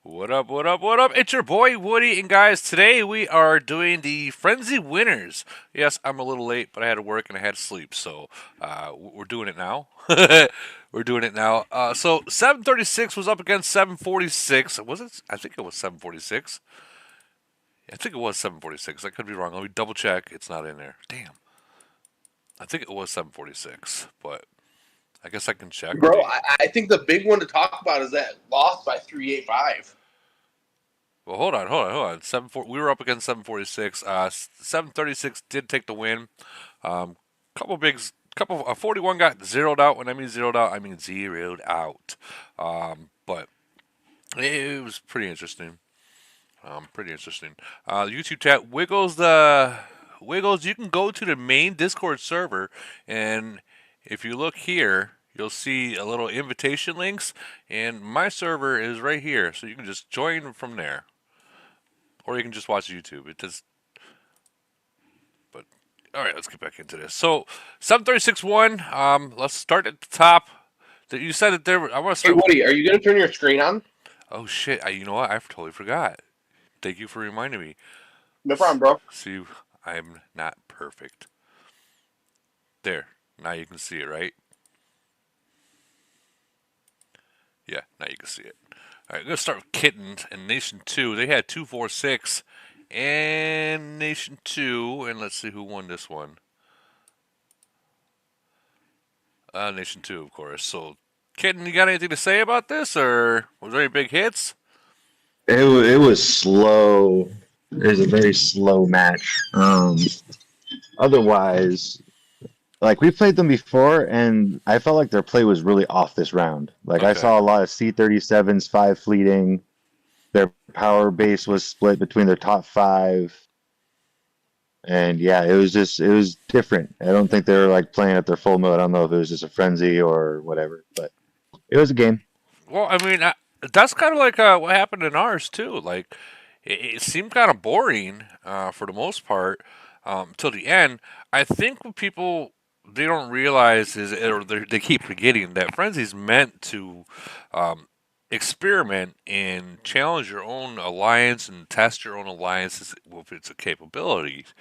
What up, what up, what up? It's your boy Woody, and guys, today we are doing the Frenzy Winners. Yes, I'm a little late, but I had to work and I had to sleep, so we're doing it now. We're doing it now. So 736 was up against 746. Was it? I think it was 746. I think it was 746. I could be wrong. Let me double check. It's not in there. Damn. I think it was 746, but I guess I can check. Bro, I think the big one to talk about is that lost by 385. Well, hold on. We were up against 746. 736 did take the win. Couple bigs, couple 41 got zeroed out. When I mean zeroed out, I mean zeroed out. But it was pretty interesting. Pretty interesting. The YouTube chat Wiggles. You can go to the main Discord server, and if you look here, you'll see a little invitation links, and my server is right here, so you can just join from there, or you can just watch YouTube. It does. But all right, let's get back into this. So 736 won. Let's start at the top. You said that there. I want to Hey, start. Woody, are you going to turn your screen on? Oh shit! You know what? I totally forgot. Thank you for reminding me. No problem, bro. See, I'm not perfect. There. Now you can see it, right? Yeah, now you can see it. All right, I'm gonna start with Kittens and Nation Two. They had 246, and Nation Two, and let's see who won this one. Nation Two, of course. So, Kitten, you got anything to say about this, or was there any big hits? It was slow. It was a very slow match. Otherwise, like we played them before, and I felt like their play was really off this round. Like I Okay. saw a lot of C-37s, five fleeting. Their power base was split between their top five, and yeah, it was different. I don't think they were like playing at their full mode. I don't know if it was just a frenzy or whatever, but it was a game. Well, I mean, that's kind of like what happened in ours too. Like, it seemed kind of boring for the most part till the end. I think what people they don't realize is, or they keep forgetting that Frenzy's meant to um, experiment and challenge your own alliance and test your own alliances with its capabilities.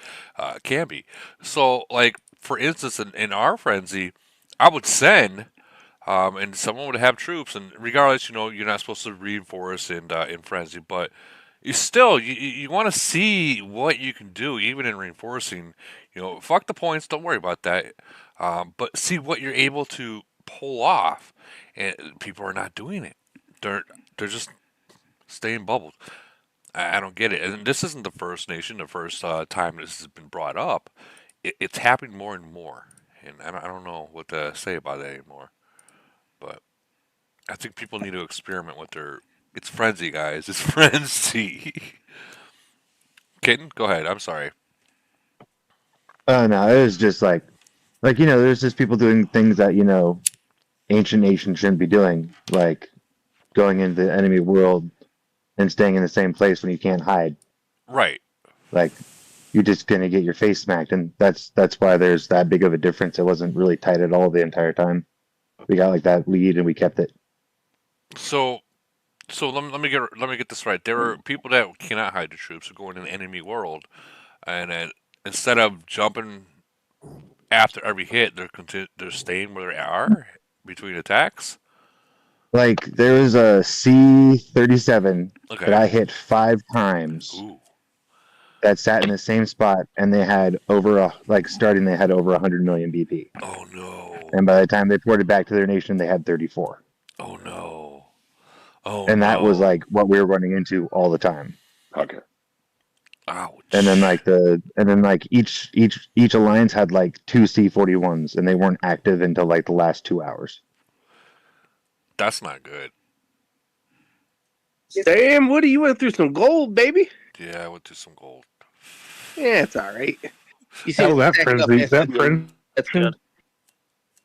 Can be so. Like for instance, in our Frenzy, I would send. And someone would have troops, and regardless, you're not supposed to reinforce in frenzy, but you want to see what you can do, even in reinforcing. Fuck the points, don't worry about that. But see what you're able to pull off, and people are not doing it. They're just staying bubbled. I don't get it, and this isn't the first nation, the first time this has been brought up. It's happening more and more, and I don't know what to say about that anymore. But I think people need to experiment with their. It's frenzy, guys. It's frenzy. Kitten, go ahead. I'm sorry. No, it was just like there's just people doing things that ancient nations shouldn't be doing, like going into the enemy world and staying in the same place when you can't hide. Right. Like you're just gonna get your face smacked, and that's why there's that big of a difference. It wasn't really tight at all the entire time. We got like that lead, and we kept it. So, let me get this right. There are people that cannot hide the troops who go in an enemy world, and instead of jumping after every hit, they're staying where they are between attacks. Like there was a C-37 that Okay. I hit 5 times Ooh. that sat in the same spot, and they had over a like starting they had over 100 million BP, Oh no. and by the time they ported back to their nation, they had 34. Oh no. Oh And that was no. like what we were running into all the time. Okay. And then Ouch. each alliance had like two C-41s, and they weren't active until like the last 2 hours. That's not good. Damn, Woody, you went through some gold, baby. Yeah, I went through some gold. Yeah, it's all right. You seem Hell, to that stack up frenzy, that nicely. frenzy, That's good.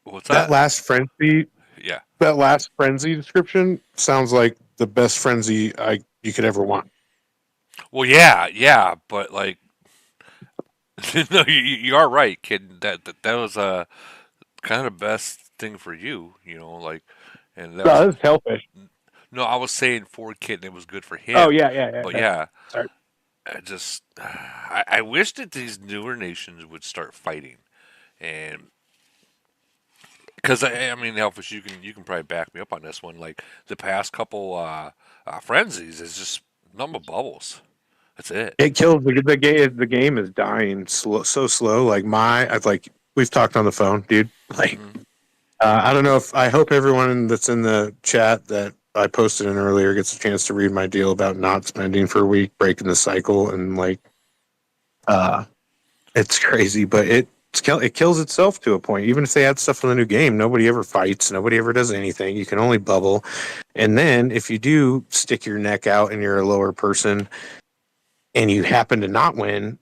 What's that that? last frenzy, Yeah. that last frenzy description sounds like the best frenzy you could ever want. Well, yeah, but like, no, you are right, kid. That was kind of the best thing for you, like, and that was No, that's hellfish. No, I was saying for Kitten, it was good for Oh him. yeah, yeah, yeah. But Yeah. yeah, Sorry. I wish that these newer nations would start fighting, and because I mean, Elfish, you can probably back me up on this one. Like the past couple frenzies is just number bubbles. That's it. It kills the game. The game is dying so slow. Like like we've talked on the phone, dude. Like Hmm. I don't know if I hope everyone that's in the chat that I posted in earlier gets a chance to read my deal about not spending for a week, breaking the cycle, and like uh, it's crazy, but it kills itself to a point. Even if they add stuff in the new game, nobody ever fights, nobody ever does anything. You can only bubble, and then if you do stick your neck out and you're a lower person and you happen to not win,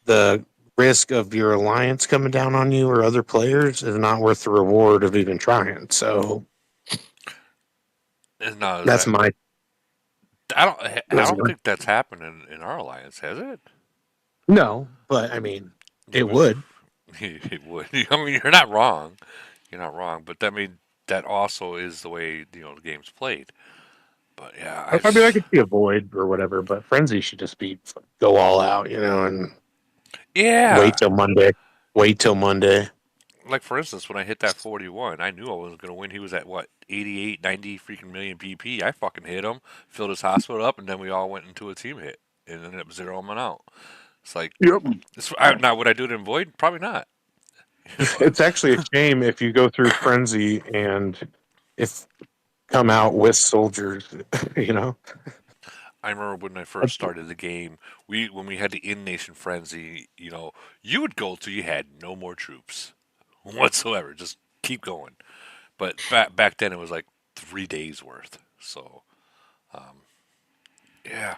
the risk of your alliance coming down on you or other players is not worth the reward of even trying. So It's not that's that. my I don't. I that's don't my think that's happened in our alliance, has it? no, but I mean I it mean, would. it would. I mean, you're not wrong. You're not wrong. But I mean, that also is the way the game's played. But yeah, I mean, I could see a void or whatever, but frenzy should just be go all out, and yeah. wait till Monday. Wait till Monday. Like for instance, when I hit that 41, I knew I wasn't gonna win. He was at what 88, 90 freaking million PP. I fucking hit him, filled his hospital up, and then we all went into a team hit and ended up zeroing him out. It's like, Yep. now would I do it in void? Probably not. But It's actually a shame if you go through frenzy and if come out with soldiers, you know. I remember when I first started the game, when we had the in nation frenzy, you would go till you had no more troops whatsoever. Just keep going. But back then it was like 3 days worth. So yeah.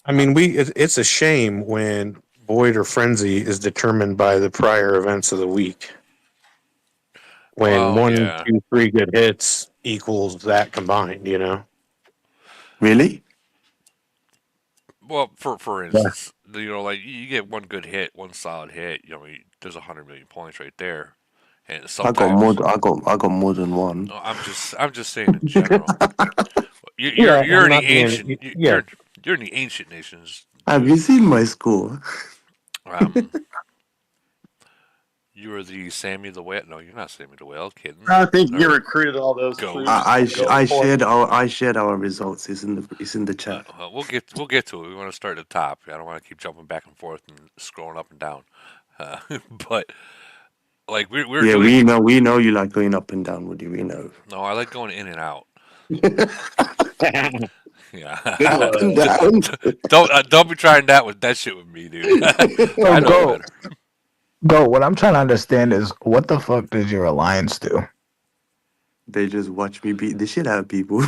I mean, it's a shame when void or frenzy is determined by the prior events of the week. When Well, one, yeah. two, three good hits equals that combined. Really? Well, for Yeah. instance, like you get one good hit, one solid hit. There's 100 million points right there, and sometimes I got more than one. no, I'm just saying in general. You're Yeah, you're I'm in the not being. ancient Yeah, you're in the ancient nations, Have you dude. seen my score? Um, you are the Sammy the Whale. No, you're not Sammy the Whale, kitten I think you or recruited all those troops goat, to goat. I shared our results. It's in the chat. We'll get to it. We want to start at the top. I don't want to keep jumping back and forth and scrolling up and down. Uh, but like we're Yeah, doing. we know you like going up and down, Woody. We know. No, I like going in and out. Good Yeah. Up one. and down. Don't be trying that shit with me, dude. So I know go, better. go. What I'm trying to understand is what the fuck does your alliance do? They just watch me beat the shit out of people.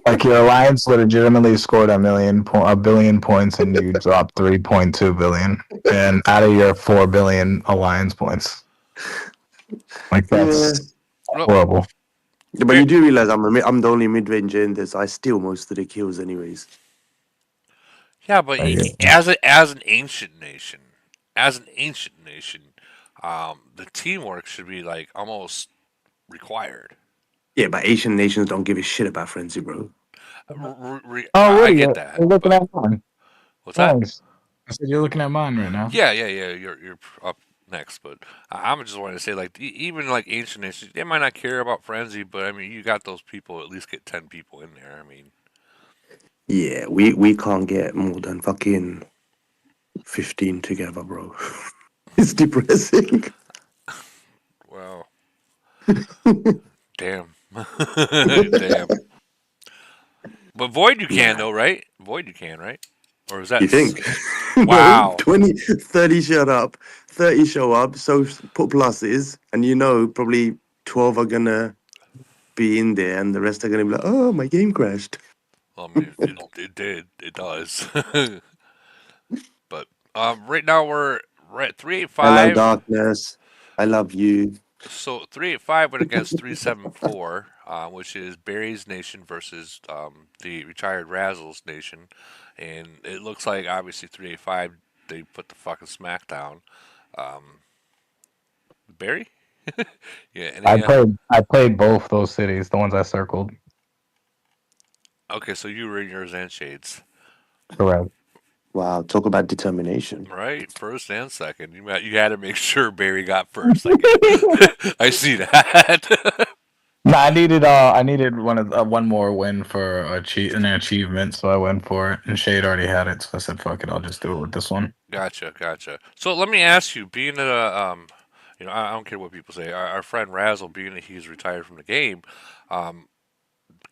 Like your alliance legitimately scored a billion points, and you dropped 3.2 billion, and out of your 4 billion alliance points, like Yeah. that's Well, horrible. Yeah, but you do realize I'm the only mid ranger in this. I steal most of the kills, anyways. yeah, but Like, as an ancient nation, the teamwork should be like almost required. Yeah, but Asian nations don't give a shit about frenzy, bro. oh, I Woody, get you're that, looking but at mine. what's that? Nice. I said you're looking at mine right now. Yeah, yeah, yeah. You're up next, but I'm just wanting to say like even like ancient nations, they might not care about frenzy, but I mean you got those people. At least get 10 people in there. I mean, Yeah, we can't get more than fucking 15 together, bro. It's depressing. well, damn, damn. But void you can Yeah, though, right? Void you can, right? Or is that you think? No, wow? 20, 30 shut up, 30 show up, so put pluses, and probably 12 are gonna be in there, and the rest are gonna be like, oh, my game crashed. Well, I mean, it did, it does. But right now we're at three eight Hello, five. darkness. I love you. So 385 went against 374, which is Barry's Nation versus the retired Razzles Nation, and it looks like obviously 385 they put the fucking smackdown. Um, Barry, yeah, I any played. I played both those cities, the ones I circled. Okay, so you were in yours and Shades, Correct. Wow, talk about determination. right? First and second. You had to make sure Barry got first. I get. I see that. No, I needed one more win for an achievement, so I went for it. And Shade already had it, so I said, "Fuck it, I'll just do it with this one." Gotcha, gotcha. So let me ask you, being I don't care what people say. Our friend Razzle, being that he's retired from the game, um,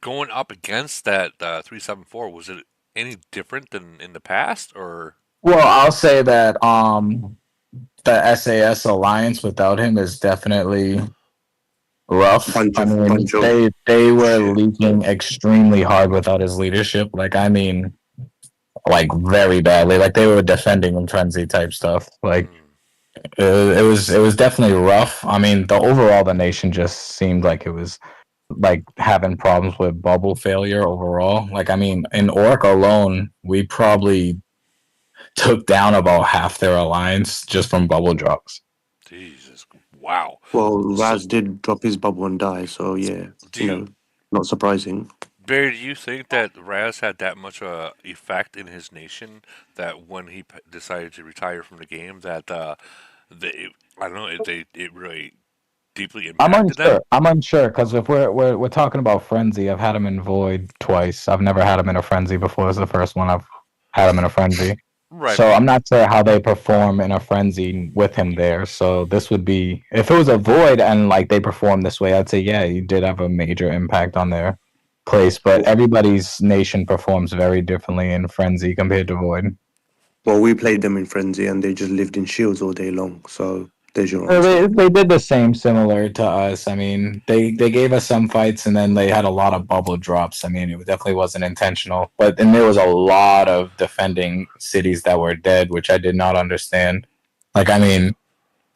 going up against that 374, was it any different than in the past, or? Well, I'll say that the SAS alliance without him is definitely rough. Bunch I of mean, bunch of they were shit. leaking extremely hard without his leadership. Like very badly. Like they were defending him frenzy type stuff. Like Mm, it was definitely rough. I mean, the nation just seemed like it was like having problems with bubble failure overall. Like I mean, in Orc alone, we probably took down about half their alliance just from bubble drops. Jesus, wow. Well, So Raz did drop his bubble and die, so yeah, do you, not surprising. Barry? Do you think that Raz had that much effect in his nation that when he decided to retire from the game, that I don't know, it really deeply I'm impacted unsure. them? I'm unsure because if we're talking about frenzy, I've had him in void twice. I've never had him in a frenzy before. It's the first one I've had him in a frenzy. Right, So but I'm not sure how they perform in a frenzy with him there. So this would be if it was a void and like they perform this way, I'd say yeah, you did have a major impact on their place. But Well, everybody's nation performs very differently in frenzy compared to void. well, we played them in Frenzy, and they just lived in shields all day long. So there's your Well, answer. they did the same, similar to us. I mean, they gave us some fights, and then they had a lot of bubble drops. I mean, it definitely wasn't intentional, but then there was a lot of defending cities that were dead, which I did not understand. Like, I mean,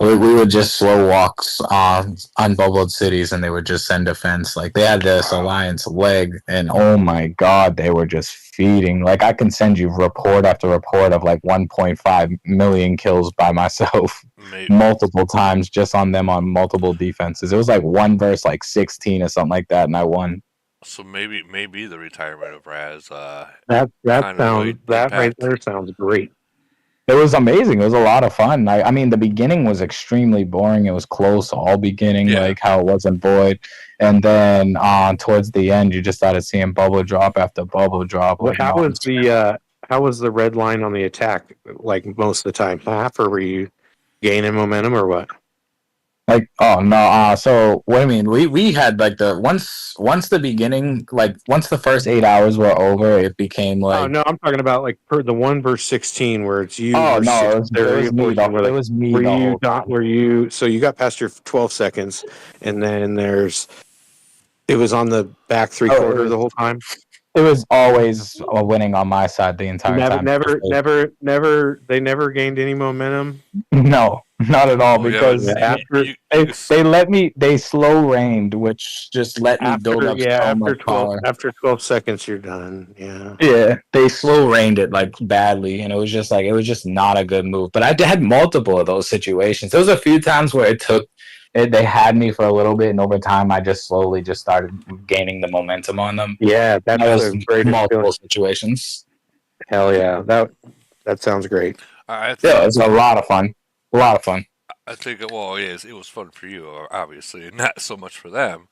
we would just slow walks on unbubbled cities, and they would just send defense. Like they had this alliance leg, and oh my god, they were just feeding. Like I can send you report after report of like 1.5 million kills by myself, maybe. multiple times just on them on multiple defenses. It was like one verse like 16 or something like that, and I won. So maybe the retirement of Raz That kind of sounds really that right impact. there sounds great. It was amazing. It was a lot of fun. I mean, the beginning was extremely boring. It was close all beginning, Yeah. like how it wasn't void, and then towards the end, you just started seeing bubble drop after bubble drop, Well, like nonstop. how was the red line on the attack? Like most of the time, half, or were you gaining momentum, or what? Like, oh no, so what I mean, we had like the once the beginning, like once the first 8 hours were over, it became Oh like, no, I'm talking about like per the 1 verse 16, where it's you oh versus no, six. it There was me. portion where It like was me were the you whole done? time. Were you so you got past your 12 seconds, and then it was on the back three Oh, it quarter the was whole time. it was always winning on my side the entire Never, time. never, never, never. They never gained any momentum. No, not at all, Oh yeah, but Yeah, because after you could they slow rained, which just let me build after up yeah so after much 12 power. after 12 seconds you're done. Yeah. Yeah, they slow rained it like badly, and it was just not a good move. But I had multiple of those situations. There was a few times where they had me for a little bit, and over time, I just slowly just started gaining the momentum on them. Yeah, That that's was the greatest feeling. multiple situations. Hell yeah, that sounds great. I Yeah, it think was a lot of fun. A lot of fun. I think well, yes, it was fun for you, obviously, and not so much for them.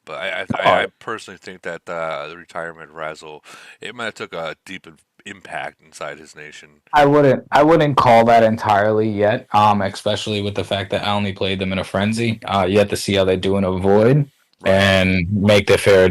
But I Oh, personally think that the retirement of Razzle, it might have took a deep impact inside his nation. I wouldn't call that entirely yet. Especially with the fact that I only played them in a frenzy. You have to see how they do in a void Right. and make the fair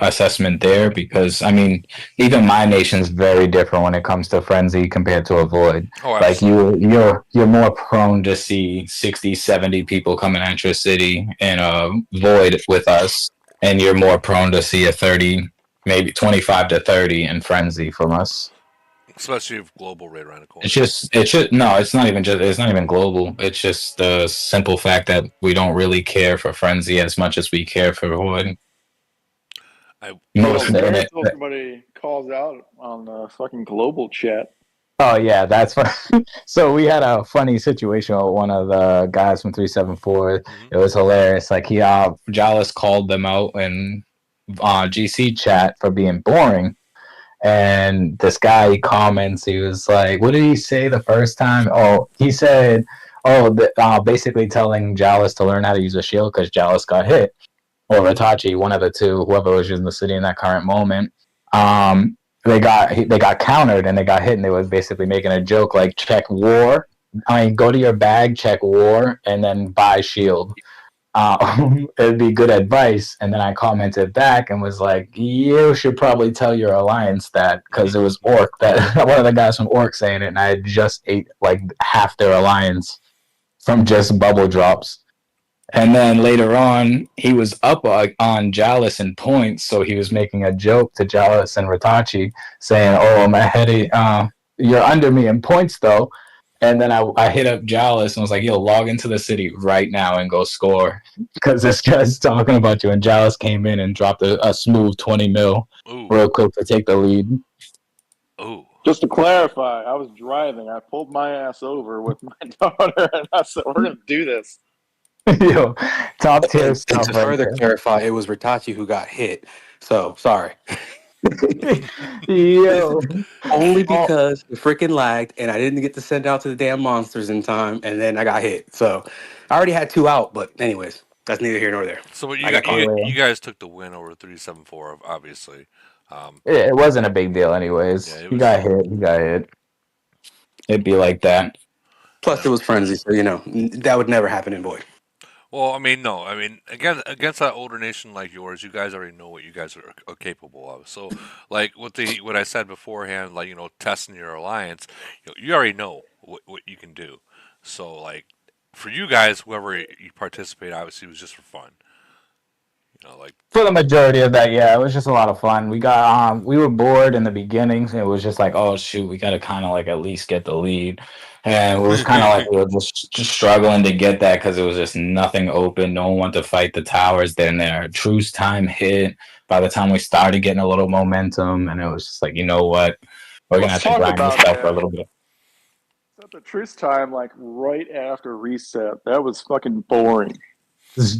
assessment there. Because I mean, even my nation's very different when it comes to frenzy compared to a void. Oh, Like absolutely. you're more prone to see 60, 70 people coming at your city in a void with us, and you're more prone to see a 30, maybe 25 to 30 in frenzy from us. Especially if global right around the It's corner. just no, it's not even global. It's just the simple fact that we don't really care for frenzy as much as we care for void. I Yo, Most personally, in Barry it. until somebody calls out on the fucking global chat. Oh yeah, that's fun. So we had a funny situation with one of the guys from 374. mhm. It was hilarious. Like he Jalis called them out and GC chat for being boring. And this guy comments, he was like, what did he say the first time? Oh, he said, basically telling Jalis to learn how to use a shield because Jalis got hit. Or Ratachi, one of the two, whoever was using the city in that current moment. They got countered and they got hit, and they was basically making a joke like, check war. Go to your bag, check war, and then buy shield. It'd be good advice. And then I commented back and was like, you should probably tell your alliance that, because it was Orc, that one of the guys from Orc saying it, and I had just ate like half their alliance from just bubble drops. And then later on, he was up on Jalis in points, so he was making a joke to Jalis and Ratachi, saying, "Oh, I'm ahead of you're under me in points, though." And then I hit up Jalis and was like, "Yo, log into the city right now and go score," because this guy's talking about you. And Jalis came in and dropped a smooth 20 mil Ooh. real quick to take the lead. Ooh. Just to clarify, I was driving. I pulled my ass over with my daughter, and I said, "We're gonna do this." Yo, top tier And stuff to right further there. clarify, it was Ritachi who got hit. So sorry. Yo. Only because the freaking lagged and I didn't get to send out to the damn monsters in time, and then I got hit. So I already had 2 out, but anyways, that's neither here nor there. So what I got caught. you guys took the win over 374, obviously. It wasn't a big deal, anyways. Yeah, it He was. got hit. He got hit. It'd be like that. Plus, it was frenzy, so that would never happen in Void. Well, I mean, no. I mean, again, against that older nation like yours, you guys already know what you guys are capable of. So, like what I said beforehand, like testing your alliance, you already know what you can do. So, like for you guys, whoever you participate, obviously, was just for fun. Like For the majority of that, yeah, it was just a lot of fun. We were bored in the beginning. It was just like, oh shoot, we got to kind of like at least get the lead, and it was kind of like we were just struggling to get that because it was just nothing open. No one wanted to fight the towers. Then their truce time hit. By the time we started getting a little momentum, and it was just like, you know what, we're gonna have Let's to talk grind this about out for a that. little bit. Set the truce time like right after reset. That was fucking boring.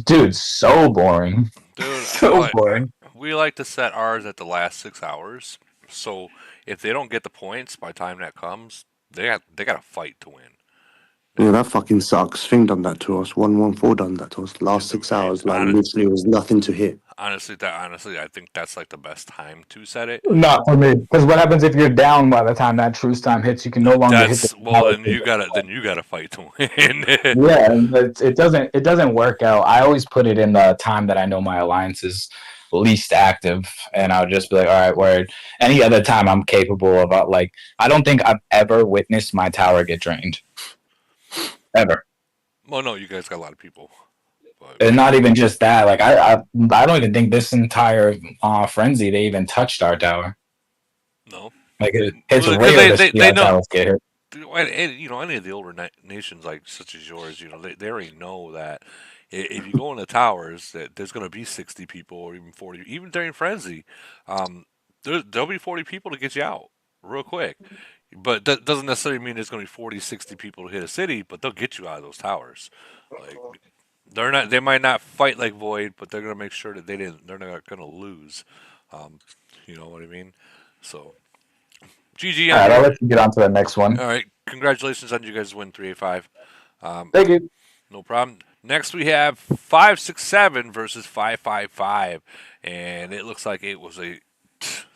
Dude, so boring. dude, So boring. we like to set ours at the last 6 hours. So if they don't get the points by the time that comes, they got to fight to win. Yeah, that fucking sucks. Thing done that to us. 114 done that to us. Last 6 hours, like literally, was nothing to hit. Honestly, I think that's like the best time to set it. Not for me, because what happens if you're down by the time that truce time hits? You can no longer hit the. Then you gotta fight to win. Yeah, it doesn't work out. I always put it in the time that I know my alliance is least active, and I'll just be like, all right, word. Any other time I'm capable of I don't think I've ever witnessed my tower get drained. Ever. Well, no, you guys got a lot of people. But And not even just that. Like I don't even think this entire frenzy they even touched our tower. no, Like it's well, rare to see they our know. towers get hit. Any of the older nations like such as yours, they already know that if you go in the towers, that there's going to be 60 people or even 40, even during frenzy. There'll be 40 people to get you out real quick. But that doesn't necessarily mean there's going to be 40, 60 people to hit a city, but they'll get you out of those towers. Like they're not, they might not fight like Void, but they're going to make sure that they're not going to lose. You know what I mean? So, GG. All right, I'll let you get on to the next one. All right, congratulations on you guys win 385. Thank you. No problem. Next we have 567 versus 555, and it looks like it was a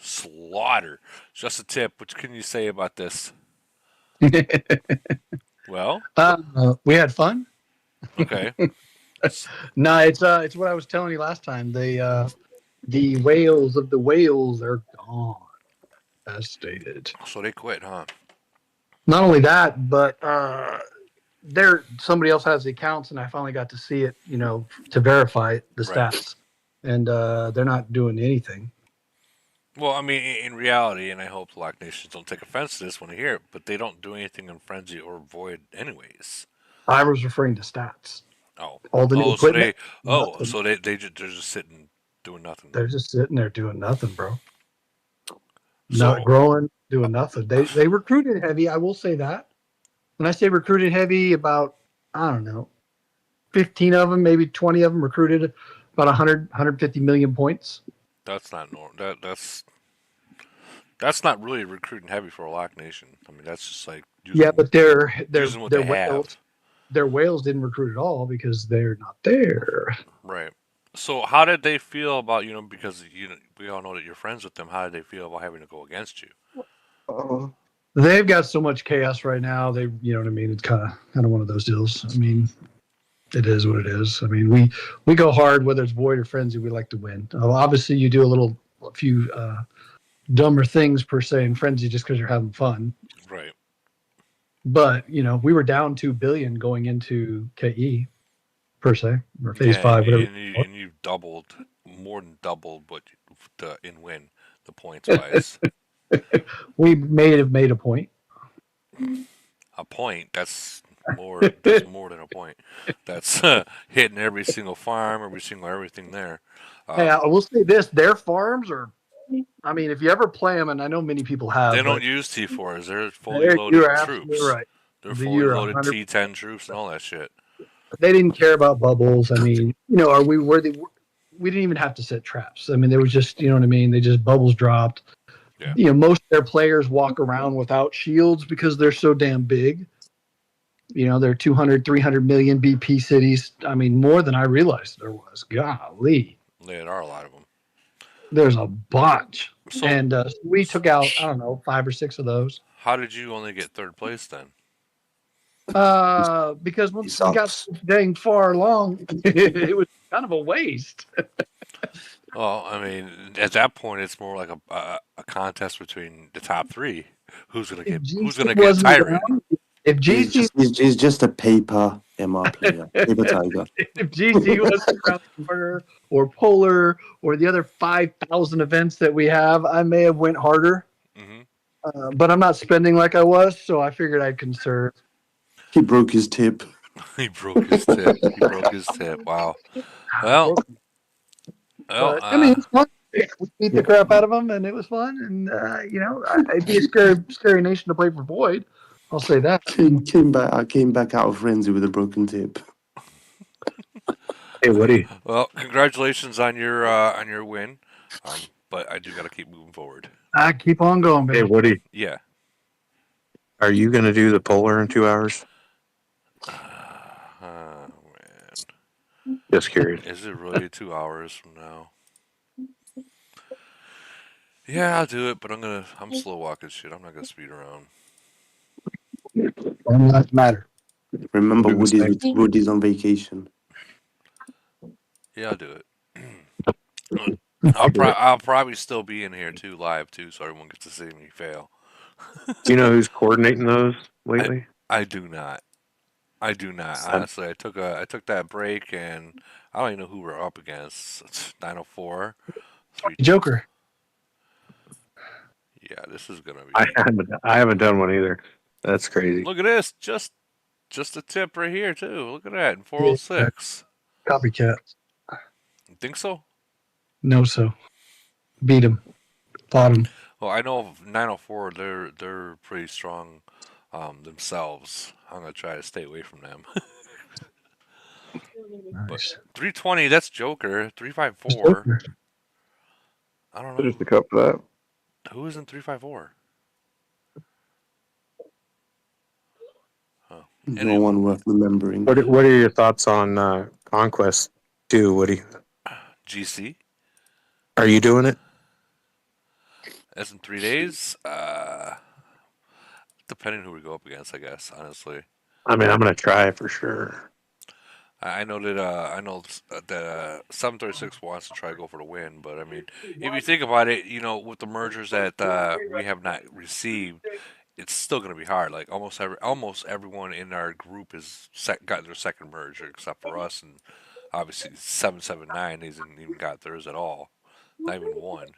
slaughter. Just a tip. What can you say about this? Well, we had fun. okay. No, it's what I was telling you last time. The whales of the whales are gone, as stated. So they quit, huh? Not only that, but somebody else has the accounts, and I finally got to see it. To verify the stats, and they're not doing anything. Well, I mean, in reality, and I hope Lock Nations don't take offense to this when they hear it, but they don't do anything in Frenzy or Void anyways. I was referring to stats. Oh, all the new equipment. So they're just sitting doing nothing. They're just sitting there doing nothing, bro. So, Not growing, doing nothing. They recruited heavy. I will say that. When I say recruited heavy, about, I don't know, 15 of them, maybe 20 of them recruited about 100, 150 million points. That's not normal. That's not really recruiting heavy for a lock nation. I mean, that's just like Yeah, using but their their using what their they whales have. their whales didn't recruit at all because they're not there. Right. So how did they feel about because we all know that you're friends with them. How did they feel about having to go against you? Oh, They've got so much chaos right now. They, you know what I mean. It's kind of one of those deals. I mean, it is what it is. I mean, we go hard whether it's Void or Frenzy. We like to win. Obviously, you do a few dumber things per se in Frenzy just because you're having fun. Right. But we were down 2 billion going into KE per se or Phase Yeah, and Five, whatever. you've doubled, more than doubled what in win the points wise. We may have made a point. A point. That's more than a point. That's hitting every single farm, every single everything there. Hey, Um, I will say this: their farms are. I mean, if you ever play them, and I know many people they have, don't but use T4s. They're fully you're loaded absolutely troops. right. They're fully You're loaded 100. T10 troops and all that shit. They didn't care about bubbles. I mean, are we worthy? We didn't even have to set traps. I mean, there was just, you know what I mean. They just bubbles dropped. Yeah. Most of their players walk around without shields because they're so damn big. They're 200, 300 million BP cities. I mean, more than I realized there was. Golly, There are a lot of them. there's a bunch. So, And we took out, I don't know, 5 or 6 of those. how did you only get third place then? Because he once we got sucks. so dang far along, it was kind of a waste. Well, I mean, at that point, it's more like a contest between the top three. If Who's GC gonna get wasn't tyrant? around, if GC He's just a paper MR player, paper tiger. if GC wasn't around the corner, or Polar, or the other 5,000 events that we have, I may have went harder. Hmm. But I'm not spending like I was, so I figured I'd conserve. He broke his tip. He broke his tip. He broke his tip. Wow. Well, well. But I mean, it's fun. We beat the crap out of them, and it was fun. And it'd be a scary nation to play for Void. I'll say that. Came back. I came back out of frenzy with a broken tip. Hey, Woody. Well, congratulations on your win. But I do got to keep moving forward. I keep on going, Hey, baby. Woody. Yeah. Are you going to do the polar in 2 hours? Man, Just curious. is it really 2 hours from now? Yeah, I'll do it, but I'm slow walking shit. I'm not gonna speed around. Doesn't matter. Remember, Do the same. Woody's on vacation. Yeah, I'll do it. I'll do it. I'll probably still be in here too, live too, so everyone gets to see me fail. Do you know who's coordinating those I lately? I do not. I do not. Sam. Honestly, I took that break and I don't even know who we're up against. It's 904. Joker. Yeah, this is gonna I be. haven't done one either. That's crazy. Look at this. Just a tip right here too. Look at that. Yeah, 406. copycat. You think so? No, so beat him. Fought him. Well, I know 904. They're pretty strong themselves. I'm gonna try to stay away from them. But Nice. 320. That's Joker. 354. Joker. I don't know Just a cup for that. who is in 354. Oh, No anyway, one worth remembering. What are your thoughts on Conquest 2, Woody? GC. Are you doing it? That's in 3 days. Depending who we go up against, I guess. Honestly, I mean, I'm going to try for sure. I know that 736 wants to try to go for the win, but I mean, if you think about it, with the mergers that we have not received, it's still going to be hard. Like almost everyone in our group is got their second merger except for us, and obviously 779 hasn't even got theirs at all, not even one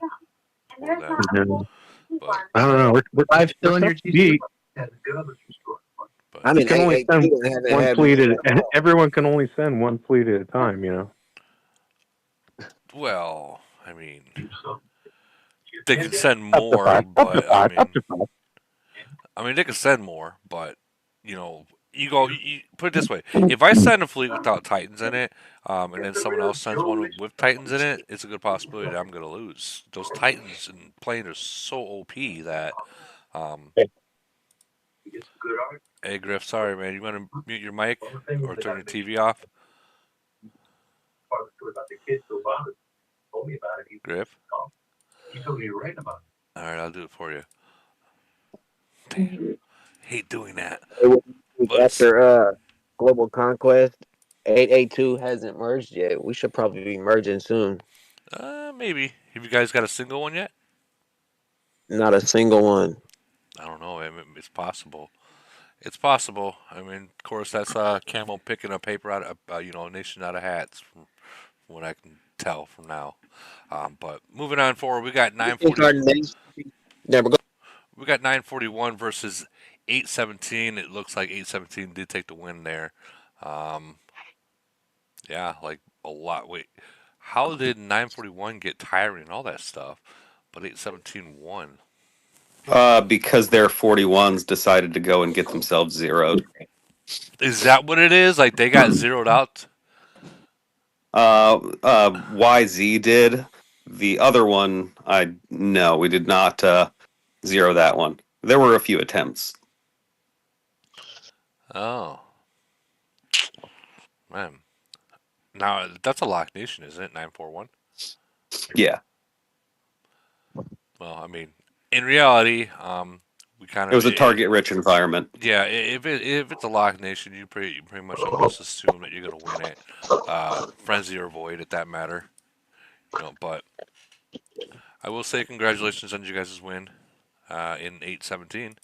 for them. And But I don't know. Five still in your tough to beat. but I You mean, can only send haven't one had fleet many. everyone can only send one fleet at a time, well, I mean, they can send Up to more, five. Up to but I five. Up mean, to five. they can send more, but you know, you go. You put it this way: if I send a fleet without Titans in it, and then someone else sends one with Titans in it, it's a good possibility that I'm going to lose. Those Titans in plane are so OP that. Um, hey Griff, sorry man, you want to mute your mic or turn your TV off? Griff. All right, I'll do it for you. Damn, hate doing that. But After Global Conquest, 882 hasn't merged yet. We should probably be merging soon. maybe. Have you guys got a single one yet? Not a single one. I don't know. I mean, it's possible. It's possible. I mean, of course, that's Camo picking a paper out of a nation out of hats, from what I can tell from now. But moving on forward, we got 940. Never go. We got 941 versus 817. It looks like 817 did take the win there. Um, yeah, like a lot. Wait, how did 941 get tiring and all that stuff, but 817 won? Because their 41s decided to go and get themselves zeroed. Is that what it is? Like they got zeroed out? YZ did. The other one, no, we did not zero that one. There were a few attempts. Oh, man. Now that's a lock nation, isn't it? 941. Yeah, Well, I mean, in reality, we kind it of was a target-rich environment. yeah. If it's a lock nation, you pretty much almost assume that you're gonna win it, frenzy or void, at that matter. But I will say congratulations on you guys' win in 817.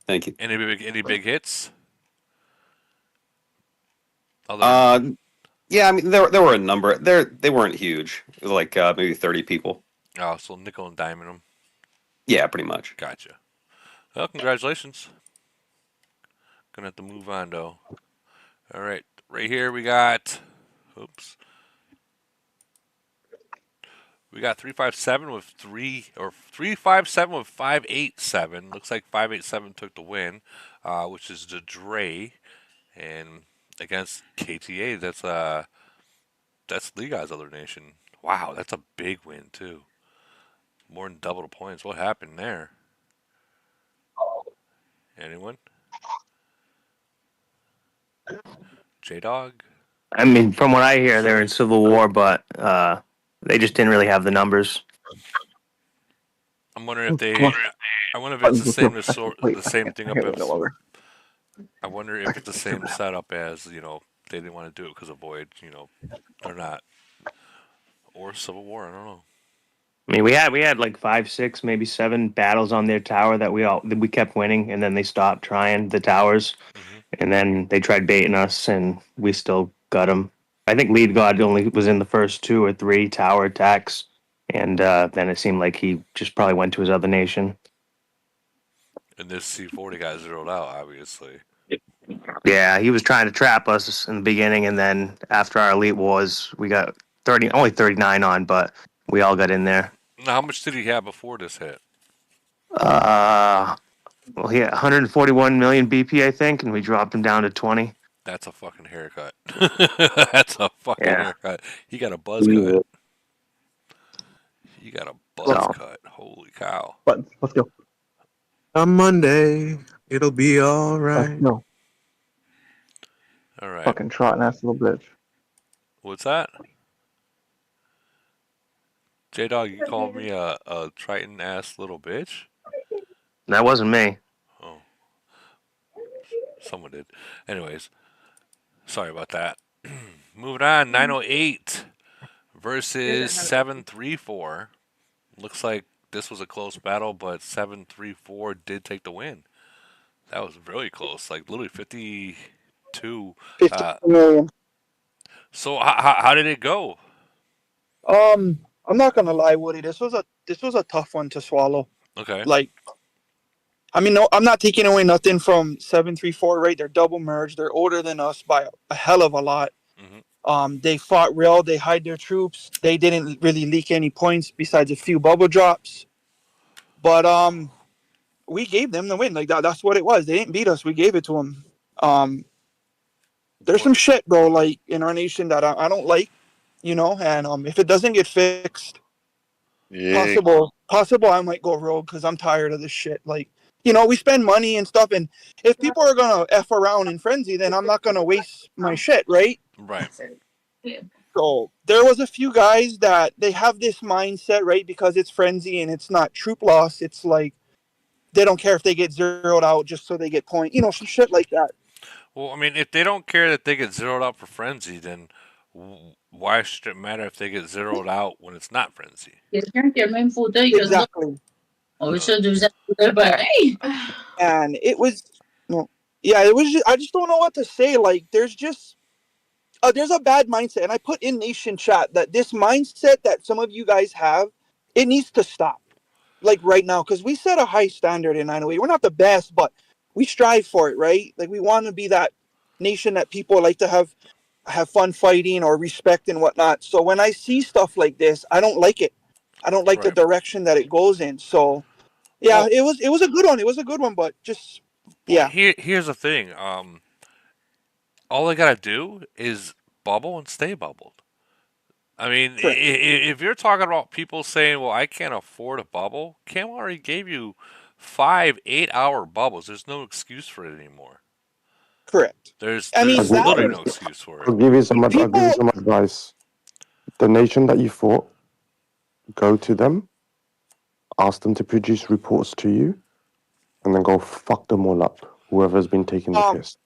Thank you. Any big hits? Yeah, I mean there were a number. They weren't huge. It was like maybe 30 people. Oh, so nickel and diamond them. Yeah, pretty much. Gotcha. Well, congratulations. Gonna have to move on though. All right, right here we got. Oops. We got 357 with 357 with 587. Looks like 587 took the win, which is the Dre, and against KTA. That's Lega's other nation. Wow, that's a big win too. More than double the points. What happened there? Anyone? J Dog. I mean, from what I hear, they're in civil war, but they just didn't really have the numbers. I'm wondering if they. I wonder if it's the same thing up as. I wonder if it's the same setup as they didn't want to do it because of Void. They're not, or Civil War. I don't know. I mean, we had like 5, 6, maybe 7 battles on their tower that we kept winning, and then they stopped trying the towers, and then they tried baiting us, and we still got them. I think Lead God only was in the first 2 or 3 tower attacks, and then it seemed like he just probably went to his other nation. And this C40 got zeroed out, obviously. Yeah, he was trying to trap us in the beginning, and then after our elite wars, we got only 39 on, but we all got in there. Now, how much did he have before this hit? Well, he had 141 million BP, I think, and we dropped him down to 20. That's a fucking haircut. That's a fucking haircut. He got a buzz cut. He got a buzz cut. Holy cow. Let's go. On Monday, it'll be all right. No. All right. Fucking trotting ass little bitch. What's that? J Dog, you called me a Triton ass little bitch? That wasn't me. Oh. Someone did. Anyways, sorry about that. Moving on, 908 versus 734. Looks like this was a close battle, but 734 did take the win. That was really close, like literally 52. 52 million. So how did it go? I'm not gonna lie, Woody. This was a tough one to swallow. Okay. Like, I mean, no, I'm not taking away nothing from 734. Right, they're double merged. They're older than us by a hell of a lot. Mm-hmm. They fought real. They hide their troops. They didn't really leak any points besides a few bubble drops. But we gave them the win. Like that's what it was. They didn't beat us. We gave it to them. There's some shit, bro, like in our nation that I don't like, and if it doesn't get fixed, Yeah. possible I might go rogue because I'm tired of this shit. Like, we spend money and stuff, and if people are gonna f around in frenzy, then I'm not gonna waste my shit, right? Right. So there was a few guys that they have this mindset, right? Because it's frenzy and it's not troop loss. It's like they don't care if they get zeroed out just so they get point. Some shit like that. Well, I mean, if they don't care that they get zeroed out for frenzy, then why should it matter if they get zeroed out when it's not frenzy? Exactly. And it was, yeah, it was. I just don't know what to say. Like, there's a bad mindset, and I put in nation chat that this mindset that some of you guys have, it needs to stop. Like right now, because we set a high standard in 908. We're not the best, but we strive for it, right? Like we want to be that nation that people like to have fun fighting or respect and whatnot. So when I see stuff like this, I don't like it. I don't like the Right. direction that it goes in. So yeah, Well, it was a good one. It was a good one, but just well, yeah, here's the thing. All they gotta do is bubble and stay bubbled. I mean, correct, if you're talking about people saying, "Well, I can't afford a bubble," Cam already gave you 5 8 hour bubbles. There's no excuse for it anymore. correct. There's I mean there's that literally no excuse for it. I'll give you some. I'll give you people. some advice. The nation that you fought, go to them, ask them to produce reports to you, and then go fuck them all up. Whoever's been taking the piss.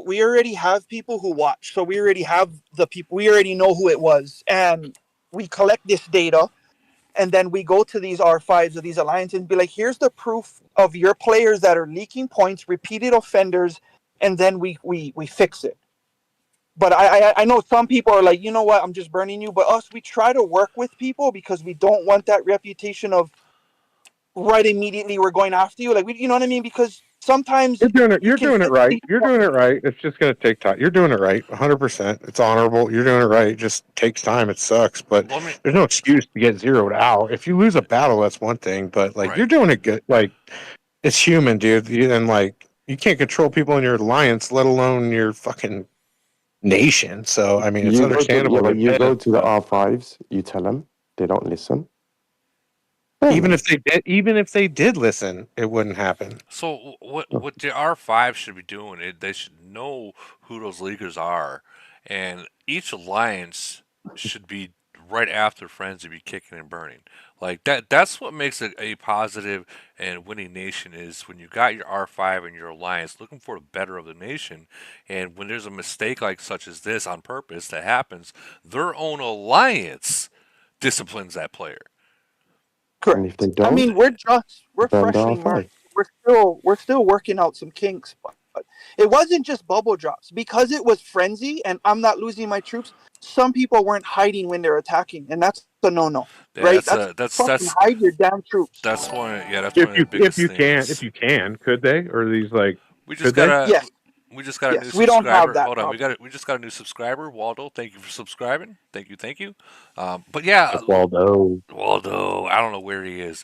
We already have people who watch, so we already have the people. We already know who it was, and we collect this data, and then we go to these R5s or these alliances and be like, here's the proof of your players that are leaking points, repeated offenders, and then we fix it. But I know some people are like, you know what, I'm just burning you. But us, we try to work with people because we don't want that reputation of right immediately we're going after you. Like you know what I mean? Because sometimes You're doing it. you You're can doing it fix right. these. You're doing it right. It's just going to take time. You're doing it right. 100%. It's honorable. You're doing it right. It just takes time. It sucks, but Well, I mean, there's no excuse to get zeroed out. If you lose a battle, that's one thing, but like right. you're doing it good. Like it's human, dude. And like you can't control people in your alliance, let alone your fucking nation. So I mean, it's You go to understandable to you get go pissed, to the but R5s. You tell them they don't listen. even if they did listen, it wouldn't happen. So what the R5 should be doing? They should know who those leaguers are, and each alliance should be right after Frenzy be kicking and burning. Like that. That's what makes a positive and winning nation is when you got your R5 and your alliance looking for the better of the nation, and when there's a mistake like such as this on purpose that happens, their own alliance disciplines that player. And Correct. if they I don't, mean, we're then the freshly merged. R5. We're still working out some kinks, but it wasn't just bubble drops because it was frenzy and I'm not losing my troops. Some people weren't hiding when they're attacking, and that's a no-no, Yeah, right? that's That's a that's fucking that's hide your damn troops. that's one. Yeah, that's one If of the you biggest if things. you can, could they? Or are these like We just could got they? a Yes, we just got a new yes, we don't have subscriber. that Hold on, problem. we just got a new subscriber, Waldo. Thank you for subscribing. Thank you, thank you. But yeah, Waldo. Waldo. I don't know where he is.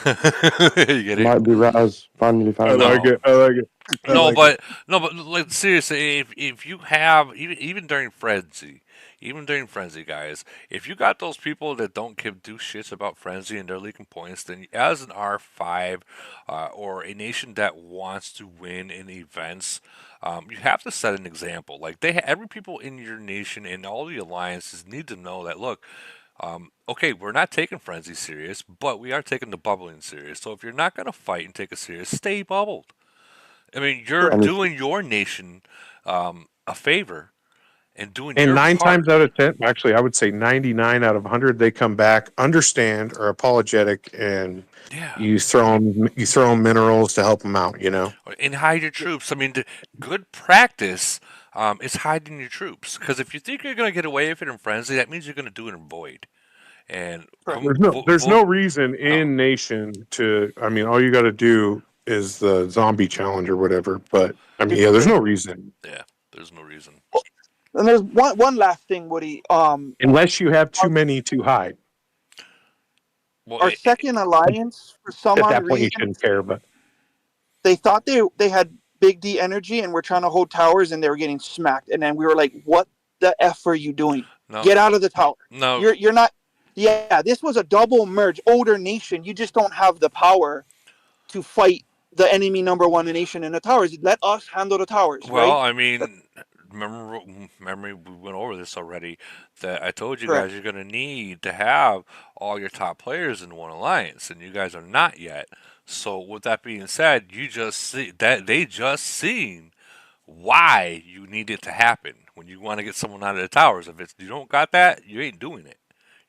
You get it? Might be Raz family I family. like No, it. I like it. I no, like it. but no, but like seriously, if you have even during frenzy, even during frenzy, guys, if you got those people that don't do shits about frenzy and they're leaking points, then as an R5 or a nation that wants to win in events, you have to set an example. Like every people in your nation and all the alliances need to know that look. Okay, we're not taking frenzy serious, but we are taking the bubbling serious. So if you're not going to fight and take it serious, stay bubbled. I mean, you're And if doing your nation a favor and doing And your nine part. times out of 10, actually, I would say 99 out of 100, they come back, understand, are apologetic, and Yeah, you throw them minerals to help them out. and hide your troops. I mean, the good practice is hiding your troops. Because if you think you're going to get away with it in frenzy, that means you're going to do it in void. And Correct. There's no reason in nation to. I mean, all you got to do is the zombie challenge or whatever. But I mean, yeah, there's no reason yeah, there's no reason. And there's one last thing, Woody. unless you have too many to hide. Well, Our second alliance, for some At odd that point, you reason, shouldn't care. But they thought they had big D energy and were trying to hold towers, and they were getting smacked. And then we were like, "What the f are you doing? No, Get out of the tower! no. You're not." Yeah, this was a double merge, older nation. You just don't have the power to fight the enemy #1 nation in the towers. Let us handle the towers, Well, right? I That's mean, remember we went over this already. That I told you correct. guys you're going to need to have all your top players in one alliance, and you guys are not yet. So, with that being said, you just see that they just seen why you need it to happen when you want to get someone out of the towers. If it's you don't got that, you ain't doing it.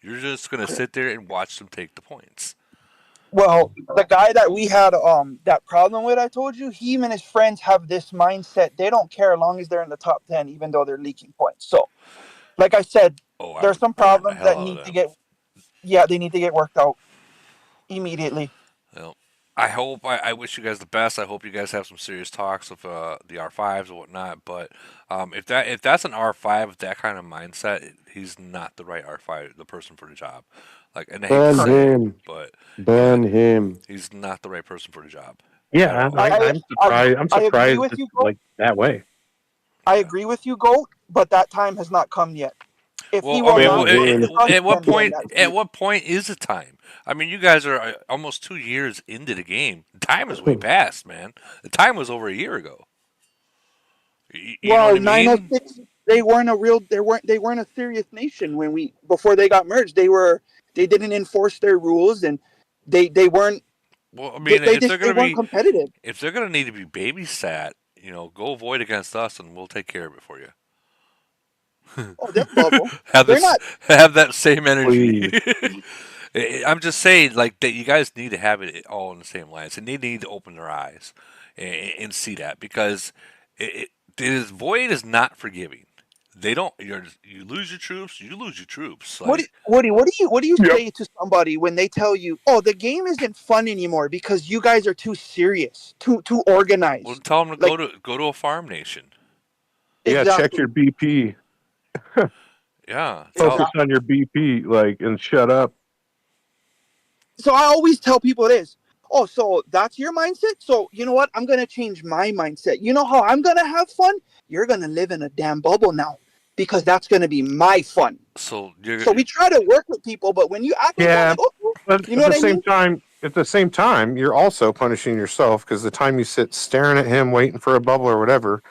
You're just gonna sit there and watch them take the points. Well, the guy that we had that problem with, I told you, him and his friends have this mindset. They don't care as long as they're in the top 10, even though they're leaking points. So, like I said, Oh, I there's would some ban the problems hell that out of need to them. get, yeah, they need to get worked out immediately. Well, I wish you guys the best. I hope you guys have some serious talks of the R5s and whatnot. But if that's an R5 with that kind of mindset, he's not the right R5, the person for the job. Like, and I hate to Ban say it, him. but yeah, Ban him. he's not the right person for the job at Yeah, all. I, I, I'm I, surprised. I'm I agree surprised with it's you, Goat. like that way. I Yeah. agree with you, Goat, but that time has not come yet. If he Well, I will mean, Ban not work him. with us, at what then point? that's At what point is the time? I mean, you guys are almost 2 years into the game. Time is way past, man. The time was over a year ago. You know what well, I mean? 906. They weren't a serious nation when we before they got merged. They didn't enforce their rules, and they weren't Well, I mean, they weren't competitive. if they're gonna need to be babysat, go void against us, and we'll take care of it for you. Oh, they'll bubble. have They're this, not. have that same energy. Please. I'm just saying, like that. You guys need to have it all in the same lines, and they need to open their eyes and see that because void is not forgiving. They don't. You lose your troops. You lose your troops. Like, Woody, what do you Yep. say to somebody when they tell you, "Oh, the game isn't fun anymore because you guys are too serious, too well, organized"? tell them to Like go to a farm nation. Yeah, check exactly, your BP. Yeah, Focus tell. exactly. on your BP, and shut up. So I always tell people this. Oh, so that's your mindset? So you know what? I'm gonna change my mindset. You know how I'm gonna have fun? You're gonna live in a damn bubble now because that's gonna be my fun. So you're So we try to work with people, but when you act like that, Yeah, like, oh, but you know what I mean? at the same time, you're also punishing yourself because the time you sit staring at him, waiting for a bubble or whatever,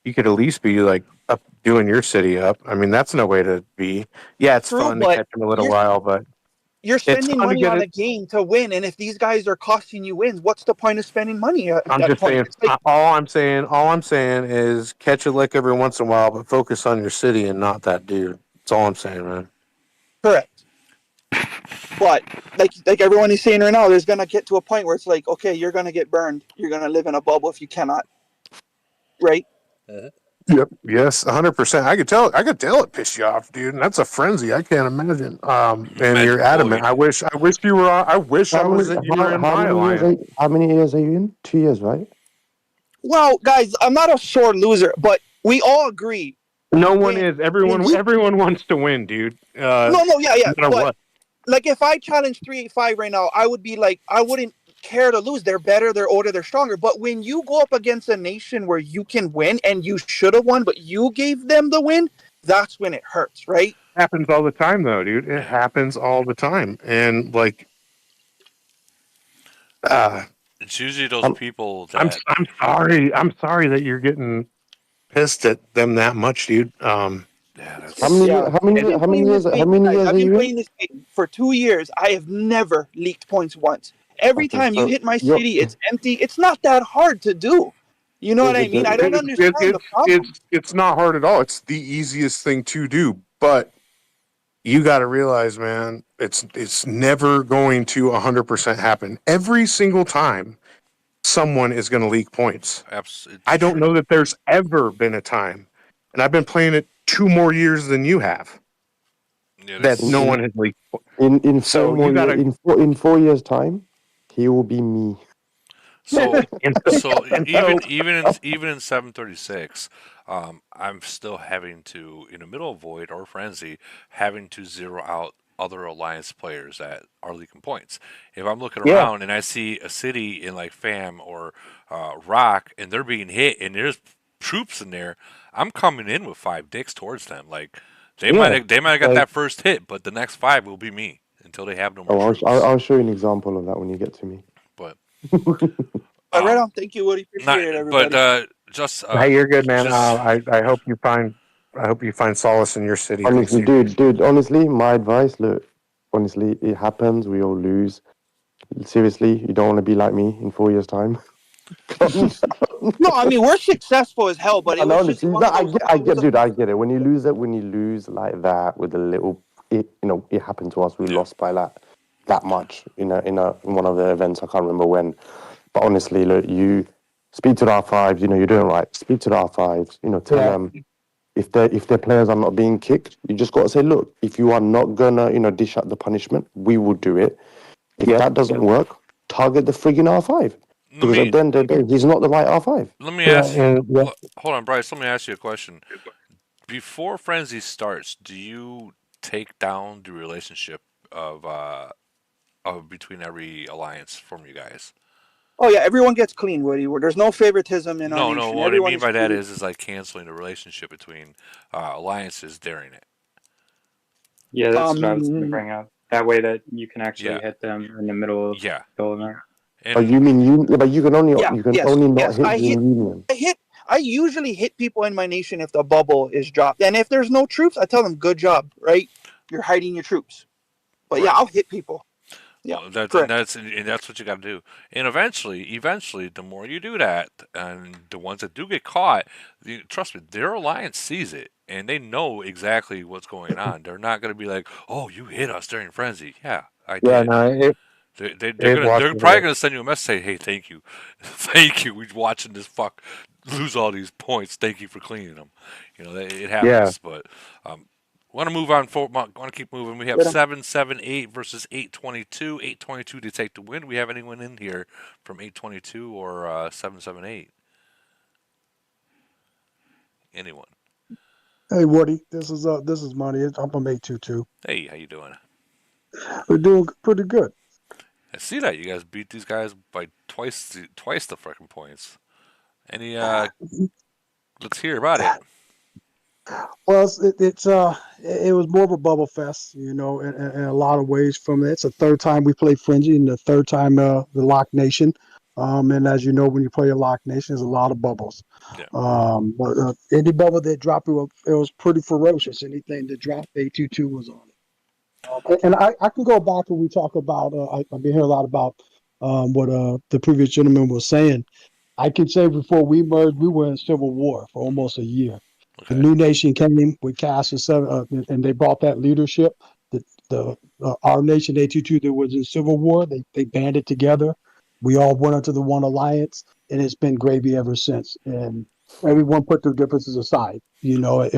you could at least be like up doing your city up. I mean, that's no way to be. Yeah, it's True, fun to but catch him a little you're while, but you're it's spending fun to money get on it. a game to win, and if these guys are costing you wins, what's the point of spending money at I'm that just point? saying. It's like All I'm saying is catch a lick every once in a while, but focus on your city and not that dude. That's all I'm saying, man. correct, but like everyone is saying right now, there's gonna get to a point where it's like, okay, you're gonna get burned. You're gonna live in a bubble if you cannot, right? Yep. Yes, 100%. I could tell. I could tell it pissed you off, dude. And that's a frenzy. I can't imagine. And you're magic adamant. void. I wish you were. I wish I How was. many You were in my alliance. how many years are you in? 2 years, right? Well, guys, I'm not a sore loser, but we all agree No one when is. when you Everyone wants to win, dude. no, yeah, No matter but what. like if I challenge 385 right now, I would be like, I wouldn't care to lose. They're better, they're older, they're stronger. But when you go up against a nation where you can win and you should have won, but you gave them the win, that's when it hurts, right? Happens all the time, though, dude. It Yeah. happens all the time, and like, uh, It's usually those Um, people that I'm sorry. I'm sorry that you're getting pissed at them that much, dude. yeah, how that's many Yeah. how many I've been how many playing this years how game, many guys. years I've are been you in? playing this game for 2 years. I have never leaked points once. Every Okay, time you so hit my you're city, it's empty. It's not that hard to do. You know yeah, what I mean? I don't understand the problem. It's not hard at all. It's the easiest thing to do, but you got to realize, man, it's never going to 100% happen. Every single time, someone is going to leak points. it's I don't true. know that there's ever been a time, and I've been playing it 2 more years than you have, Yeah, that in no this in one has leaked. in four So you more got years to, in 4 years time, he will be me. so and so so even in 736, I'm still having to in the middle of void or frenzy having to zero out other alliance players that are leaking points. If I'm looking Yeah. around and I see a city in like Fam or Rock and they're being hit and there's troops in there, I'm coming in with 5 dicks towards them. Like Yeah. they might have got Like, that first hit, but the next 5 will be me until they have no more oh, troops. I'll show you an example of that when you get to me. But Right um, on. Thank you, Woody. not Appreciate it, but everybody. just Hey, you're good, man. just I hope you find solace in your city pretty Honestly, soon. dude, honestly, my advice, look, honestly, it happens. We all lose. Seriously, you don't want to be like me in 4 years' time. Calm down. No, I mean we're successful as hell, but it No, was just honestly, one no, of those. I It was get, a, dude, I get it. When you lose like that with a little, it happened to us. We yeah. lost by that much in one of the events. I can't remember when, but honestly, look, you speak to the R5s. You're doing right. Speak to the R5s. Tell them if their players are not being kicked. You just got to say, look, if you are not gonna dish out the punishment, we will do it. If that doesn't work, target the frigging R5 Let because at me the end of the day, he's not the right R5. let me Yeah, ask you. and yeah. Hold on, Bryce. Let me ask you a question. Before Frenzy starts, do you take down the relationship of between every alliance from you guys? oh yeah, everyone gets clean, Woody. There's no favoritism in our No. nation. What I Everyone mean is by that treated. is like canceling the relationship between alliances during it. Yeah, that's what I was going to Um, bring up. That way that you can actually Yeah, hit them in the middle of yeah, the event. But and you mean but you can only yeah, yes, not yes. hit the Union. I usually hit people in my nation if the bubble is dropped, and if there's no troops, I tell them, "Good job, right? You're hiding your troops." But yeah, right. I'll hit people. Yeah, Well, that's and correct. that's and that's what you got to do. And eventually, the more you do that, and the ones that do get caught, trust me, their alliance sees it and they know exactly what's going on. They're not going to be like, "Oh, you hit us during frenzy." Yeah, I Yeah, did. no, it They're watches probably it. gonna send you a message say, "Hey, thank you, thank you. We're watching this fuck lose all these points. Thank you for cleaning them." It Yeah. happens, but um, want to move on. Want to keep moving. We have Get 'em. 778 versus 822. 822 to take the win. Do we have anyone in here from 822 or 778? Anyone? Hey Woody, this is Money. I'm from 822. Hey, how you doing? We're doing pretty good. I see that you guys beat these guys by twice the freaking points. Any? Let's hear about it. Well, it was more of a bubble fest, in a lot of ways. From it's the third time we played Frenzy, and the third time the Lock Nation. And as you know, when you play a Lock Nation, there's a lot of bubbles. Yeah. But any bubble that dropped, it was pretty ferocious. Anything that dropped, 822 was on it. And I can go back when we talk about. I've been hearing a lot about what the previous gentleman was saying. I can say before we merged, we were in civil war for almost a year. The Okay. new nation came with Cass and seven, and they brought that leadership. The our nation, 822, that was in civil war. They banded together. We all went into the one alliance, and it's been gravy ever since. And everyone put their differences aside,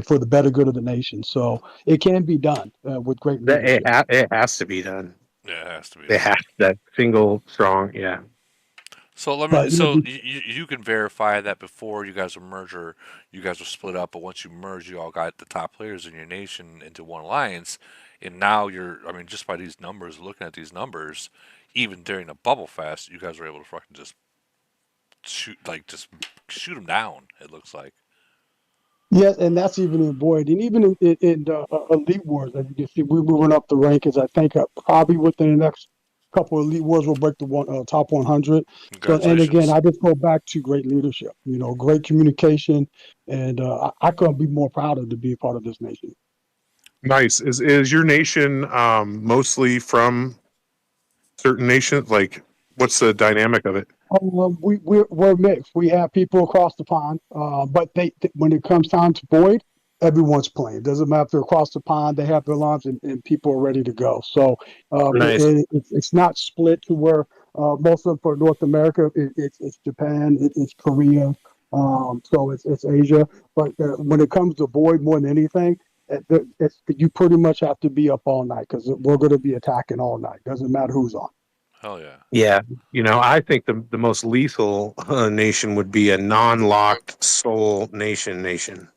for the better good of the nation. So it can be done with great leadership. It has to be done. Yeah, it has to be They done. have that single strong. Yeah. So let me. But So you can verify that before you guys were merger, you guys were split up, but once you merge, you all got the top players in your nation into one alliance, and now you're. I mean, just by these numbers, looking at these numbers, even during the bubble fest, you guys were able to fucking just shoot them down. It looks like. yes, and that's even in Void, and even in Elite Wars, as you can see, we're moving up the rankings. I think probably within the next couple of Elite Wars, we'll break the top 100. So, and again, Congratulations. I just go back to great leadership, great communication, and I couldn't be more proud of to be a part of this nation. Nice. Is your nation mostly from certain nations? Like, what's the dynamic of it? We're mixed. We have people across the pond, but when it comes time to Void, everyone's playing. Doesn't matter if they're across the pond; they have their alarms and people are ready to go. So Nice. it's not split to where most of them for North America. It's Japan, it's Korea, so it's Asia. But when it comes to Void, more than anything, you pretty much have to be up all night because we're going to be attacking all night. Doesn't matter who's on. Hell yeah. Yeah. I think the most lethal nation would be a non-locked soul nation.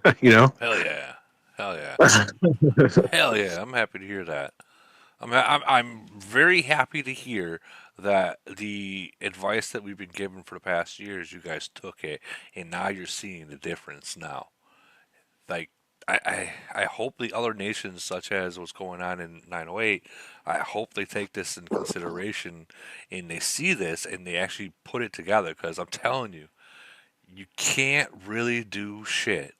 Hell yeah. Hell yeah. Hell yeah. I'm happy to hear that. I'm very happy to hear that the advice that we've been given for the past years, you guys took it, and now you're seeing the difference now. Like, I hope the other nations, such as what's going on in 908, I hope they take this in consideration and they see this and they actually put it together. Because I'm telling you, you can't really do shit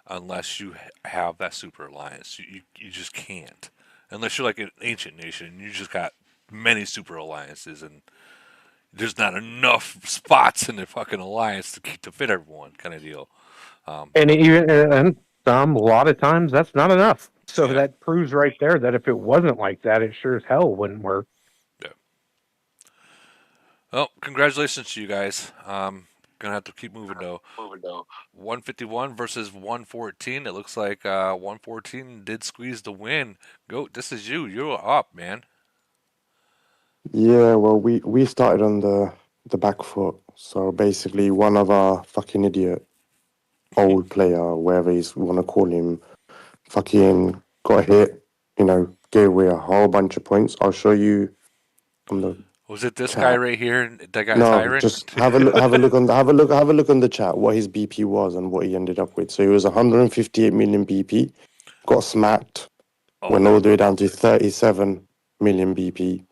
unless you have that super alliance. You just can't. Unless you're like an ancient nation, you just got many super alliances, and there's not enough spots in the fucking alliance to fit everyone, kind of deal. And even and a lot of times that's not enough. So Yeah. that proves right there that if it wasn't like that, it sure as hell wouldn't work. Yeah. Well, congratulations to you guys. Gonna have to keep moving though. 151 versus 114. It looks like 114 did squeeze the win. Goat, this is you. You're up, man. Yeah, well, we started on the back foot. So basically, one of our fucking idiot old player, wherever you want to call him, fucking got hit. Gave away a whole bunch of points. I'll show you on the Was it this guy chat. right here that got No, Tyrant? just have a look. Have a look on the chat. What his BP was and what he ended up with. So he was 158 million BP. Got smacked. Went all the way down to 37 million BP.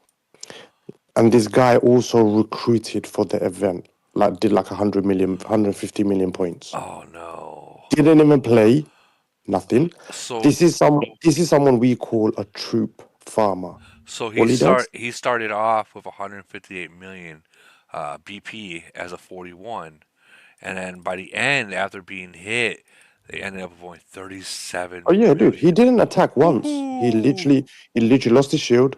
And this guy also recruited for the event. Like did like 100 million, 150 million points. Oh no! Didn't even play. Nothing. So This is someone we call a troop farmer. so All he does. he started off with 158 million BP as a 41, and then by the end, after being hit, they ended up with only 37 Oh yeah, dude. He million. didn't attack once. Woohoo! He literally lost his shield,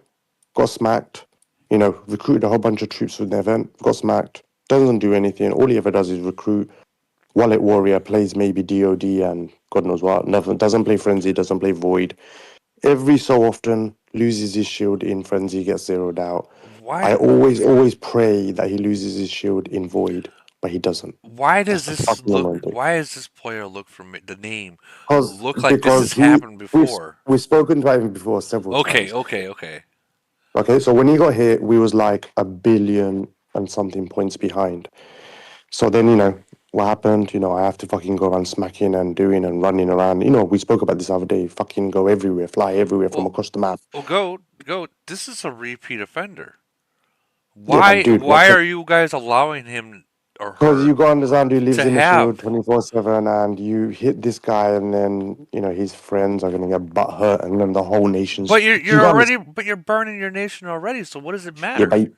got smacked. Recruited a whole bunch of troops for the event, got smacked. Doesn't do anything. All he ever does is recruit. Wallet Warrior plays maybe DOD and God knows what. Never doesn't play Frenzy, doesn't play Void. Every so often loses his shield in Frenzy, gets zeroed out. I Why always pray that he loses his shield in Void, but he doesn't. why That's does the this fucking look? annoying thing. Why does this player look from the name Because look like this has because he happened we've before? we've spoken to him before several Okay, times. okay. Okay, so when he got hit, we was like 1 billion and something points behind. So then, what happened? I have to fucking go around smacking and doing and running around. We spoke about this other day. Fucking go everywhere, fly everywhere from Well, across the map. go. This is a repeat offender. Yeah, but dude, Why are you guys allowing him or because her you got to understand who lives to in the shield have? 24/7, and you hit this guy, and then his friends are gonna get butt hurt, and then the whole nation's. You got to But you're burning your nation already. So what does it Yeah, matter?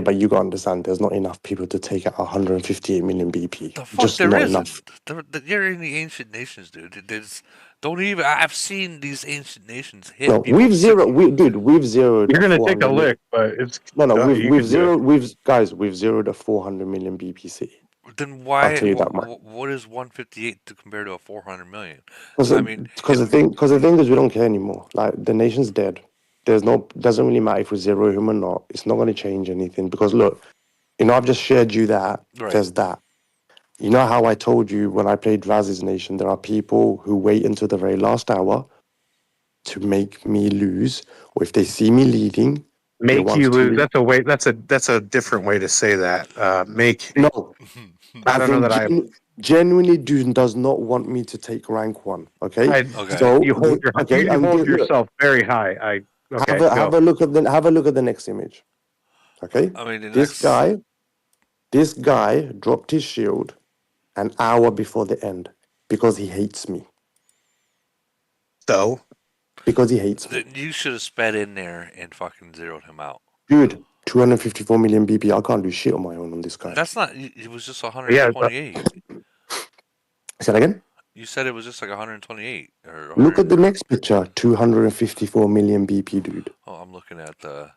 but you got to understand. There's not enough people to take out 158 million BP. The fuck Just there not enough. isn't. You're in the ancient nations, dude. Don't even. I've seen these ancient nations hit No, people six. we've zeroed You're a gonna take a 400 million. lick, but it's No, you we've can do it. zeroed we've zeroed a 400 million BPC. Then I'll why? tell you that much. What is 158 to compare to a 400 million? Because I mean, the thing is we don't care anymore. Like the nation's dead. Doesn't really matter if we zero him or not. It's not going to change anything because look, I've just shared you that right. there's that. You know how I told you when I played Raz's Nation, there are people who wait until the very last hour to make me lose, or if they see me leading, they Make want you to lose. leave. That's a different way to say that. Make. No, I as don't know in that I. genuinely does not want me to take rank 1. Okay, Okay. so You hold you hold look, yourself very high. Okay, have go. a look at the next image. Okay, I mean, the this next. guy dropped his shield an hour before the end because he hates me. So Because he hates me, You should have sped in there and fucking zeroed him out. dude. 254 million BP. I can't do shit on my own on this guy. That's not. It was just yeah, 128. Say that again. You said it was just like 128 or Look 100. at the next picture. 254 million BP, dude. Oh, I'm looking at the.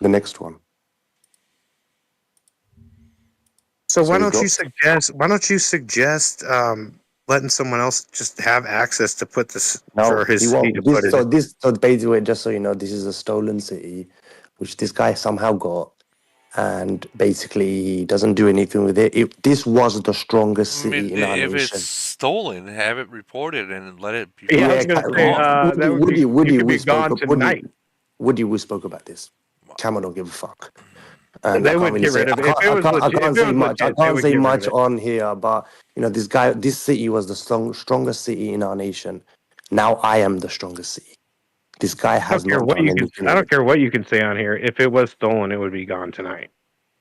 The next one. So So why he don't you dropped. suggest? Why don't you suggest letting someone else just have access to put this for No, his he city to won't. put it in? So basically, just so you know, this is a stolen city, which this guy somehow got, and basically doesn't do anything with it. This was the strongest I city mean, in our if it's nation. stolen, have it reported and let it be Yeah, I Yeah, was fucking gonna say gone. that would be. You Woody, could we be spoke. gone tonight. Woody, we spoke about this. Cameron don't give a fuck, and I They can't would really get say. rid of it if it was I legit. can't If it say was much. I legit, they can't would say get rid of much it. on here, but this city was the strongest city in our nation. Now I am the strongest city. This guy I has don't care not what done you can. anything I with don't it. care what you can say on here. If it was stolen, it would be gone tonight.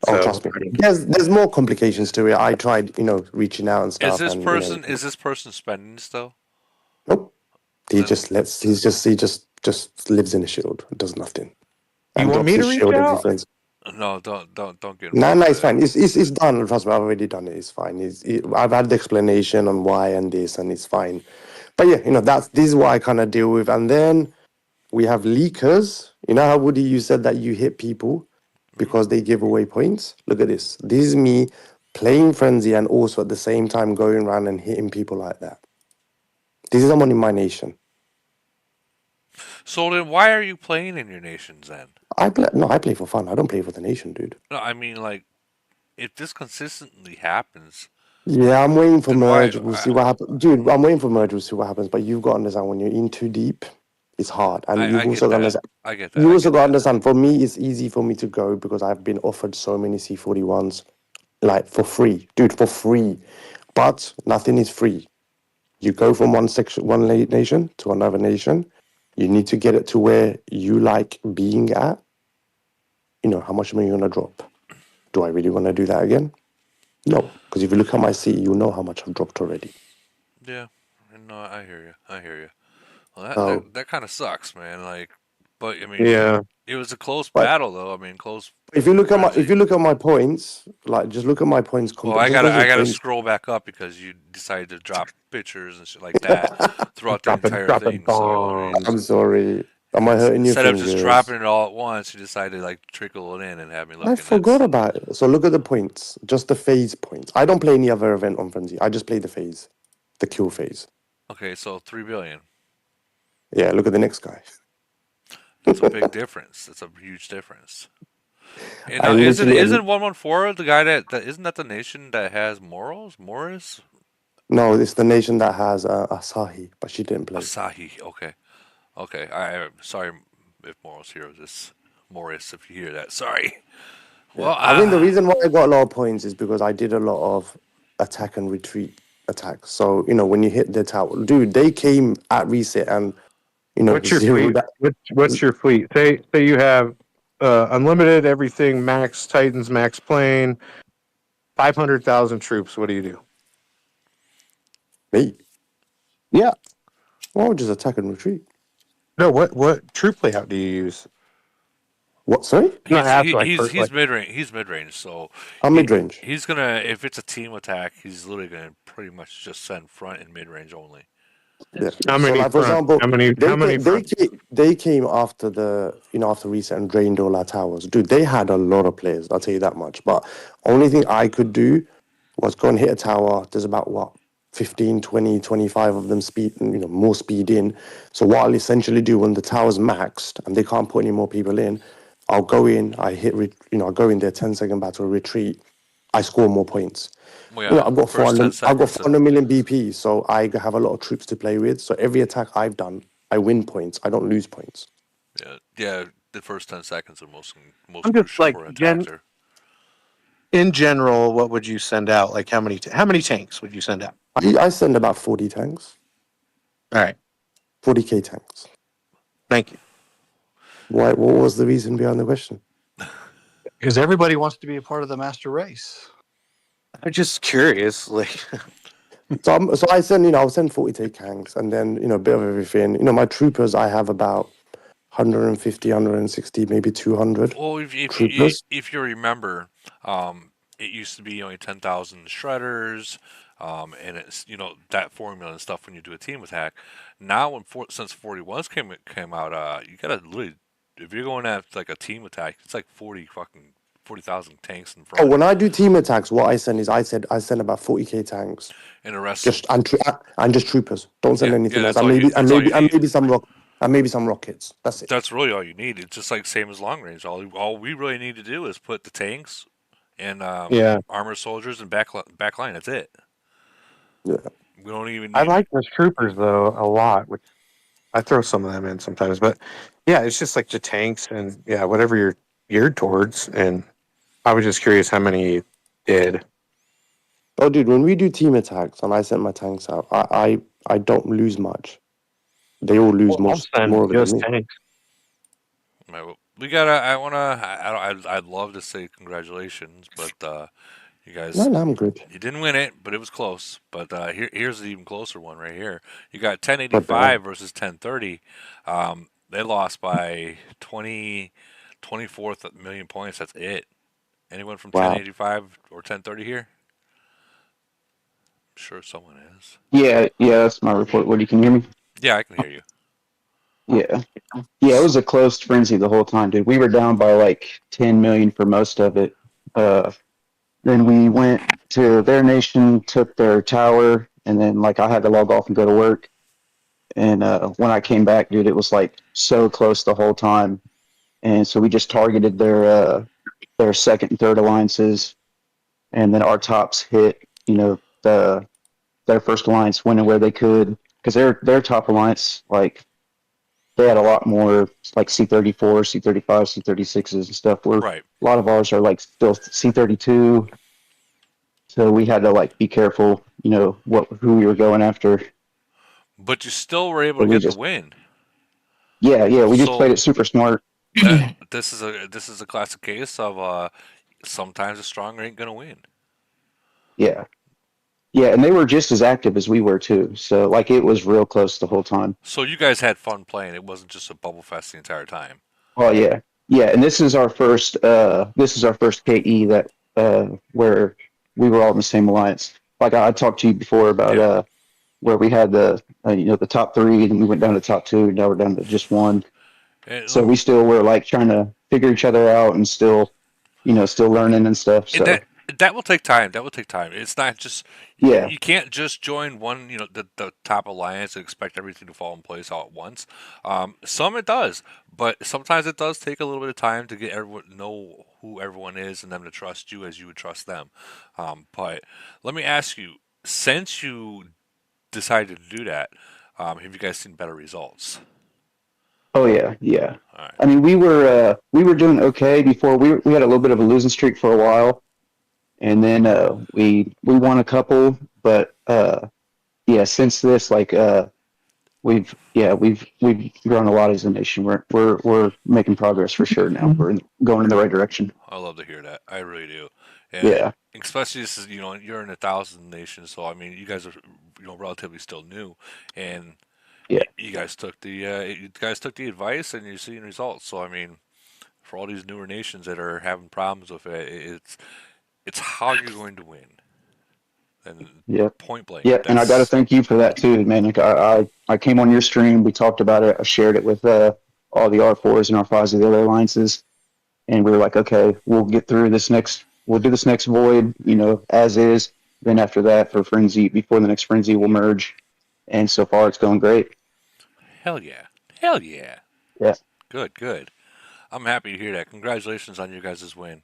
Oh, So trust me. There's more complications to it. I tried, reaching out and Is stuff, this and person is this person spending still? nope. He Then just lets. He just lives in a shield. Does nothing, you and want drops me to his reach shield every out? friend. no, don't get No, involved no, with it's it. fine. It's done. Trust me, I've already done it. It's fine. I've had the explanation on why and this, and it's fine. But yeah, this is what I kind of deal with. And then we have leakers. You know how Woody, you said that you hit people because they give away points. Look at this. This is me playing frenzy and also at the same time going around and hitting people like that. This is someone in my nation. So then, why are you playing in your nations then? I play for fun. I don't play for the nation, dude. No, I mean like if this consistently happens, Yeah, I'm waiting for then why? merge. We'll see what happens. Dude, I'm waiting for merge. We'll see what happens. But you've got to understand when you're in too deep, it's hard. And I you've get also got to that. understand. I get that. You I also get got to that. understand, for me, it's easy for me to go because I've been offered so many C41s, like for free. Dude, for free. But nothing is free. You go from nation to another nation. You need to get it to where you like being at. How much money you're going to drop. Do I really want to do that again? No. Because if you look at my city, you'll know how much I've dropped already. Yeah, no, I hear you. I hear you. Well, So, that kind of sucks, man. Like, but I mean, Yeah. it was a close but battle, though. I mean, close if you frenzy. look at my points, like just look at my points. Well, Just because I your gotta points. scroll back up because you decided to drop pictures and shit like that throughout the Dropping entire dropping thing. So I mean, I'm bombs. sorry. Am I hurting your instead of just fingers? dropping it all at once, you decided to like trickle it in and have me I looking. forgot That's about it. So look at the points. Just the phase points. I don't play any other event on Frenzy. I just play the phase, the kill phase. okay. So 3 billion. Yeah. Look at the next guy. That's a big difference. That's a huge difference. And I literally isn't 114 the guy that isn't that the nation that has morals? Morris? no. It's the nation that has Asahi, but she didn't play. Asahi. Okay. Okay. I'm sorry if Morals hears this. Morris, if you hear that. Sorry. Yeah. Well, I think the reason why I got a lot of points is because I did a lot of attack and retreat attacks. So when you hit the tower, dude, they came at reset and What's your zero fleet? that. What's your fleet? Say you have unlimited everything, max Titans, max plane, 500,000 troops. What do you do? Me? Yeah. Well, just attack and retreat. No, what troop layout do you use? What? Sorry? I'm not asking like he's mid range. He's mid range. So I'm mid range. he's gonna if it's a team attack, he's literally gonna pretty much just send front and mid range only. Yeah. how So, many like for front? example, How many front? they came after after reset and drained all our towers. Dude, they had a lot of players. I'll tell you that much. But only thing I could do was go and hit a tower. There's about what 15, 20, 25 of them speed, more speed in. So what I'll essentially do when the tower's maxed and they can't put any more people in, I'll go in. I hit. I go in there. 10-second battle retreat. I score more points. Well, yeah, I've got first 10 400. I've got seconds. 400 million BP, so I have a lot of troops to play with. So every attack I've done, I win points. I don't lose points. Yeah. The first 10 seconds are most I'm just crucial like for an attacker. in general, what would you send out? Like how many tanks would you send out? I send about 40 tanks. All right. 40k tanks. Thank you. Why? What was the reason behind the question? Because everybody wants to be a part of the master race. I'm just curious. Like, So I send, I'll send 40k tanks and then, a bit of everything. My troopers, I have about 150, 160, maybe 200 Well, troopers. if you remember, it used to be only 10,000 shredders, and it's that formula and stuff when you do a team attack. Now, since 41s came out, you gotta literally if you're going at like a team attack, it's like 40,000 tanks in Oh, front, when I do team attacks, what I send is I send about 40k tanks. and the rest Just and just troopers. Don't send yeah, anything else. that's all you And need. maybe some and maybe some rockets. That's it. That's really all you need. It's just like same as long range. All we really need to do is put the tanks and Yeah, armor soldiers and back line. That's it. Yeah. We don't even I need. like those troopers though a lot, which I throw some of them in sometimes. But yeah, it's just like the tanks and yeah, whatever you're geared towards. And I was just curious how many did. Oh, dude, when we do team attacks and I send my tanks out, I don't lose much. They all lose Well, I'll more send of it than just me. tanks. We gotta. I wanna. I'd love to say congratulations, but you No, guys, no, I'm good. you didn't win it, but it was close. But here's the even closer one right here. You got God damn. 1085 versus 1030. They lost by 24th million points. That's it. Anyone from Wow. 1085 or 1030 here? I'm sure someone is. Yeah, yeah, that's my report. What, you can hear me? Yeah, I can hear you. Yeah. Yeah, it was a close frenzy the whole time, dude. We were down by like 10 million for most of it. Uh, then we went to their nation, took their tower, and then like I had to log off and go to work. And when I came back, dude, it was like so close the whole time. And so we just targeted their second and third alliances, and then our tops hit, their first alliance winning where they could, because their top alliance, like they had a lot more like C-34, C-35, C-36s and stuff. Where a Right. lot of ours are like still C-32, so we had to like be careful, who we were going after. But you still were able So to we get the just, win. yeah, we just played So it super smart. this is a classic case of sometimes the stronger ain't gonna win. Yeah, yeah, and they were just as active as we were too. So like it was real close the whole time. So you guys had fun playing. It wasn't just a bubble fest the entire time. Oh yeah, yeah, and this is our first KE that where we were all in the same alliance. Like I talked to you before about Yeah. where we had the top three, and we went down to top two. Now we're down to just one. So And, we still were like trying to figure each other out and still learning and stuff. and So that will take time. That will take time. It's not just yeah, you can't just join one, the top alliance and expect everything to fall in place all at once. Some it does, but sometimes it does take a little bit of time to get everyone know who everyone is and them to trust you as you would trust them. But let me ask you, since you decided to do that, have you guys seen better results? oh yeah, yeah. All right. I mean, we were doing okay before. We had a little bit of a losing streak for a while, and then we won a couple, but yeah, since this we've grown a lot as a nation. We're making progress for sure now. We're going in the right direction. I love to hear that. I really do. And Yeah, especially this is, you're in a thousand nations, so I mean, you guys are, relatively still new, and yeah, you guys took the advice, and you're seeing results. So I mean, for all these newer nations that are having problems with it, it's how you're going to win, and yeah, point blank. yeah. And I got to That's thank you for that too, man. Like I came on your stream. We talked about it. I shared it with all the R4s and R5s of the other alliances, and we were like, okay, we'll get through this next. We'll do this next void, as is. Then after that, for frenzy, before the next frenzy, we'll merge. And so far, it's going great. hell yeah, hell yeah, Yeah, good, good. I'm happy to hear that. Congratulations on your guys' win.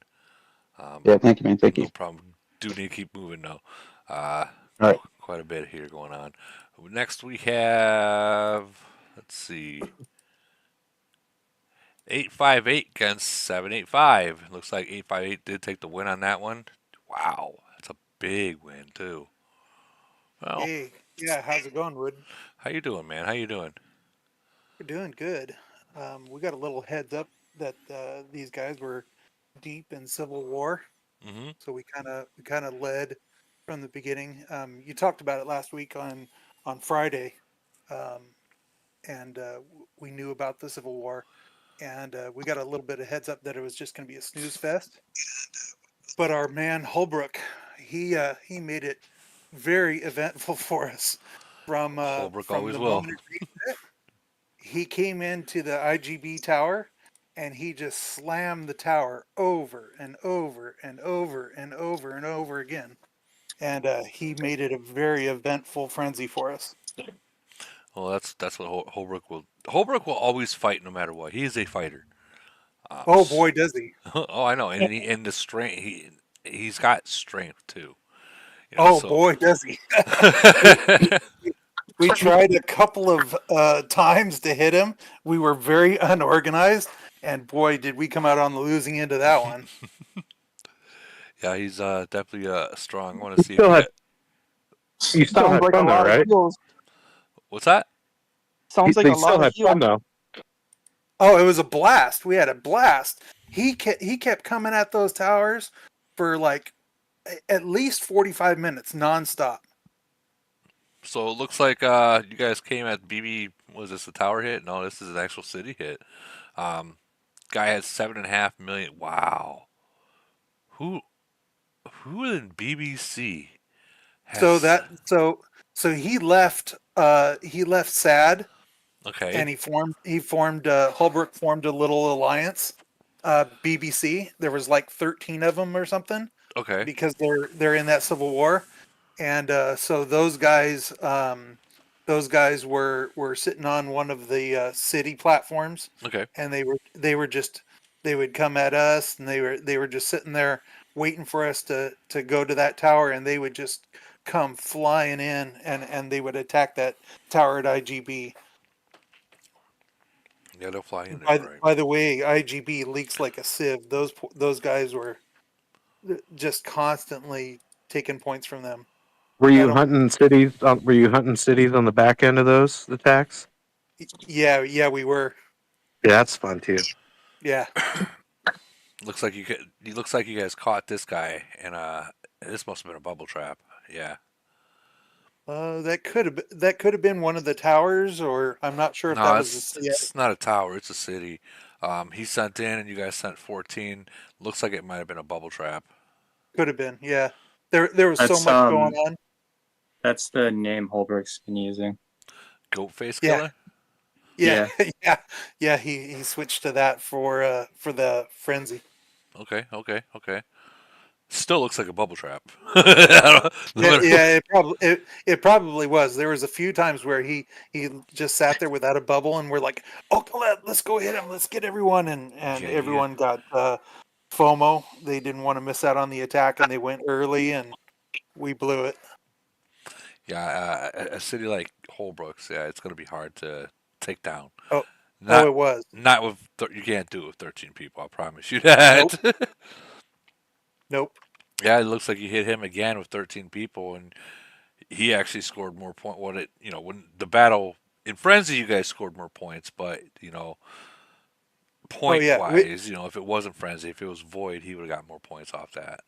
yeah. Thank you, man. Thank you. No problem. Do need to keep moving though. Uh, All right. quite a bit here going on. Next we have, let's see, 858 against 785. Looks like 858 did take the win on that one. Wow, that's a big win too. Well, Hey, yeah, how's it going, Wood? how you doing, man? How you doing? We're doing good. We got a little heads up that these guys were deep in Civil War, Mm-hmm. so we kind of led from the beginning. You talked about it last week on Friday, um, and we knew about the Civil War, and we got a little bit of heads up that it was just going to be a snooze fest. But our man Holbrook, he made it very eventful for us Holbrook from always the will. moment he came into the IGB tower and he just slammed the tower over and over and over and over and over again. And he made it a very eventful frenzy for us. Well, that's what Holbrook will. Holbrook will always fight no matter what. He is a fighter. Oh boy, does he! Oh, I know, and the strength he's got strength too. You know, Oh so boy, does he! we, we tried a couple of times to hit him. We were very unorganized, and boy, did we come out on the losing end of that one. yeah, he's definitely strong. I want to You see if still you had got you still Sounds had like a fun though, lot of right? heals. what's that. Sounds like They a lot still of had heals. fun though. Oh, it was a blast. We had a blast. He kept coming at those towers for like at least 45 minutes nonstop. So it looks like you guys came at BB. Was this a tower hit? No, this is an actual city hit. Um, guy has 7.5 million. Wow. Who who in BBC So has? that so so he left sad, and Okay, he formed Holbrook formed a little alliance, BBC. There was like 13 of them or something okay, because they're in that civil war, and so those guys were sitting on one of the city platforms, okay. and they were just they would come at us, and they were just sitting there waiting for us to go to that tower, and they would just come flying in, and they would attack that tower at IGB. Yeah, they'll fly in there, By right? by the way, IGB leaks like a sieve. Those guys were just constantly taking points from them. Were Got you them. hunting cities? Were you hunting cities on the back end of those attacks? Yeah, we were. Yeah, that's fun too. Yeah. Looks like It looks like you guys caught this guy, and this must have been a bubble trap. Yeah. That could have been one of the towers, or I'm not sure if that No, was the CIA. it's not a tower. It's a city. He sent in, and you guys sent 14. Looks like it might have been a bubble trap. Could have been. Yeah. There was so That's much going on. that's the name Holbrook's been using. Goat face Yeah. killer. Yeah. Yeah. Yeah. He switched to that for the frenzy. Okay, okay, okay. Still looks like a bubble trap. No Yeah, matter what. yeah, it probably was. There was a few times where he just sat there without a bubble, and we're like, "Oh, let's go hit him. Let's get everyone." And Yeah, you. everyone got FOMO. They didn't want to miss out on the attack, and they went early, and we blew it. Yeah, a city like Holbrooks, yeah, it's going to be hard to take down. Oh, oh, Not, it was. not with you can't do it with 13 people. I promise you Nope, that. nope. Yeah, it looks like you hit him again with 13 people, and he actually scored more point. What it, when the battle in Frenzy, you guys scored more points, but Oh point yeah. wise, if it wasn't Frenzy, if it was Void, he would have got more points off that.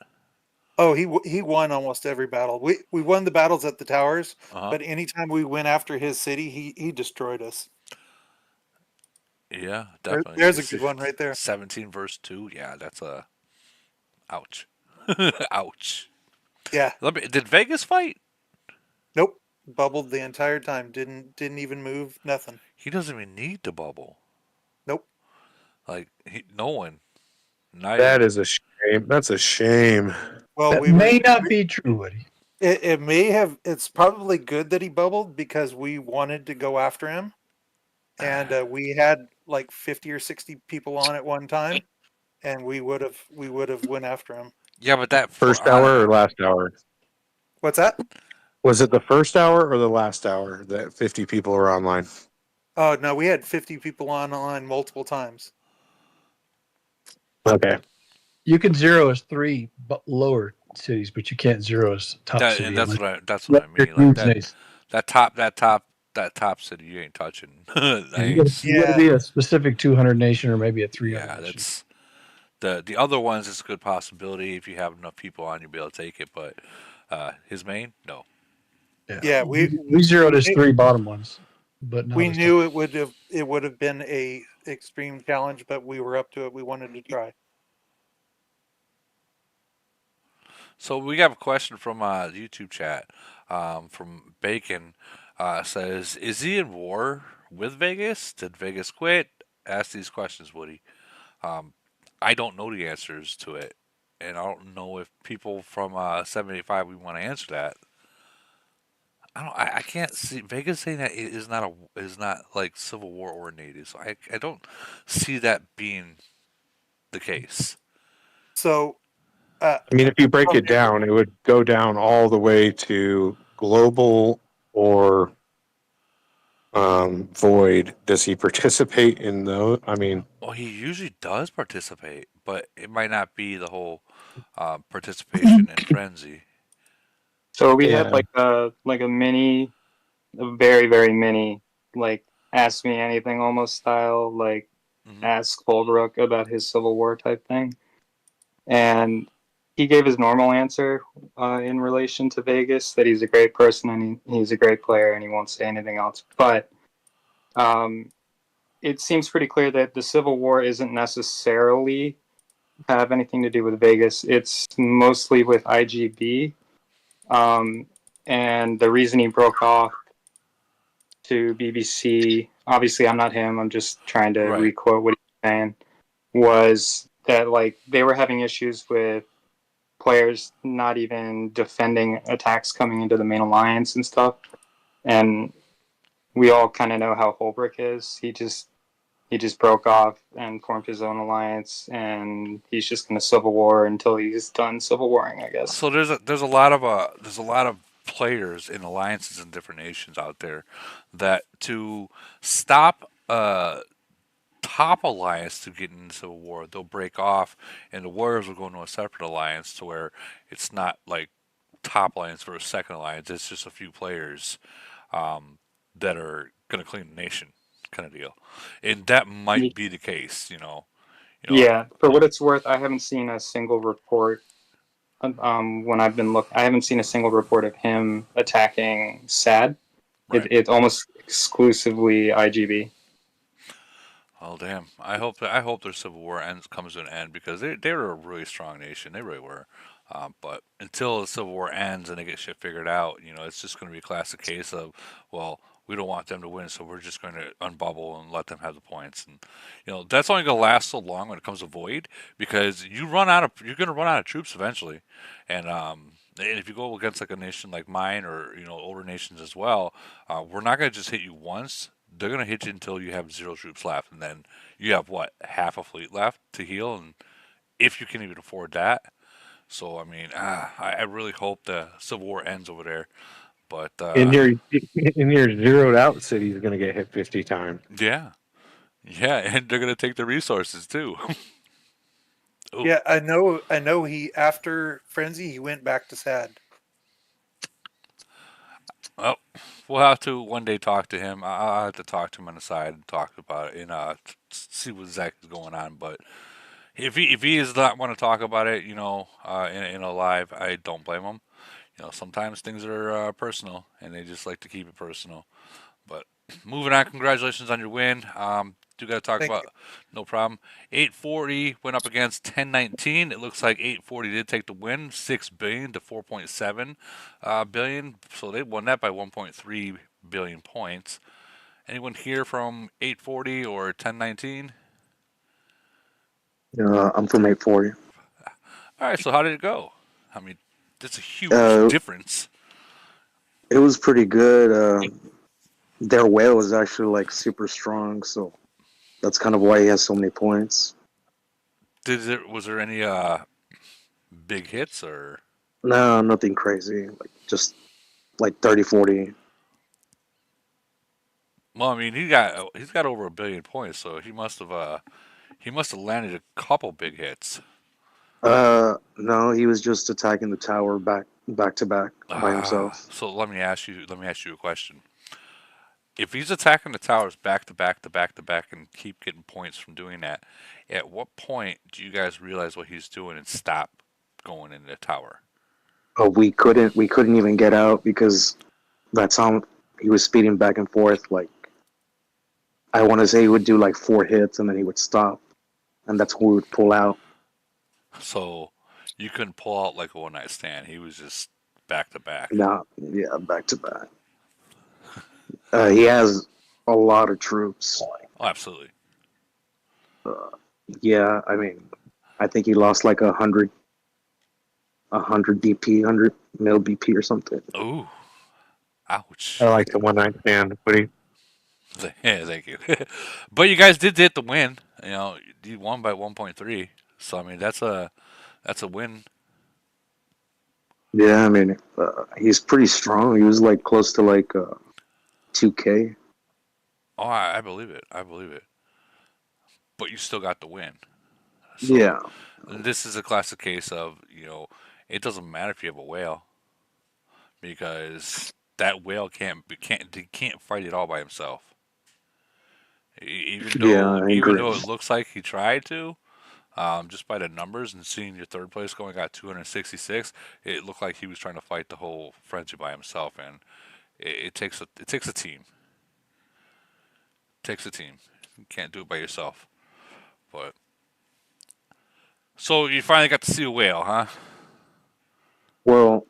Oh, he won almost every battle. We won the battles at the towers, Uh huh. but anytime we went after his city, he destroyed us. Yeah, There, definitely. there's a good one right there. 17 verse 2. Yeah, that's a ouch. Ouch. Yeah. Did Vegas fight? Nope. Bubbled the entire time. Didn't even move. Nothing. He doesn't even need to bubble. Nope. Like no one. Not That even. is a shame. That's a shame. Well, That may not be true, Woody. it may have. It's probably good that he bubbled because we wanted to go after him, and we had like 50 or 60 people on at one time, and we would have went after him. Yeah, but that First hour or last hour? What's that? Was it the first hour or the last hour that 50 people are online? Oh no, we had 50 people online multiple times. Okay. You can zero as three lower cities, but you can't zero as top that, city. and that's unless what I you're mean. Like huge that nations. that top that top that top city you ain't touching. You got to Yeah. be a specific 200 nation or maybe a 300 Yeah, nation. that's the other ones is a good possibility if you have enough people on you'll be able to take it, but his main, no. Yeah. We zeroed as three bottom ones, but not We as knew it would have been a extreme challenge, but we were up to it. We wanted to try. So we have a question from the YouTube chat from Bacon. Says, is he in war with Vegas? Did Vegas quit? Ask these questions, Woody. Um, I don't know the answers to it, and I don't know if people from 75 we want to answer that. I don't. I can't see Vegas saying that it is not like Civil War oriented. So I don't see that being the case. So, I mean, if you break from it down, it would go down all the way to global or void. Does he participate in those? I mean, Well, he usually does participate, but it might not be the whole participation in frenzy. So we had yeah. like a mini, a very very mini, like ask me anything almost style, like Hmm. ask Holbrook about his Civil War type thing, and he gave his normal answer in relation to Vegas that he's a great person and he's a great player and he won't say anything else. But um, it seems pretty clear that the Civil War isn't necessarily have anything to do with Vegas. It's mostly with IGB. Um, and the reason he broke off to BBC, obviously I'm not him, I'm just trying to Right. requote what he's saying, was that like they were having issues with players not even defending attacks coming into the main alliance and stuff. And we all kind of know how Holbrook is. He just broke off and formed his own alliance, and he's just going to civil war until he's done civil warring, I guess. So there's a lot of players in alliances in different nations out there that to stop top alliance to get into civil war, they'll break off, and the warriors will go into a separate alliance to where it's not like top alliance versus second alliance. It's just a few players um, that are going to clean the nation, kind of deal, and that might be the case. Yeah, for what it's worth, I haven't seen a single report. When I've been I haven't seen a single report of him attacking SAD. Right. It's almost exclusively IGB. Oh damn! I hope their civil war comes to an end because they were a really strong nation. They really were. But until the civil war ends and they get shit figured out, it's just going to be a classic case of, well, we don't want them to win, so we're just going to unbubble and let them have the points. And that's only going to last so long when it comes to void because you're going to run out of troops eventually, and if you go against like a nation like mine or older nations as well, we're not going to just hit you once. They're gonna hit you until you have zero troops left, and then you have what, half a fleet left to heal, and if you can even afford that. So I mean, I really hope the civil war ends over there. But In your zeroed out city is going to get hit 50 times. yeah, yeah, and they're gonna take the resources too. Ooh. Yeah, I know. He after Frenzy, he went back to Sad. Well, we'll have to one day talk to him. I'll have to talk to him on the side and talk about it and see what exactly is going on. But if he does not want to talk about it, in a live, I don't blame him. Sometimes things are personal, and they just like to keep it personal. But moving on, congratulations on your win. Do got to talk Thank about you. no problem. 840 went up against 1019. It looks like 840 did take the win, 6 billion to 4.7 billion. So they won that by 1.3 billion points. Anyone here from 840 or 1019? I'm from 840. All right. So how did it go? I mean, that's a huge Uh, difference. it was pretty good. Their whale was actually like super strong, so that's kind of why he has so many points. Was there any big hits or? No, nothing crazy. Like just like 30, 40. Well, I mean, he's got over 1 billion points, so he must have landed a couple big hits. No, he was just attacking the tower back to back by himself. So let me ask you a question. If he's attacking the towers back to back to back to back and keep getting points from doing that, at what point do you guys realize what he's doing and stop going into the tower? We couldn't even get out because that's how he was speeding back and forth. Like I want to say he would do like 4 hits and then he would stop, and that's when we would pull out. So you couldn't pull out like a one night stand. He was just back to back. Nah, yeah, back to back. He has a lot of troops. Oh, absolutely. Uh, yeah, I mean, I think he lost like 100 BP, 100 mil BP or something. Ooh. Ouch. I like the one night stand, but Yeah, thank you. But you guys did get the win. You won by 1.3. So I mean, that's a win. Yeah, I mean, he's pretty strong. He was like close to like 2K. Oh, I believe it. I believe it. But you still got the win. So Yeah, this is a classic case of it doesn't matter if you have a whale because that whale can't fight it all by himself. Even yeah, though I even agree. though it looks like he tried to, just by the numbers and seeing your third place going got 266, it looked like he was trying to fight the whole frenzy by himself, and it takes a team. It takes a team. You can't do it by yourself. But so you finally got to see a whale, huh? Well,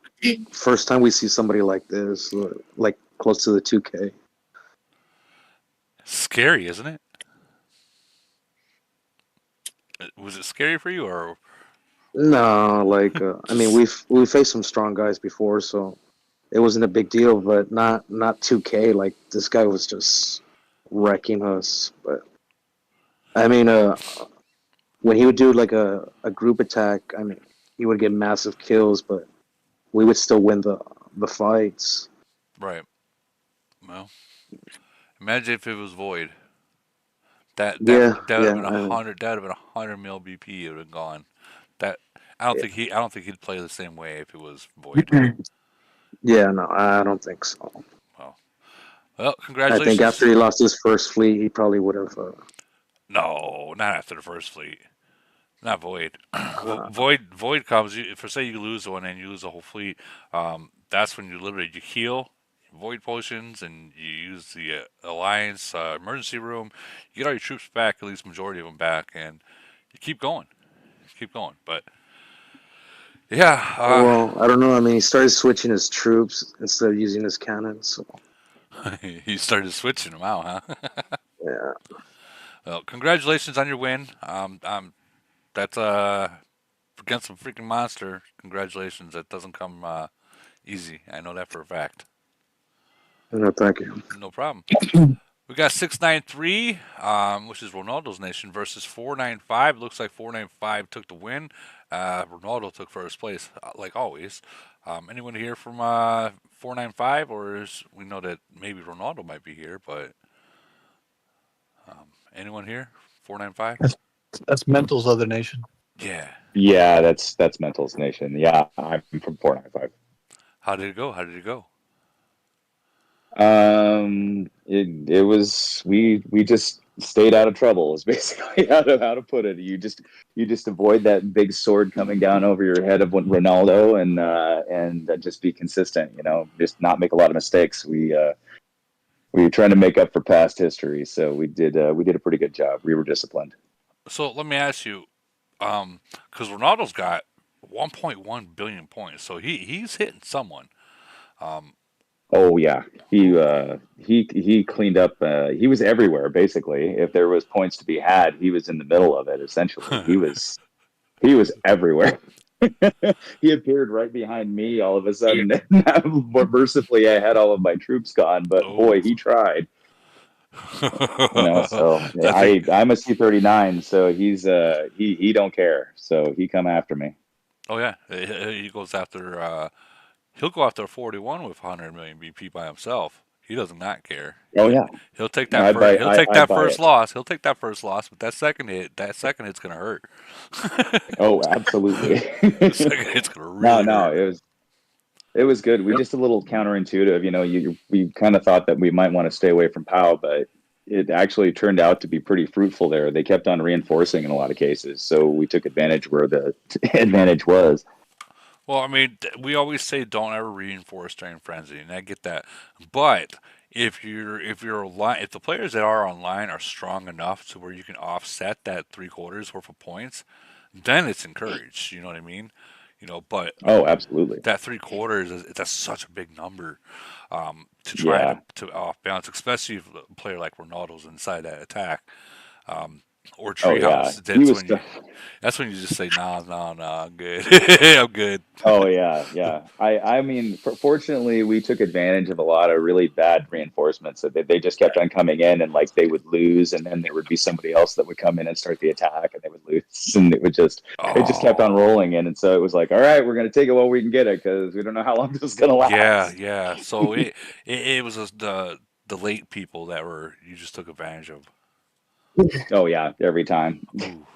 first time we see somebody like this, like close to the 2K. Scary, isn't it? Was it scary for you, or No, like I mean, just we faced some strong guys before, so it wasn't a big deal. But not 2K. Like this guy was just wrecking us. But I mean, when he would do like a group attack, I mean, he would get massive kills, but we would still win the fights. right? Well, imagine if it was void. Yeah, That would have yeah, been 100. That would have been 100 mil BP. It would have gone. That I don't think he'd play the same way if it was void. yeah. No, I don't think so. Well, well, I think congratulations. after he lost his first fleet, he probably would have. No, not after the first fleet. Not void. Uh, Void comes. For say you lose one and you lose the whole fleet, that's when you heal, void potions, and you use the alliance emergency room. You get all your troops back, at least majority of them back, and you keep going. Keep going. But yeah, well, I don't know. I mean, he started switching his troops instead of using his cannons. So, you started switching them out, huh? yeah. Well, congratulations on your win. That's against some freaking monster. Congratulations. That doesn't come easy. I know that for a fact. No, thank you. No problem. We got 693, which is Ronaldo's nation, versus 495. Looks like 495 took the win. Ronaldo took first place, like always. Anyone here from 495, or we know that maybe Ronaldo might be here, but anyone here? 495? That's Mental's other nation. Yeah. Yeah, that's Mental's Nation. Yeah, I'm from 495. How did it go? How did it go? It was we just stayed out of trouble. Is basically how to put it. You just avoid that big sword coming down over your head of Ronaldo, and just be consistent. Just not make a lot of mistakes. We were trying to make up for past history, so we did a pretty good job. We were disciplined. So let me ask you, because Ronaldo's got 1.1 billion points, so he's hitting someone. Um, Oh yeah, he cleaned up. He was everywhere basically. If there was points to be had, he was in the middle of it. Essentially, he was everywhere. He appeared right behind me all of a sudden. But mercifully, I had all of my troops gone. But oh, boy, he tried. So I think. I'm a C-39, so he don't care. So he come after me. Oh yeah, he goes after. He'll go after a 41 with 100 million BP by himself. He does not care. Oh yeah, He'll take that I first. buy He'll take I that buy first it. loss. He'll take that first loss, but that second hit's gonna hurt. Oh, absolutely. The second hit's gonna really No, hurt. it was good. We just a little counterintuitive. We kind of thought that we might want to stay away from POW, but it actually turned out to be pretty fruitful there. They kept on reinforcing in a lot of cases, so we took advantage where the advantage was. Well, I mean, we always say don't ever reinforce during frenzy, and I get that. But if the players that are online are strong enough to where you can offset that three quarters worth of points, then it's encouraged. You know what I mean? But Oh, absolutely. that three quarters that's such a big number to try Yeah. to off balance, especially if a player like Ronaldo's inside that attack. or Oh yeah, treehouse. he was. That's when you just say, nah, nah, nah, I'm good. I'm good. Oh yeah, yeah. I mean, fortunately, we took advantage of a lot of really bad reinforcements. So they just kept on coming in, and like they would lose, and then there would be somebody else that would come in and start the attack, and they would lose, and it just kept on Oh, rolling in. And so it was like, all right, we're gonna take it while we can get it because we don't know how long this is gonna yeah, last. yeah. So it was the late people that were you just took advantage of. Oh yeah, every time. Ooh.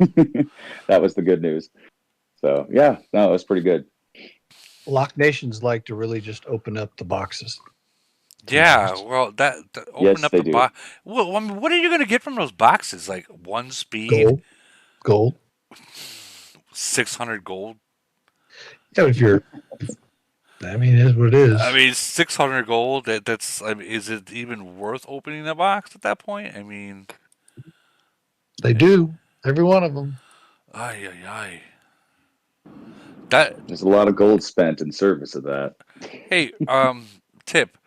That was the good news. So yeah, no, it was pretty good. Lock nations like to really just open up the boxes, to be Yeah, honest. well, that open Yes, up they the do. box. Well, I mean, what are you gonna get from those boxes? Like one speed, Gold, gold. 600 gold. Yeah, if you're, I mean, it is what it I is. mean, 600 gold. That's. I mean, is it even worth opening the box at that point? I mean, They do, every one of them. ay ay ay. That. There's a lot of gold spent in service of that. Hey, tip.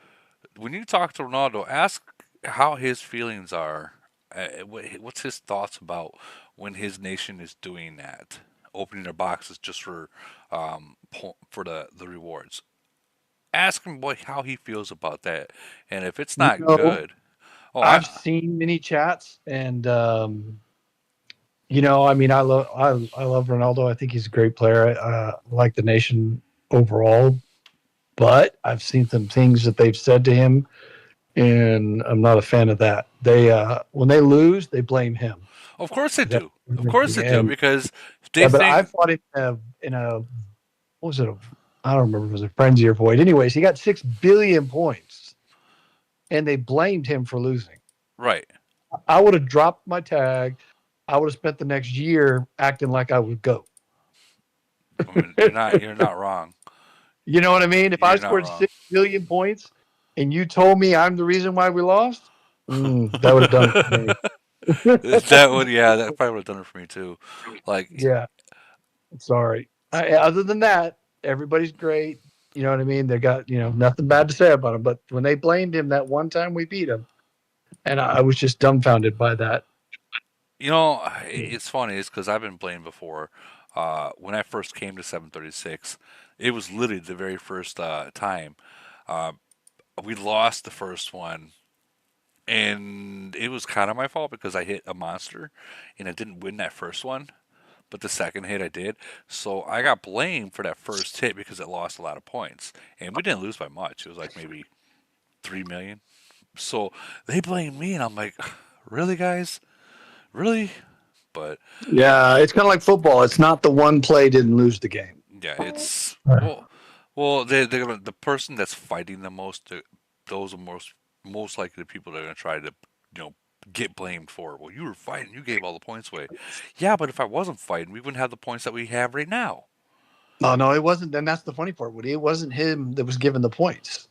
When you talk to Ronaldo, ask how his feelings are. What's his thoughts about when his nation is doing that, opening their boxes just for for the rewards. Ask him how he feels about that, and if it's You not know, good, oh, I've seen many chats, and I mean, I love Ronaldo. I think he's a great player. I like the nation overall, but I've seen some things that they've said to him, and I'm not a fan of that. They when they lose, they blame him. of course they That, do, of course they do, and because they yeah, but I think fought him in a what was it? I don't remember. If it was a frenzy or void. Anyways, he got 6 billion points, and they blamed him for losing. right. I would have dropped my tag. I would have spent the next year acting like I would go. I mean, you're not wrong. You know what I mean? If I You're not scored wrong. 6 billion points and you told me I'm the reason why we lost, that would have done it for me. That would, yeah, that probably would have done it for me too. Like, Yeah, sorry. Other than that, everybody's great. You know what I mean? They got nothing bad to say about him. But when they blamed him that one time we beat him, and I was just dumbfounded by that. it's funny. It's because I've been blamed before. When I first came to 736, it was literally the very first time. Uh, we lost the first one, and it was kind of my fault because I hit a monster, and I didn't win that first one. But the second hit I did, so I got blamed for that first hit because it lost a lot of points, and we didn't lose by much. It was like maybe 3 million. So they blamed me, and I'm like, really, guys, really? But Yeah, it's kind of like football. It's not the one play didn't lose the game. yeah, it's well, they're gonna the person that's fighting the most. Those are most likely the people that are gonna try to you know get blamed for. Well, you were fighting, you gave all the points away. Yeah, but if I wasn't fighting, we wouldn't have the points that we have right now. Oh no, it wasn't. Then that's the funny part, Woody. It wasn't him that was given the points.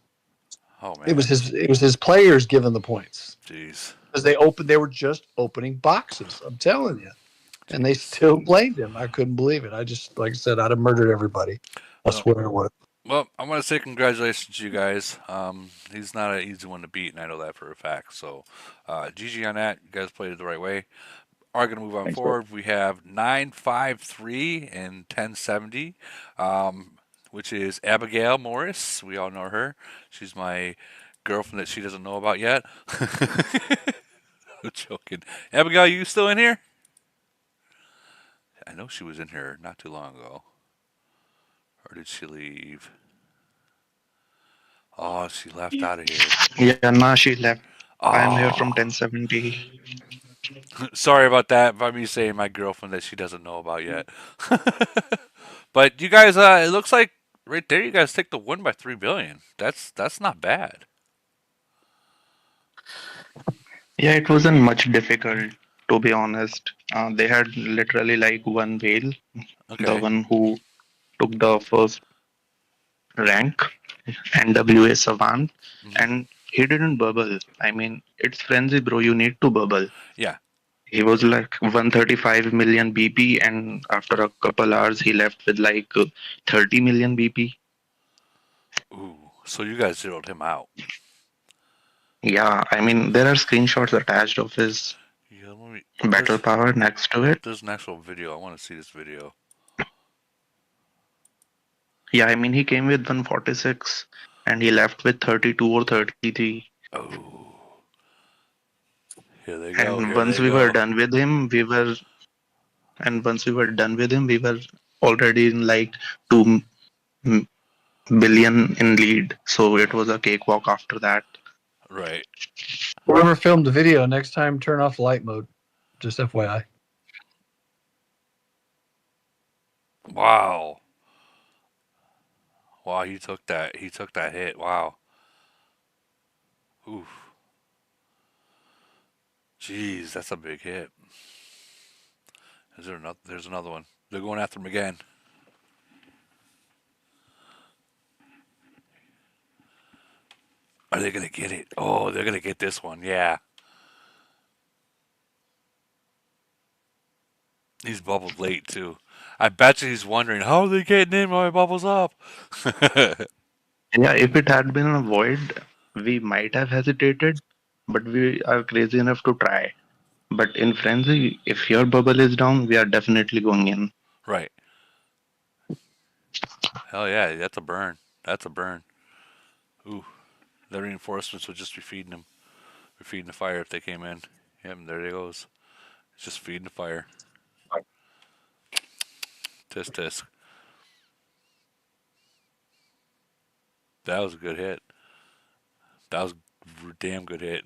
Oh It was man, his. It was his players given the points jeez. because they opened. They were just opening boxes. I'm telling you, and they still blamed him. I couldn't believe it. I just, like I said, I'd have murdered everybody. I Well, swear I would. well, I want to say congratulations to you guys. He's not an easy one to beat, and I know that for a fact. So, GG on that. You guys played it the right way. Are going to move on Thanks, bro. forward. We have 953 and 1070, which is Abigail Morris. We all know her. She's my girlfriend that she doesn't know about yet. I'm joking. Abigail, you still in here? I know she was in here not too long ago. Or did she leave? Oh, she left out of here. Yeah, now she left. I am here from Oh, 1070. sorry about that. By me saying my girlfriend that she doesn't know about yet. But you guys, it looks like right there, you guys take the win by 3 billion. That's not bad. Yeah, it wasn't much difficult to be honest. They had literally like one whale, the Okay. one who took the first rank, NWA Savan, Hmm. and he didn't bubble. I mean, it's frenzy, bro. You need to bubble. Yeah. He was like 135 million BP, and after a couple hours, he left with like 30 million BP. Ooh. So you guys zeroed him out. Yeah, I mean, there are screenshots attached of his Yeah, let me. Battle power next to it. There's an actual video. I want to see this video. Yeah, I mean he came with 146 and he left with 32 or 33. Oh, here they go. And Here once they we were go. done with him, we were already in like 2 billion in lead. So it was a cakewalk after that. Right. Whoever filmed the video, next time turn off light mode. Just FYI. Wow. Wow, he took that. He took that hit. Wow. Oof. Jeez, that's a big hit. Is there another? There's another one. They're going after him again. Are they gonna get it? Oh, they're gonna get this one. Yeah. He's bubbled late too. I bet you he's wondering how are they getting in my bubbles up. Yeah, if it had been a void, we might have hesitated, but we are crazy enough to try. But in Frenzy, if your bubble is down, we are definitely going in. Right. Hell yeah, that's a burn. That's a burn. Ooh, the reinforcements would just be feeding him. Be feeding the fire if they came in. Yep, there he goes. It's just feeding the fire. Tisk tisk. That was a good hit. That was a damn good hit.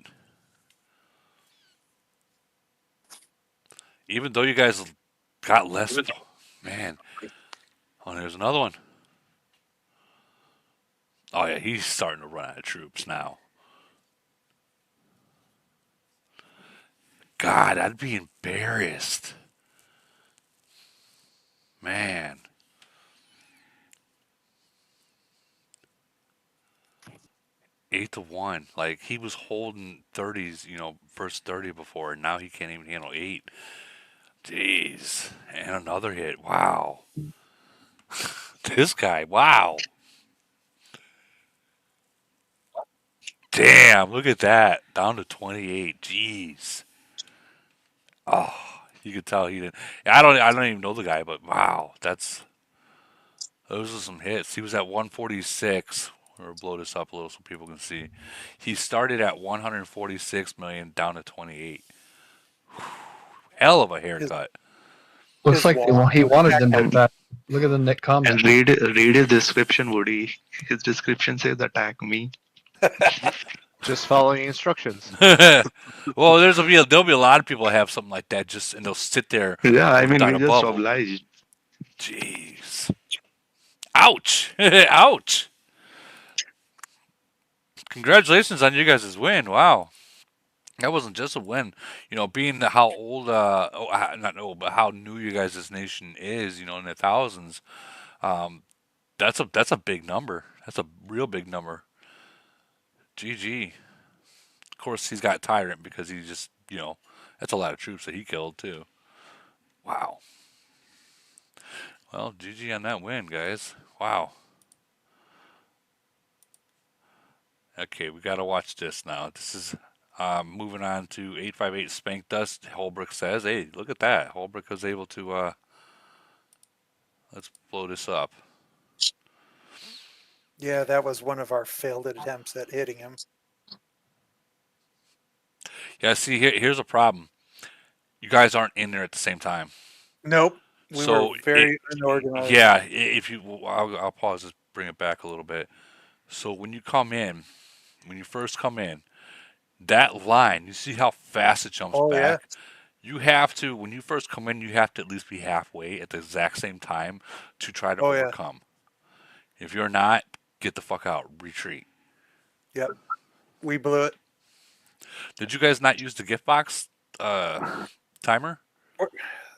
Even though you guys got less, man. Oh, there's another one. Oh yeah, he's starting to run out of troops now. God, I'd be embarrassed. Man. 8-1. Like he was holding 30s, first 30 before, and now he can't even handle 8. Jeez. And another hit. Wow. This guy, wow. Damn, look at that. Down to 28. Jeez. Oh, you could tell he didn't. I don't even know the guy, but wow, those are some hits. He was at 146. We'll blow this up a little so people can see. He started at 146 million down to 28. Hell of a haircut. Looks like he wanted them to attack. Look at the neck comment. And read his description, Woody. His description says attack me. Just following instructions. Well, there'll be a lot of people that have something like that and they'll sit there. Yeah, I mean, without we a just bubble. obliged. Jeez. Ouch. Ouch. Congratulations on you guys' win. Wow. That wasn't just a win. Being how old, not old, but how new you guys' nation is, in the thousands. That's a big number. That's a real big number. GG. Of course, he's got Tyrant because he just, that's a lot of troops that he killed too. Wow. Well, GG on that win, guys. Wow. Okay, we got to watch this now. This is moving on to 858 Spank Dust. Holbrook says, hey, look at that. Holbrook was able to, let's blow this up. Yeah, that was one of our failed attempts at hitting him. Yeah, see, here's a problem. You guys aren't in there at the same time. Nope. We were very unorganized. Yeah, if you, I'll pause this, bring it back a little bit. So when you first come in, that line, you see how fast it jumps back? Yeah. You have to, when you first come in, you have to at least be halfway at the exact same time to try to overcome. Yeah. If you're not, get the fuck out, retreat. Yep. We blew it. Did you guys not use the gift box timer?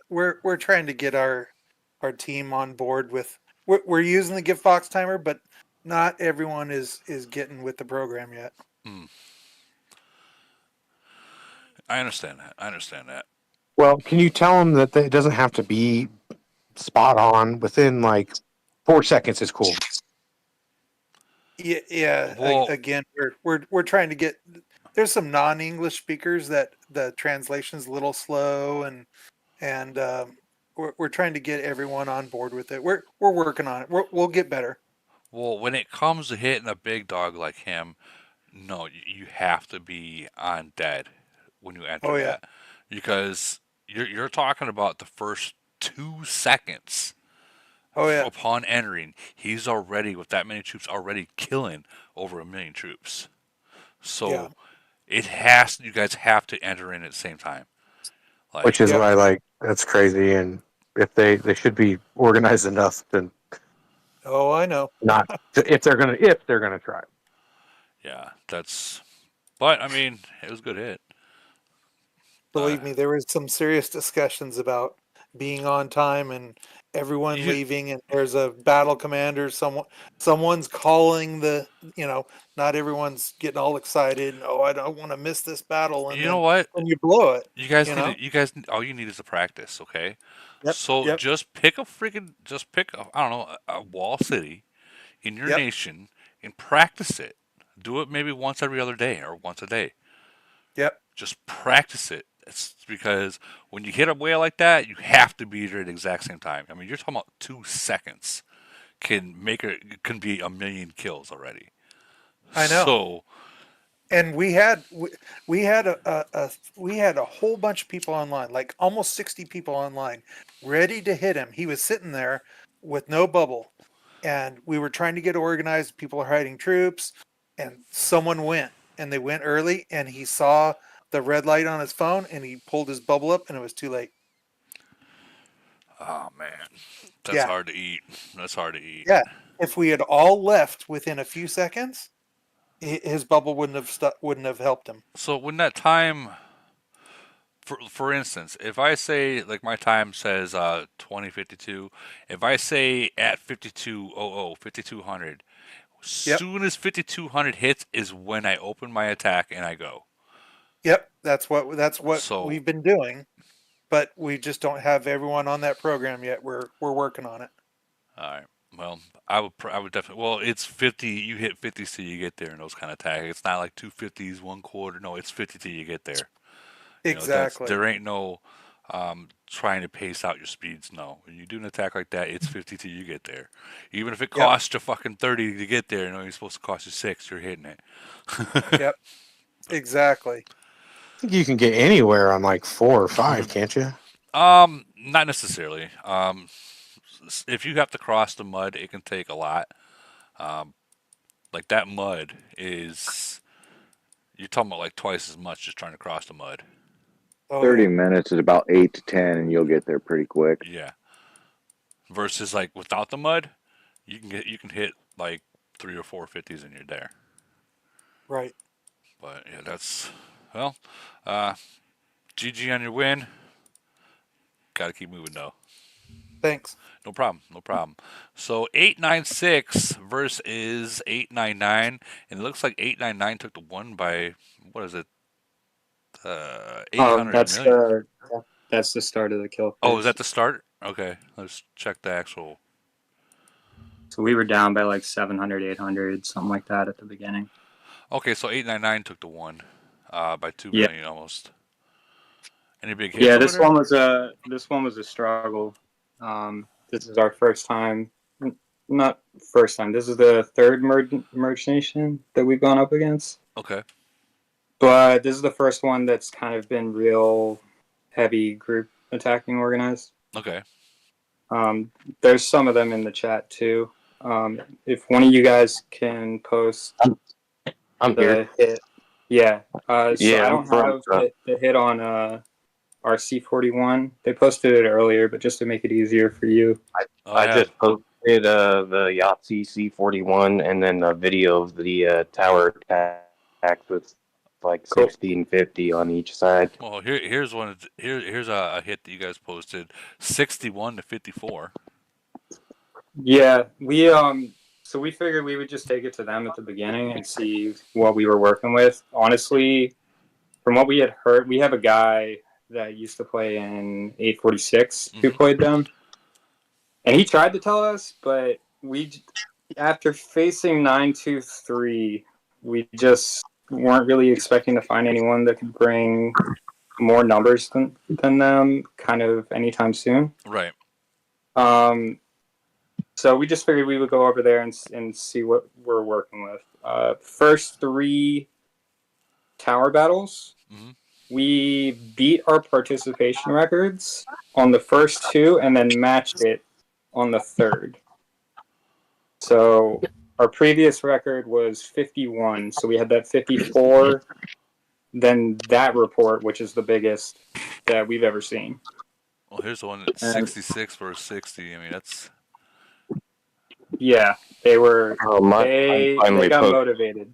We're trying to get our team on board with. We're using the gift box timer, but not everyone is getting with the program yet. I understand that. Well, can you tell them that it doesn't have to be spot on? Within like 4 seconds is cool. Yeah. Well, again, we're trying to get there's some non-English speakers that the translation's a little slow, and we're trying to get everyone on board with it. We're working on it. We'll get better. Well, when it comes to hitting a big dog like him, no, you have to be on dead when you enter Oh yeah, that, because you're talking about the first 2 seconds oh yeah, upon entering. He's already, with that many troops, already killing over 1 million troops. yeah, So you guys have to enter in at the same time. Which Like, is yep. why, like, that's crazy. And if they should be organized enough to Oh, I know. not if they're gonna try. yeah, that's. But I mean, it was a good hit. Uh, Believe me, there was some serious discussions about being on time and everyone you, leaving, and there's a battle commander. Someone's calling the. Not everyone's getting all excited. And, oh, I don't want to miss this battle, and you know then what? when you blow it, You guys you need know. to, you guys all you need is a practice, okay? Yep, So yep, just pick a, I don't know, a wall city in your yep, nation and practice it. Do it maybe once every other day or once a day. yep. Just practice it. It's because when you hit a whale like that, you have to be there at the exact same time. I mean, you're talking about 2 seconds can be 1 million kills already. I know. So, And we had we had a whole bunch of people online, like almost 60 people online, ready to hit him. He was sitting there with no bubble, and we were trying to get organized. People are hiding troops, and someone went, and they went early, and he saw the red light on his phone, and he pulled his bubble up, and it was too late. oh man, that's Yeah, hard to eat. That's hard to eat. yeah. If we had all left within a few seconds, his bubble wouldn't have helped him. So when that time, for instance, if I say like my time says 2052, if I say at 5200, Yep. soon as 5200 hits is when I open my attack and I go. Yep, that's what So, we've been doing, but we just don't have everyone on that program yet. We're working on it. all right. Well, I would definitely. Well, it's 50. You hit 50 till you get there in those kind of tags. It's not like 250s, 1/4. No, it's 50 till you get there. Exactly. There ain't no trying to pace out your speeds. No, when you do an attack like that, it's 50 till you get there. Even if it Yep. costs you fucking 30 to get there, you're supposed to cost you 6. You're hitting it. Yep. Exactly. I think you can get anywhere on like 4 or 5, can't you? Not necessarily. If you have to cross the mud, it can take a lot. Um, like that mud is you're talking about like twice as much just trying to cross the mud. Oh 30 yeah. minutes is about 8 to 10, and you'll get there pretty quick. Yeah. Versus like without the mud, you can hit like 3 or 4 50s and you're there. Right. But yeah, well, uh, GG on your win. Got to keep moving though. Thanks. No problem. No problem. So 896 versus 899, and it looks like 899 took the one by what is it? 800 That's million. the start of the kill Oh, is that phase. the start? Okay, let's check the actual. So we were down by like 700, 800, something like that at the beginning. Okay, so 899 took the one by 2 Yeah. million almost. Any big hits Yeah, over this there? one was a struggle. This is our first time, not first time. This is the third merge nation that we've gone up against. Okay. But this is the first one that's kind of been real heavy group attacking organized. Okay. There's some of them in the chat too. If one of you guys can post I'm the here. hit, yeah. So Yeah, I I'm don't front. have the hit on our C41. They posted it earlier, but just to make it easier for you. I just posted the Yahtzee C41 and then a video of the tower attack with like 60 and 50 on each side. Well, here's one. Here's a hit that you guys posted: 61 to 54. Yeah, so we figured we would just take it to them at the beginning and see what we were working with. Honestly, from what we had heard, we have a guy that used to play in 846 who played them, and he tried to tell us, but after facing 923, we just weren't really expecting to find anyone that could bring more numbers than them kind of anytime soon. Right. So we just figured we would go over there and see what we're working with. First 3 tower battles, we beat our participation records on the first 2 and then matched it on the third. So our previous record was 51. So we had that 54, then that report, which is the biggest that we've ever seen. Well, here's the one that's 66 versus 60. I mean, that's. Yeah, they were. Mine They finally got posted. motivated.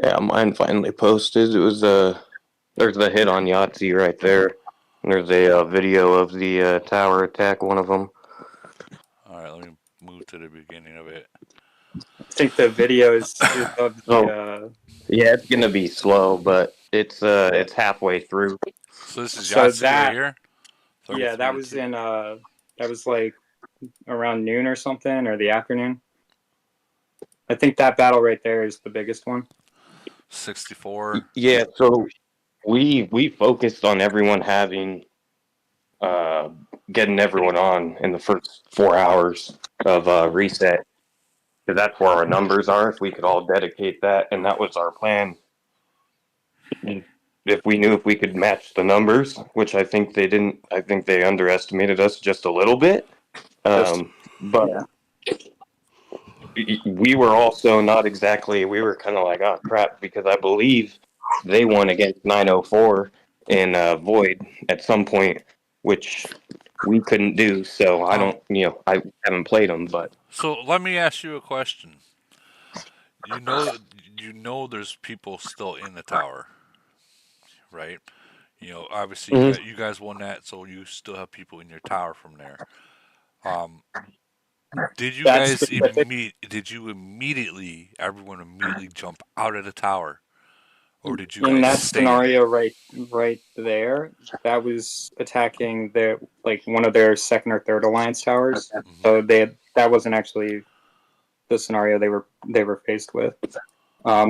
Yeah, mine finally posted. It was there's the hit on Yahtzee right there. And there's a video of the tower attack. One of them. All right, let me move to the beginning of it. I think the video is of the. Yeah, it's gonna be slow, but it's halfway through. So this is So Yahtzee right that. here. Yeah, that was in. That was like around noon or something, or the afternoon. I think that battle right there is the biggest one. 64. Yeah, so we focused on everyone having getting everyone on in the first 4 hours of reset, because that's where our numbers are. If we could all dedicate that, and that was our plan. If we knew if we could match the numbers, which I think they didn't. I think they underestimated us just a little bit. But we were also not exactly. We were kind of like, oh crap, because I believe they won against 904 in Void at some point, which we couldn't do. So I don't, I haven't played them, but. So let me ask you a question. You know, there's people still in the tower, right? Obviously you guys won that, so you still have people in your tower from there. Did you That's guys specific. everyone immediately jump out of the tower, or did you In guys that stay in it? scenario right there, that was attacking their one of their second or third alliance towers. So that wasn't actually the scenario they were faced with. Oh,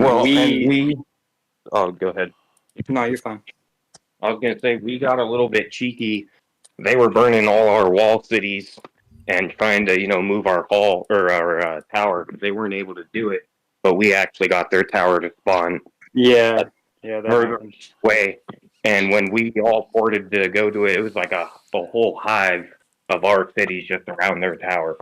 go ahead. No, you're fine. I was gonna say we got a little bit cheeky. They were burning all our wall cities and trying to, move our hall or our tower. They weren't able to do it, but we actually got their tower to spawn. Yeah, that happened. Way. And when we all ported to go to it, it was like a whole hive of our cities just around their tower.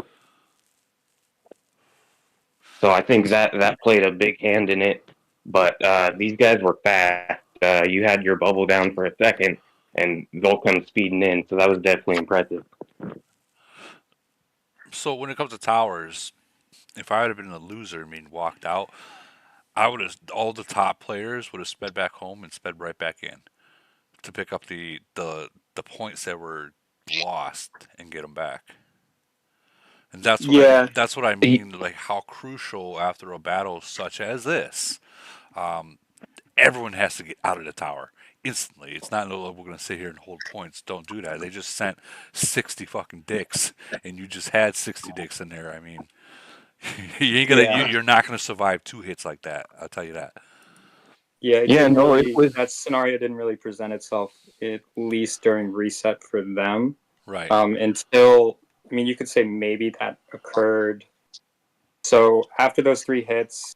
So I think that played a big hand in it. But these guys were fast. You had your bubble down for a second, and they'll come speeding in. So that was definitely impressive. So when it comes to towers, if I would have been a loser, walked out, I would have all the top players would have sped back home and sped right back in to pick up the points that were lost and get them back. And that's what I mean. Like how crucial after a battle such as this, everyone has to get out of the tower instantly. It's not no, we're going to sit here and hold points. Don't do that. They just sent 60 fucking dicks, and you just had 60 dicks in there. I mean, you're not gonna survive 2 hits like that. I'll tell you that. Yeah, that scenario didn't really present itself, at least during reset for them. Right. Until, you could say maybe that occurred. So after those 3 hits,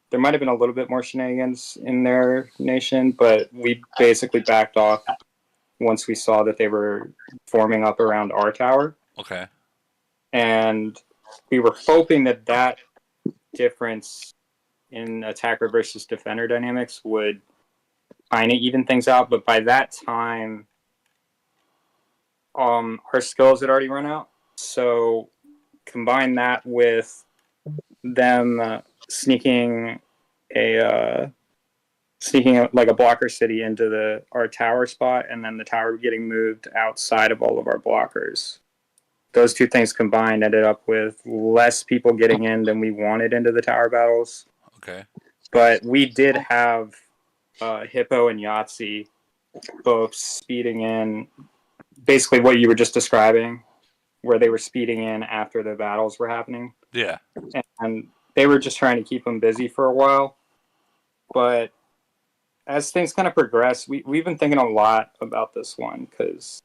there might have been a little bit more shenanigans in their nation, but we basically backed off once we saw that they were forming up around our tower. Okay. And we were hoping that difference in attacker versus defender dynamics would kind of even things out, but by that time, our skills had already run out. So combine that with them sneaking like a blocker city into our tower spot, and then the tower getting moved outside of all of our blockers. Those 2 things combined ended up with less people getting in than we wanted into the tower battles. Okay. But we did have Hippo and Yahtzee both speeding in, basically what you were just describing, where they were speeding in after the battles were happening. Yeah. And they were just trying to keep him busy for a while. But as things kind of progress, we've been thinking a lot about this one because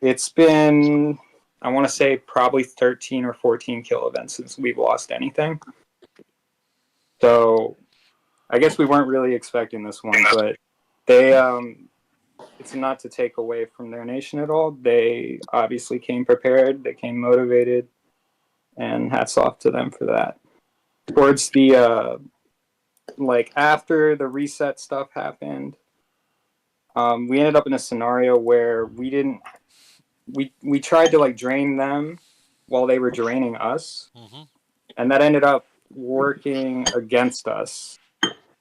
it's been, I want to say, probably 13 or 14 kill events since we've lost anything. So I guess we weren't really expecting this one, but they, it's not to take away from their nation at all. They obviously came prepared, they came motivated, and hats off to them for that. Towards the, like after the reset stuff happened, we ended up in a scenario where we tried to like drain them while they were draining us, and that ended up working against us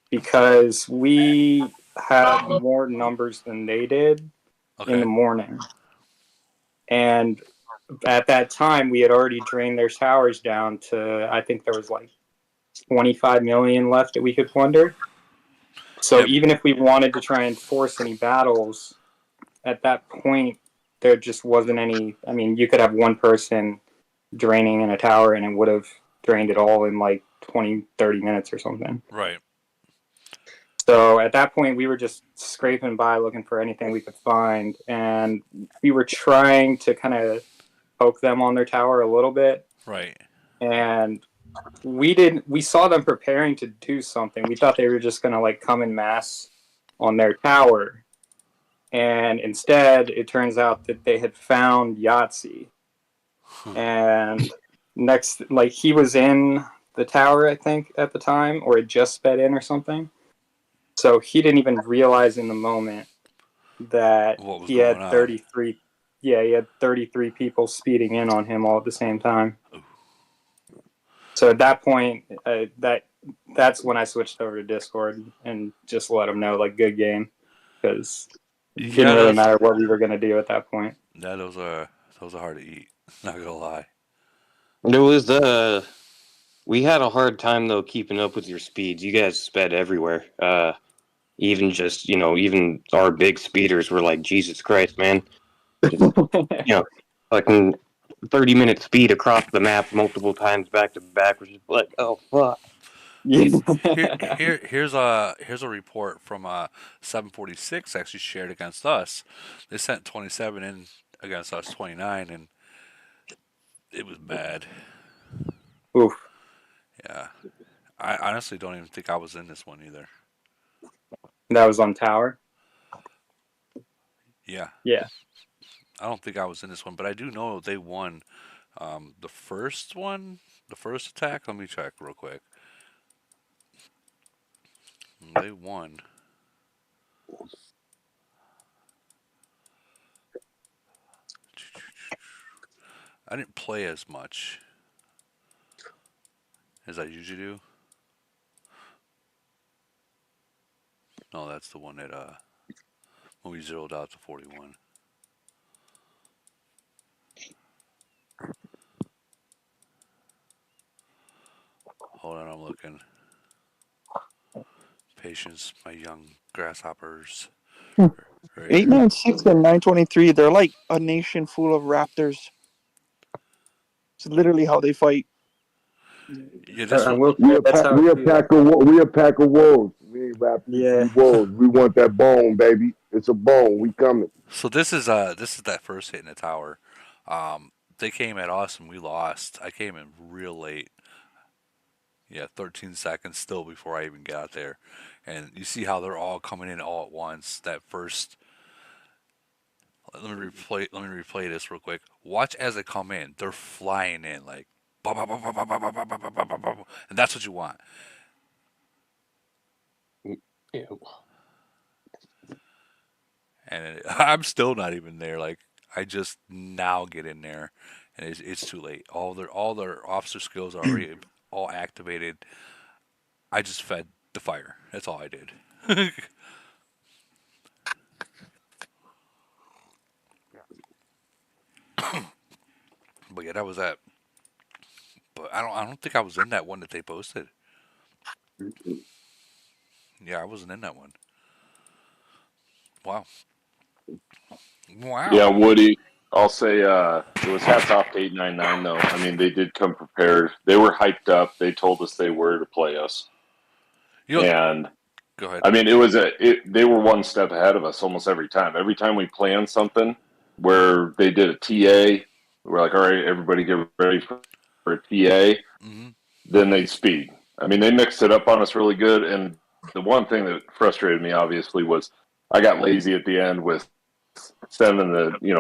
because we had more numbers than they did in the morning, and at that time we had already drained their towers down to, I think there was like 25 million left that we could plunder. So even if we wanted to try and force any battles at that point, there just wasn't any. I mean, you could have one person draining in a tower and it would have drained it all in like 20, 30 minutes or something. Right. So at that point, we were just scraping by looking for anything we could find. And we were trying to kind of poke them on their tower a little bit. Right. And we saw them preparing to do something. We thought they were just going to like come in mass on their tower. And instead, it turns out that they had found Yahtzee. And next, like, he was in the tower, I think, at the time, or it just sped in or something. So he didn't even realize in the moment that what was he going had on. 33. Yeah, he had 33 people speeding in on him all at the same time. So at that point, that's when I switched over to Discord and just let them know, like, good game, because it didn't really matter what we were going to do at that point. Yeah, those are hard to eat. Not gonna lie. It was we had a hard time though keeping up with your speeds. You guys sped everywhere. Even just even our big speeders were like, Jesus Christ, man. Just, fucking 30-minute speed across the map multiple times back to back was just like, oh fuck. Here's a report from 746 actually shared against us. They sent 27 in against us 29, and it was bad. Oof. Yeah, I honestly don't even think I was in this one either. That was on tower. Yeah. Yeah. I don't think I was in this one, but I do know they won the first one, the first attack. Let me check real quick. They won. I didn't play as much as I usually do. No, that's the one that when we zeroed out to 41. Hold on, I'm looking. Patience, my young grasshoppers. Right here. 896 and 923, they're like a nation full of raptors. It's literally how they fight. Yeah, this one. We a pack of wolves. We ain't raptors. Yeah. We wolves. We want that bone, baby. It's a bone. We coming. So this is that first hit in the tower. They came at us and we lost. I came in real late. Yeah, 13 seconds still before I even got there. And you see how they're all coming in all at once. That first. Let me replay this real quick. Watch as they come in. They're flying in like, and that's what you want. And I'm still not even there. Like I just now get in there, and it's too late. All their officer skills are already all activated. I just fed the fire. That's all I did. But yeah, that was that. But I don't think I was in that one that they posted. Yeah, I wasn't in that one. Wow. Wow. Yeah, Woody. I'll say it was hats off to 899 though. I mean, they did come prepared. They were hyped up. They told us they were to play us, You know, and go ahead. I mean, they were one step ahead of us almost every time. Every time we planned something where they did a TA, we're like, all right, everybody get ready for a TA. Hmm. Then they'd speed. I mean, they mixed it up on us really good. And the one thing that frustrated me, obviously, was I got lazy at the end with sending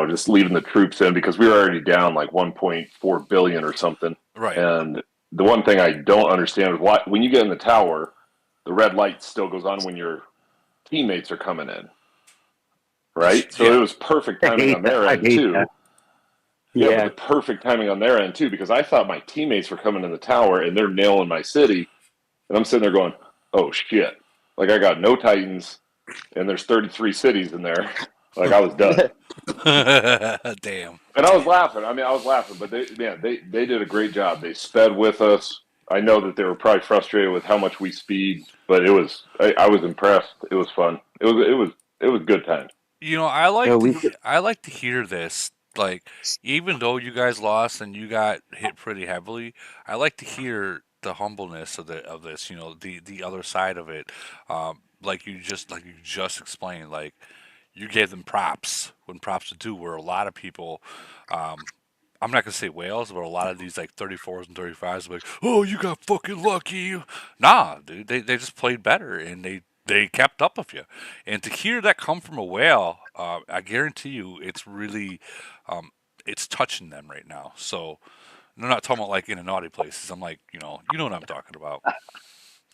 just leaving the troops in because we were already down like 1.4 billion or something. Right. And the one thing I don't understand is why, when you get in the tower, the red light still goes on when your teammates are coming in, right? So Yeah. it was perfect I timing hate on that. their I end hate too. that. Yeah, but Yeah. the perfect timing on their end too, because I thought my teammates were coming in the tower and they're nailing my city, and I'm sitting there going, "Oh shit!" Like I got no Titans, and there's 33 cities in there. Like I was done, Damn. and I was laughing. I mean, I was laughing, but they did a great job. They sped with us. I know that they were probably frustrated with how much we speed, but I was impressed. It was fun. It was good times. Yeah, we I like to hear this. Like, even though you guys lost and you got hit pretty heavily, I like to hear the humbleness of this. The other side of it. Like you just explained. Like, you gave them props when props are due. Where a lot of people, um, I'm not gonna say whales, but a lot of these like 34s and 35s are like, oh, you got fucking lucky. Nah, dude, they just played better and they kept up with you. And to hear that come from a whale, I guarantee you, it's really, it's touching them right now. So I'm not talking about like in a naughty places. I'm like, you know what I'm talking about.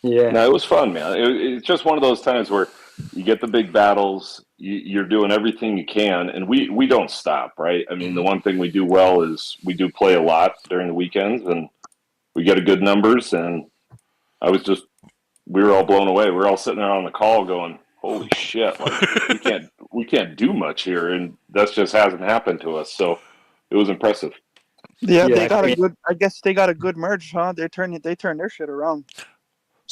Yeah. No, it was fun, man. It's just one of those times where you get the big battles. You're doing everything you can, and we don't stop, right? I mean, the Hmm. one thing we do well is we do play a lot during the weekends, and we get a good numbers. And I was just we were all blown away. We were all sitting there on the call going, "Holy shit! Like we can't do much here," and that just hasn't happened to us. So it was impressive. Yeah, Yeah. they got a good. I guess they got a good merge, huh? They turned their shit around.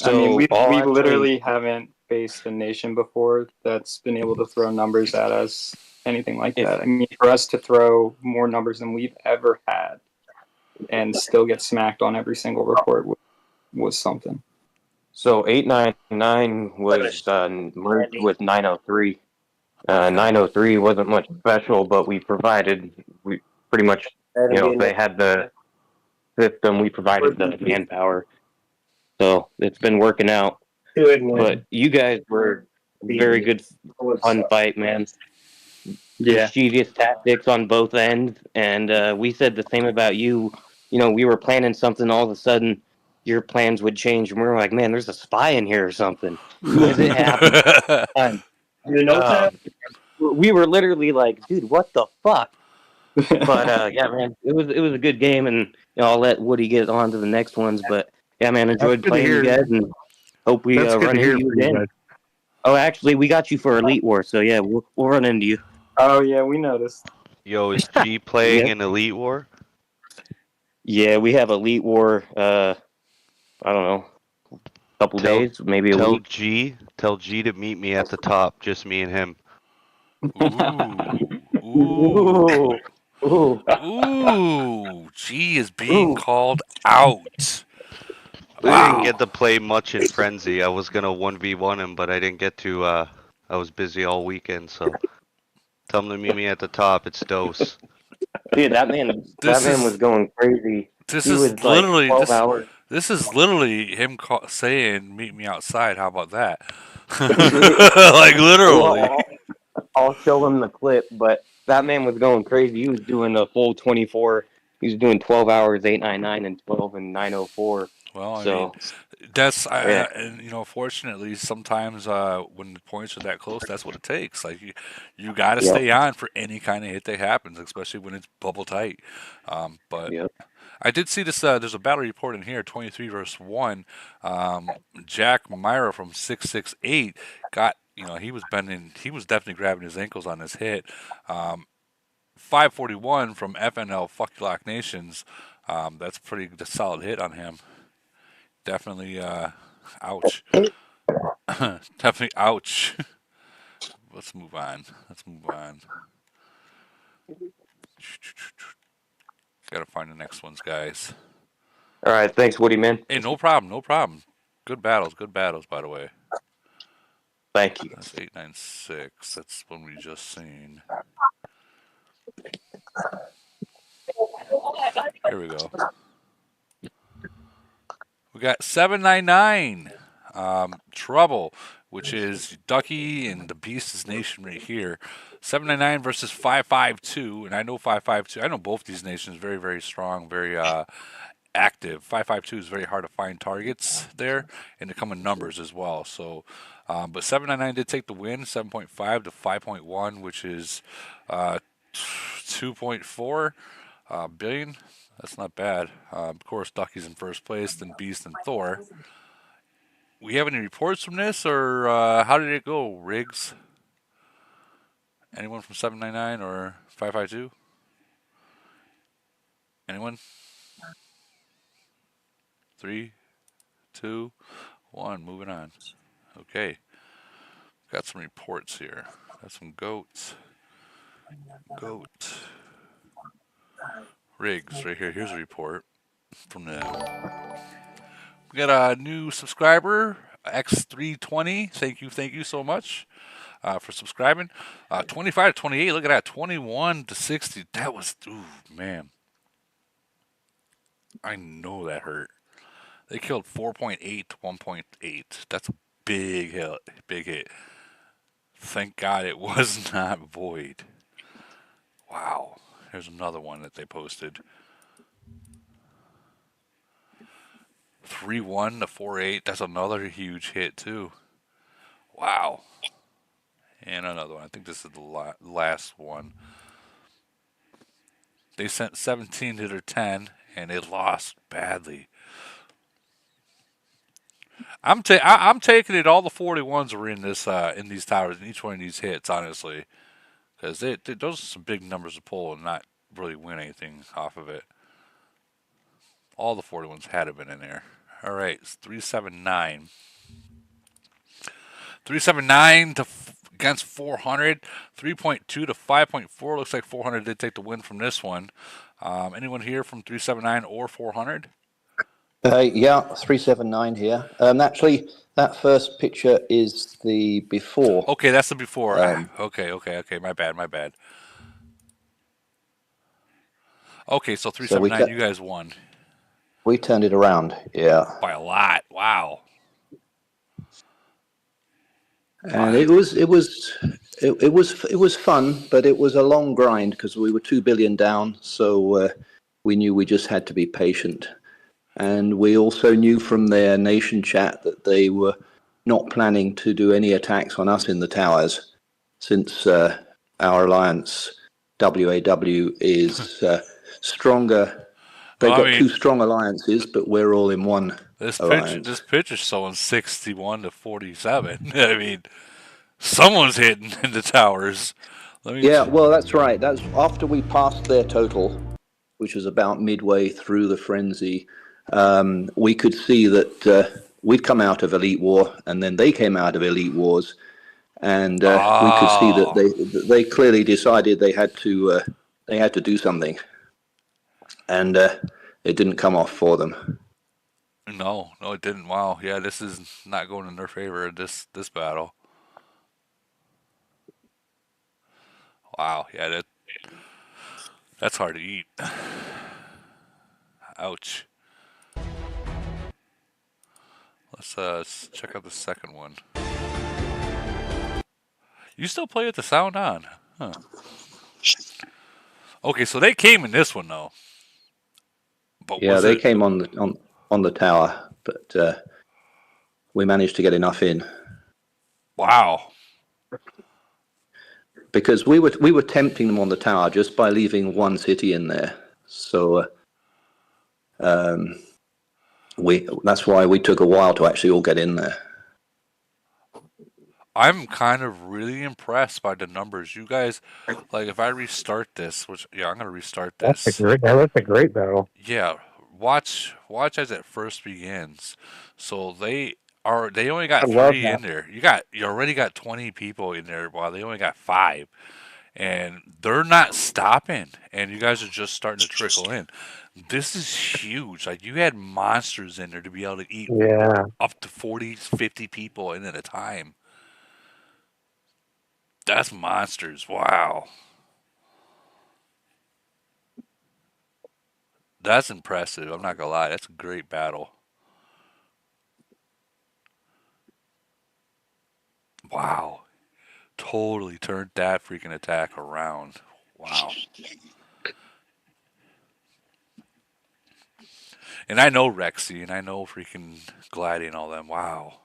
I mean, So we I'll we actually. literally haven't faced a nation before that's been able to throw numbers at us, anything like If that. I mean, for us to throw more numbers than we've ever had and still get smacked on every single report was something. so 899 was merged with 903. Okay. 903 wasn't much special, but we pretty much, That'll be they another had the system, we provided the manpower. So it's been working out. good But one. you guys were very Be good, fun fight, man. Yeah. Mischievous tactics on both ends, and we said the same about you. We were planning something, all of a sudden, your plans would change, and we were like, "Man, there's a spy in here or something," because it happened all the time. You know, Tom? We were literally like, "Dude, what the fuck?" But yeah, man, it was a good game, and I'll let Woody get on to the next ones. But yeah, man, That's enjoyed good to playing you hear. guys, and hope we That's good to run hear into you for you again. guys. Oh, actually, we got you for Elite War, so yeah, we'll run into you. Oh yeah, we noticed. Yo, is G playing Yeah, in Elite War? yeah, we have Elite War. I don't know, couple Tell days, maybe a tell week. G to meet me at the top, just me and him. Ooh. Ooh. Ooh, ooh, Ooh. G is being ooh, called out. I didn't ooh. get Wow. to play much in Frenzy. I was gonna 1v1 him, but I didn't get to I was busy all weekend, so tell him to meet me at the top. It's Dose. Dude, that man was This going crazy. this He was is like literally 12 hours. this is literally him saying, "Meet me outside." How about that? Like literally. Well, I'll show him the clip, but that man was going crazy. He was doing a full 24. He was doing 12 hours, 899 and 12 and 904. Well, I mean, So that's yeah, and fortunately, sometimes when the points are that close, that's what it takes. Like you got to yep, stay on for any kind of hit that happens, especially when it's bubble tight. But yep. I did see this. There's a battle report in here, 23 versus one. Jack Myra from 668 got. He was bending. He was definitely grabbing his ankles on this hit. 541 from FNL Fuck You Lock Nations. That's pretty solid hit on him. Definitely, ouch. Definitely, ouch. Let's move on. Let's move on. Gotta find the next ones, guys. All right, thanks, Woody man. Hey, no problem, no problem. Good battles, by the way. Thank you. That's 896. That's one we just seen. Here we go. We got 799. Trouble, which is Ducky and the Beast's Nation right here. 799 versus 552. And I know 552. I know both these nations very, very strong, very active. 552 is very hard to find targets there, and they come in numbers as well. So, but 799 did take the win, 7.5 to 5.1, which is 2.4 billion. That's not bad. Of course, Ducky's in first place, then Beast and Thor. We have any reports from this, or how did it go, Riggs? Anyone from 799 or 552? Anyone? 3, 2, 1. Moving on. Okay. Got some reports here. Got some goats. Goat. Riggs right here. Here's a report from them. We got a new subscriber, X320. Thank you so much for subscribing. 25 to 28. Look at that. 21 to 60. That was, ooh, man. I know that hurt. They killed 4.8 to 1.8. That's a big hit. Big hit. Thank God it was not void. Wow. Here's another one that they posted. 3-1 to 4-8. That's another huge hit too. Wow. And another one. I think this is the last one. They sent 17 to their 10, and it lost badly. I'm taking it. All the 41s are in this in these towers, in each one of these hits, honestly, because those are some big numbers to pull and not really win anything off of it. All the 41s had to been in there. All right, it's 379. 379 to against 400. 3.2 to 5.4. Looks like 400 did take the win from this one. Anyone here from 379 or 400? Yeah, 379 here. Actually, that first picture is the before. Okay, that's the before. Okay. My bad. Okay, so 379, you guys won. We turned it around, yeah. By a lot. Wow. And it was fun, but it was a long grind because we were 2 billion down, so we knew we just had to be patient. And we also knew from their nation chat that they were not planning to do any attacks on us in the towers, since our alliance WAW is stronger. They've got two strong alliances, but we're all in one alliance. This picture's showing 61 to 47. I mean, someone's hitting in the towers. Yeah, well, that's right. That's after we passed their total, which was about midway through the frenzy. We could see that we'd come out of Elite War, and then they came out of Elite Wars, and we could see that they clearly decided they had to do something, and it didn't come off for them. No, it didn't. Wow, yeah, this is not going in their favor. This battle. Wow, yeah, that's hard to eat. Ouch. Let's check out the second one. You still play with the sound on? Huh. Okay, so they came in this one though. But yeah, they came on the tower, but we managed to get enough in. Wow. Because we were tempting them on the tower just by leaving one city in there. So that's why we took a while to actually all get in there. I'm kind of really impressed by the numbers. You guys, like, if I restart this, which, yeah, I'm going to restart this. That's a great battle. Yeah, watch as it first begins. So they only got 3 in there. You already got 20 people in there, while they only got 5. and they're not stopping. And you guys are just starting to trickle in. This is huge. Like you had monsters in there to be able to eat Yeah. up to 40, 50 people in at a time. That's monsters. Wow. That's impressive. I'm not gonna lie. That's a great battle. Wow. Totally turned that freaking attack around. Wow. And I know Rexy and I know freaking Glady and all them. Wow.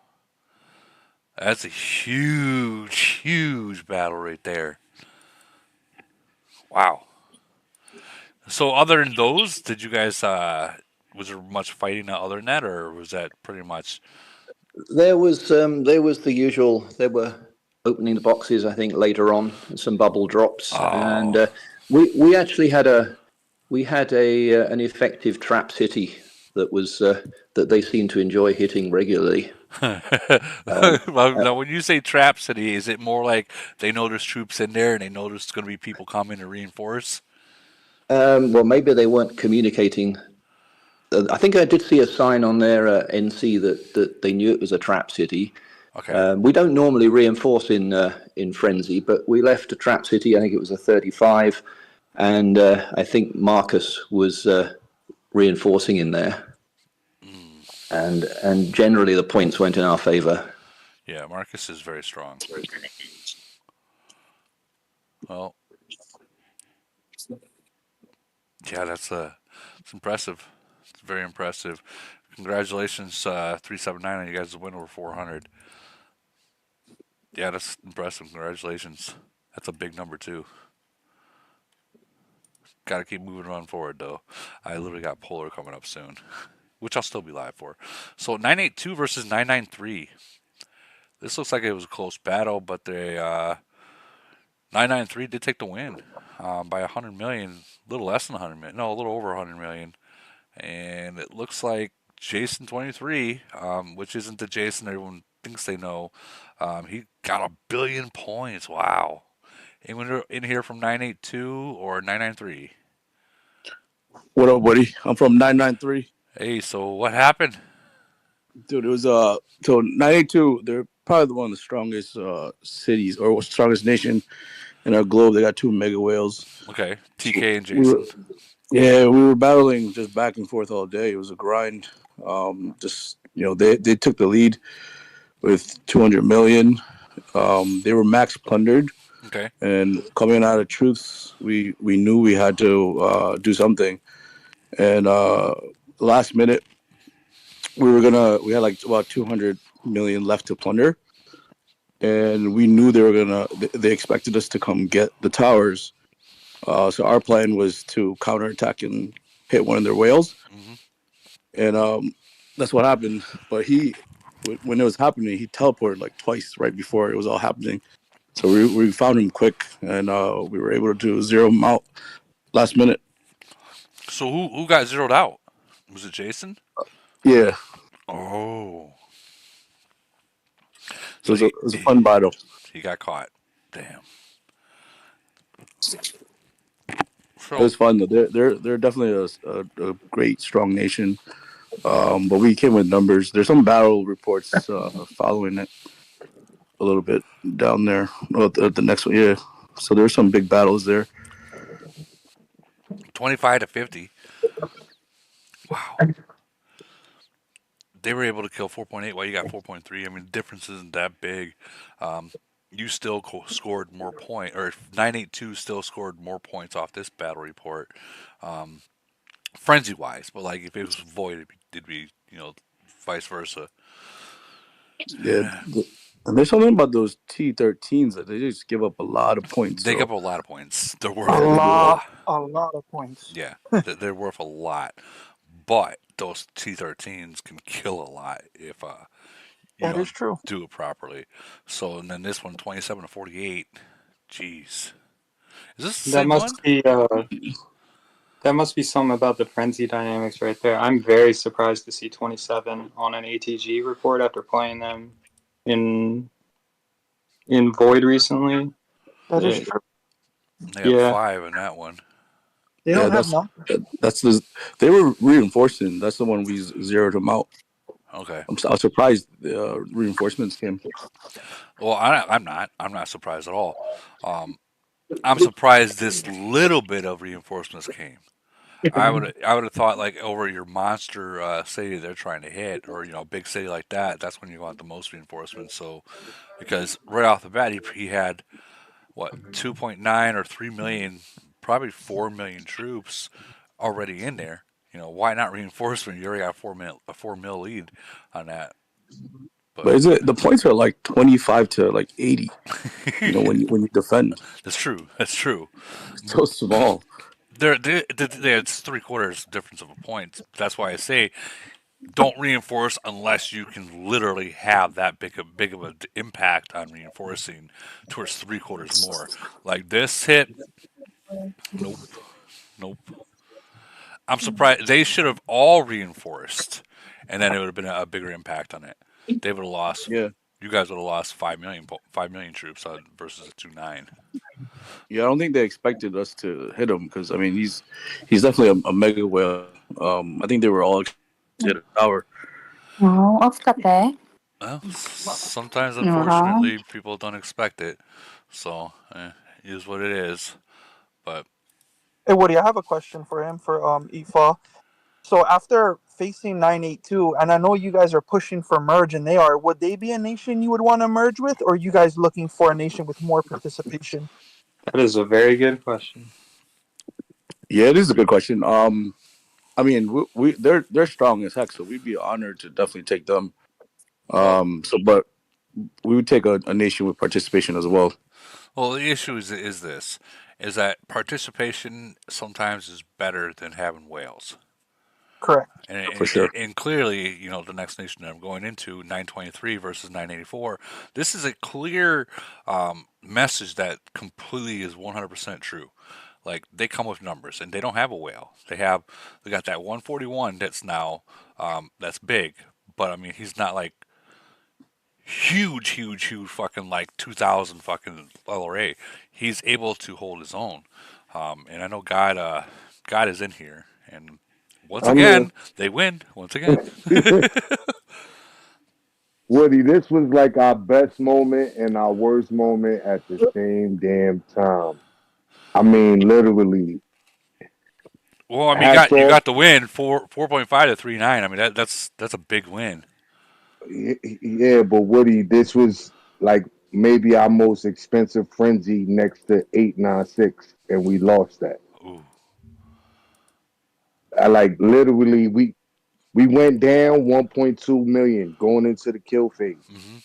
That's a huge, huge battle right there. Wow. So other than those, did you guys was there much fighting other than that, or was that pretty much There was the usual. There were opening the boxes, I think, later on, some bubble drops, and oh we actually had a an effective trap city that was that they seem to enjoy hitting regularly. Um, well, uh, now when you say trap city, is it more like they know there's troops in there and they know there's going to be people coming to reinforce? well, maybe they weren't communicating. I think I did see a sign on their NC that they knew it was a trap city. Okay. We don't normally reinforce in Frenzy, but we left a trap city. I think it was a 35, and I think Marcus was reinforcing in there, and generally the points went in our favor. Yeah, Marcus is very strong. Well, yeah, it's impressive. It's very impressive. Congratulations, 379 on you guys win over 400. Yeah, that's impressive. Congratulations. That's a big number too. Got to keep moving on forward though. I literally got Polar coming up soon, which I'll still be live for. So 982 versus 993. This looks like it was a close battle, but they 993 did take the win by 100 million, a little less than 100 million. No, a little over 100 million. And it looks like Jason 23, which isn't the Jason everyone thinks they know, he got 1 billion points. Wow. Anyone in here from 982 or 993? What up, buddy? I'm from 993. Hey, so what happened? Dude, it was so 92, they're probably one of the strongest cities or strongest nation in our globe. They got two mega whales. Okay, TK and We were, Jason. yeah, we were battling just back and forth all day. It was a grind. Just they took the lead with 200 million. They were max plundered. Okay. And coming out of truths, we knew we had to do something. And last minute, we had like about 200 million left to plunder, and we knew they expected us to come get the towers. So our plan was to counterattack and hit one of their whales, and that's what happened. But when it was happening, he teleported like twice right before it was all happening. So we found him quick, and we were able to zero him out last minute. So who got zeroed out? Was it Jason? Yeah. Oh. So it was a fun battle. He got caught. Damn. It was fun though. They're definitely a great strong nation. But we came with numbers. There's some battle reports following it a little bit down there. Oh, the next one, yeah. So there's some big battles there. 25 to 50. Wow. They were able to kill 4.8 while you got 4.3. I mean, the difference isn't that big. You still scored more points, or 982 still scored more points off this battle report, frenzy wise. But like if it was void, it'd be vice versa. Yeah. And there's something about those T13s that they just give up a lot of points. They So. give up a lot of points. They're worth Yeah, a they do. lot. A lot of points. Yeah, they're worth a lot. But those T13s can kill a lot if you That is don't true. do it properly. So and then this one, 27 to 48. Jeez, is this the That same one? must be that must be something about the frenzy dynamics right there. I'm very surprised to see 27 on an ATG report after playing them in Void recently. That is true. They got Yeah. 5 in that one. They Yeah, don't have numbers. that's the they were reinforcing. That's the one we zeroed them out. Okay. I was surprised the reinforcements came. Well, I'm not. I'm not surprised at all. Um, I'm surprised this little bit of reinforcements came. I would have thought like over your monster city they're trying to hit, or a big city like that. That's when you want the most reinforcements. So because right off the bat he had what 2.9 or 3 million, probably 4 million troops already in there. Why not reinforcement? You already got a 4 mil lead on that. But But is it the points are like 25 to like 80? When you defend, that's true. That's true. it's so small. It's 3/4 difference of a point. That's why I say don't reinforce unless you can literally have that big of an impact on reinforcing towards 3/4 more. Like this hit, nope, nope. I'm surprised they should have all reinforced, and then it would have been a bigger impact on it. They would have lost. Yeah, You guys would have lost 5 million troops versus a 2.9. yeah. I don't think they expected us to hit him because I mean he's definitely a mega whale. I think they were all expected to hit a tower. Off kape. Well, sometimes Aha. unfortunately people don't expect it, so it is what it is. But Hey Woody, I have a question for him for Ifa. So after facing 982, and I know you guys are pushing for merge, and they are, would they be a nation you would want to merge with, or are you guys looking for a nation with more participation? That is a very good question. Yeah, it is a good question. I mean they're strong as heck, so we'd be honored to definitely take them. well, But we would take a nation with participation as well. the issue is this: is that participation sometimes is better than having whales. Correct. For And, sure. and clearly, the next nation that I'm going into, 923 versus 984, this is a clear message that completely is 100% true. Like they come with numbers, and they don't have a whale. They got that 141 that's now that's big, but I mean he's not like huge fucking like 2,000 fucking LRA. He's able to hold his own, and I know God is in here, and once I'm here. again they win. Once again, Woody, this was like our best moment and our worst moment at the same damn time. I mean, literally. well, I mean Hats you off. got the win 4.5 to 3.9. I mean that's a big win. Yeah, but Woody, this was like maybe our most expensive frenzy next to 896, and we lost that. Ooh, I like literally we went down 1.2 million going into the kill phase. hmm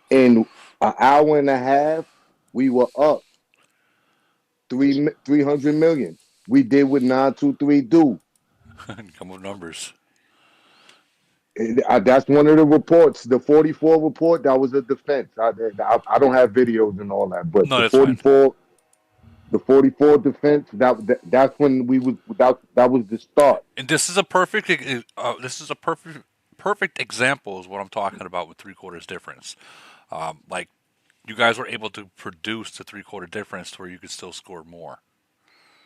In an hour and a half, we were up 300 million. We did what 923 do. come with numbers. That's one of the reports. The 44 report, that was a defense. I don't have videos and all that, but No, that's fine. the 44 defense, that's when that was the start. And this is a perfect example is what I'm talking about with 3/4 difference. Like you guys were able to produce the 3/4 difference to where you could still score more.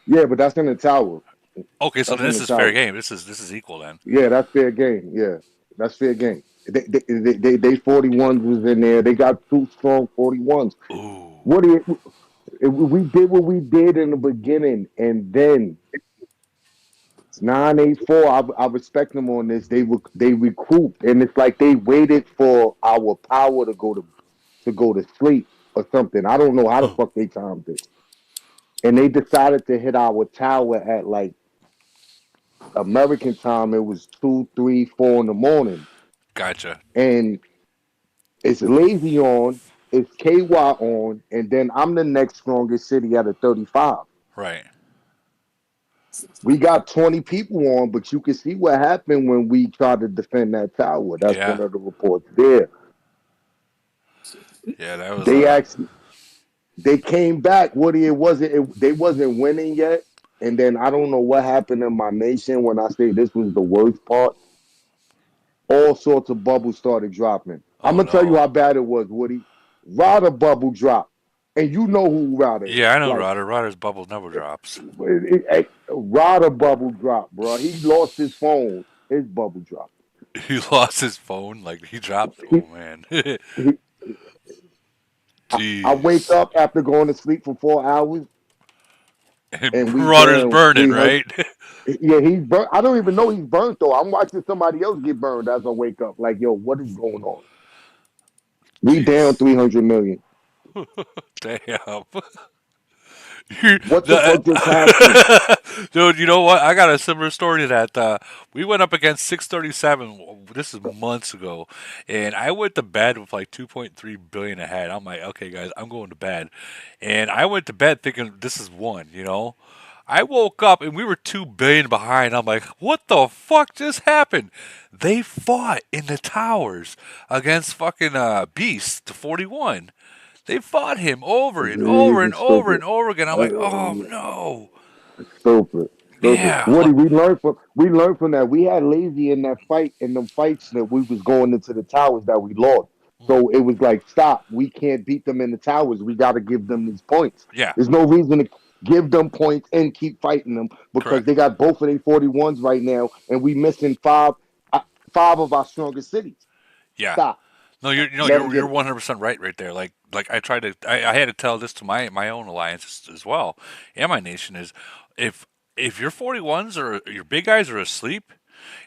Yeah, but that's in the tower. Okay, so That's then in this the is fair tower. game. This is equal then. Yeah, that's fair game. Yeah, that's fair game. They 41s was in there. They got two strong 41s. Ooh, What do you, we did what we did in the beginning, and then 984. I respect them on this. They recruit, and it's like they waited for our power to go to sleep or something. I don't know how the oh, fuck they timed it, and they decided to hit our tower at like American time. It was 2, 3, 4 in the morning, gotcha. and it's lazy on, it's KY on, and then I'm the next strongest city at a 35. Right. We got 20 people on, but you can see what happened when we tried to defend that tower. That's Yeah. one of the reports there. Yeah, that was They actually they came back. Woody, they wasn't winning yet. And then I don't know what happened in my nation when I say this was the worst part. All sorts of bubbles started dropping. I'm oh gonna tell you no. how bad it was, Woody. Rider bubble dropped. and you know who Ryder is. Yeah, I know Like Ryder. Ryder's bubble never drops. Ryder bubble drop, bro. He lost his phone. His bubble drop. He lost his phone. Like he dropped. He, Oh man. he, I wake Jeez. up after going to sleep for 4 hours, And and we Ryder's down burning, 300. right? Yeah, he's burnt. I don't even know he's burnt though. I'm watching somebody else get burned as I wake up. Like, yo, what is going on? We down Jeez. 300 million. Damn. What the fuck just happened? Dude, you know what? I got a similar story to that. We went up against 637. This is months ago, and I went to bed with like 2.3 billion ahead. I'm like, okay, guys, I'm going to bed, and I went to bed thinking this is one. I woke up and we were 2 billion behind. I'm like, what the fuck just happened? They fought in the towers against fucking Beast to 41. They fought him over and over and It's over and stupid. over again. I'm like, oh no. Stupid. Stupid. Yeah. Woody, we learned from that. We had lazy in that fight, in them fights that we was going into the towers that we lost. So it was like, stop. We can't beat them in the towers. We got to give them these points. Yeah. There's no reason to give them points and keep fighting them because Correct. they got both of their 41s right now, and we missing five of our strongest cities. Yeah. Stop. No, you're you know Let them you're get you're it. 100% right there. Like I tried to I had to tell this to my own alliance as well, and my nation is if if your 41s or your big guys are asleep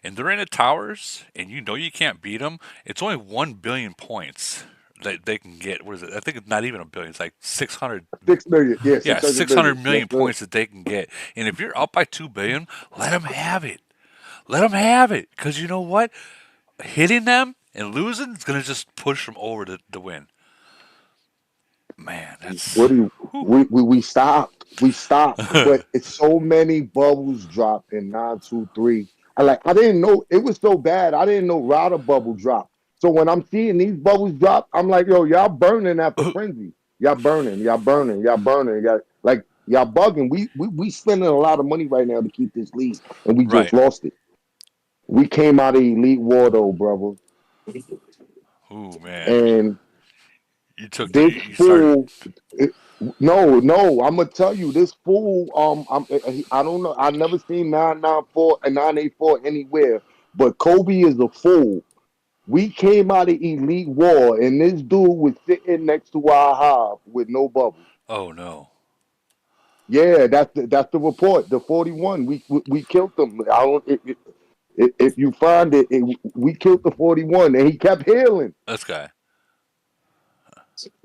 and they're in the towers and you know you can't beat them, it's only 1 billion points that they can get. What is it? I think it's not even a billion. It's like 600. 6 million. Yeah, Yeah, 600 600 million. Yes, million sir. points that they can get. And if you're up by 2 billion, let them have it. Let them have it. Because you know what? Hitting them and losing is going to just push them over to win. Man, that's. What do you, Whew. we stopped. We stopped. But it's so many bubbles dropped in 923. I didn't know it was so bad. I didn't know Router bubble dropped. So when I'm seeing these bubbles drop, I'm like, yo, y'all burning after frenzy. Y'all burning, y'all burning, y'all burning, y'all bugging. We spending a lot of money right now to keep this lead, and we just Right. lost it. We came out of Elite War though, brother. Ooh, man. And You took the. this You started. fool, it, no, I'm gonna tell you, this fool. I don't know. I never seen 994 and 984 anywhere. But Kobe is a fool. We came out of Elite War, and this dude was sitting next to our hive with no bubbles. Oh, no. Yeah, that's the report. The 41. We killed them. I don't. If you find it, we killed the 41, and he kept healing. This guy.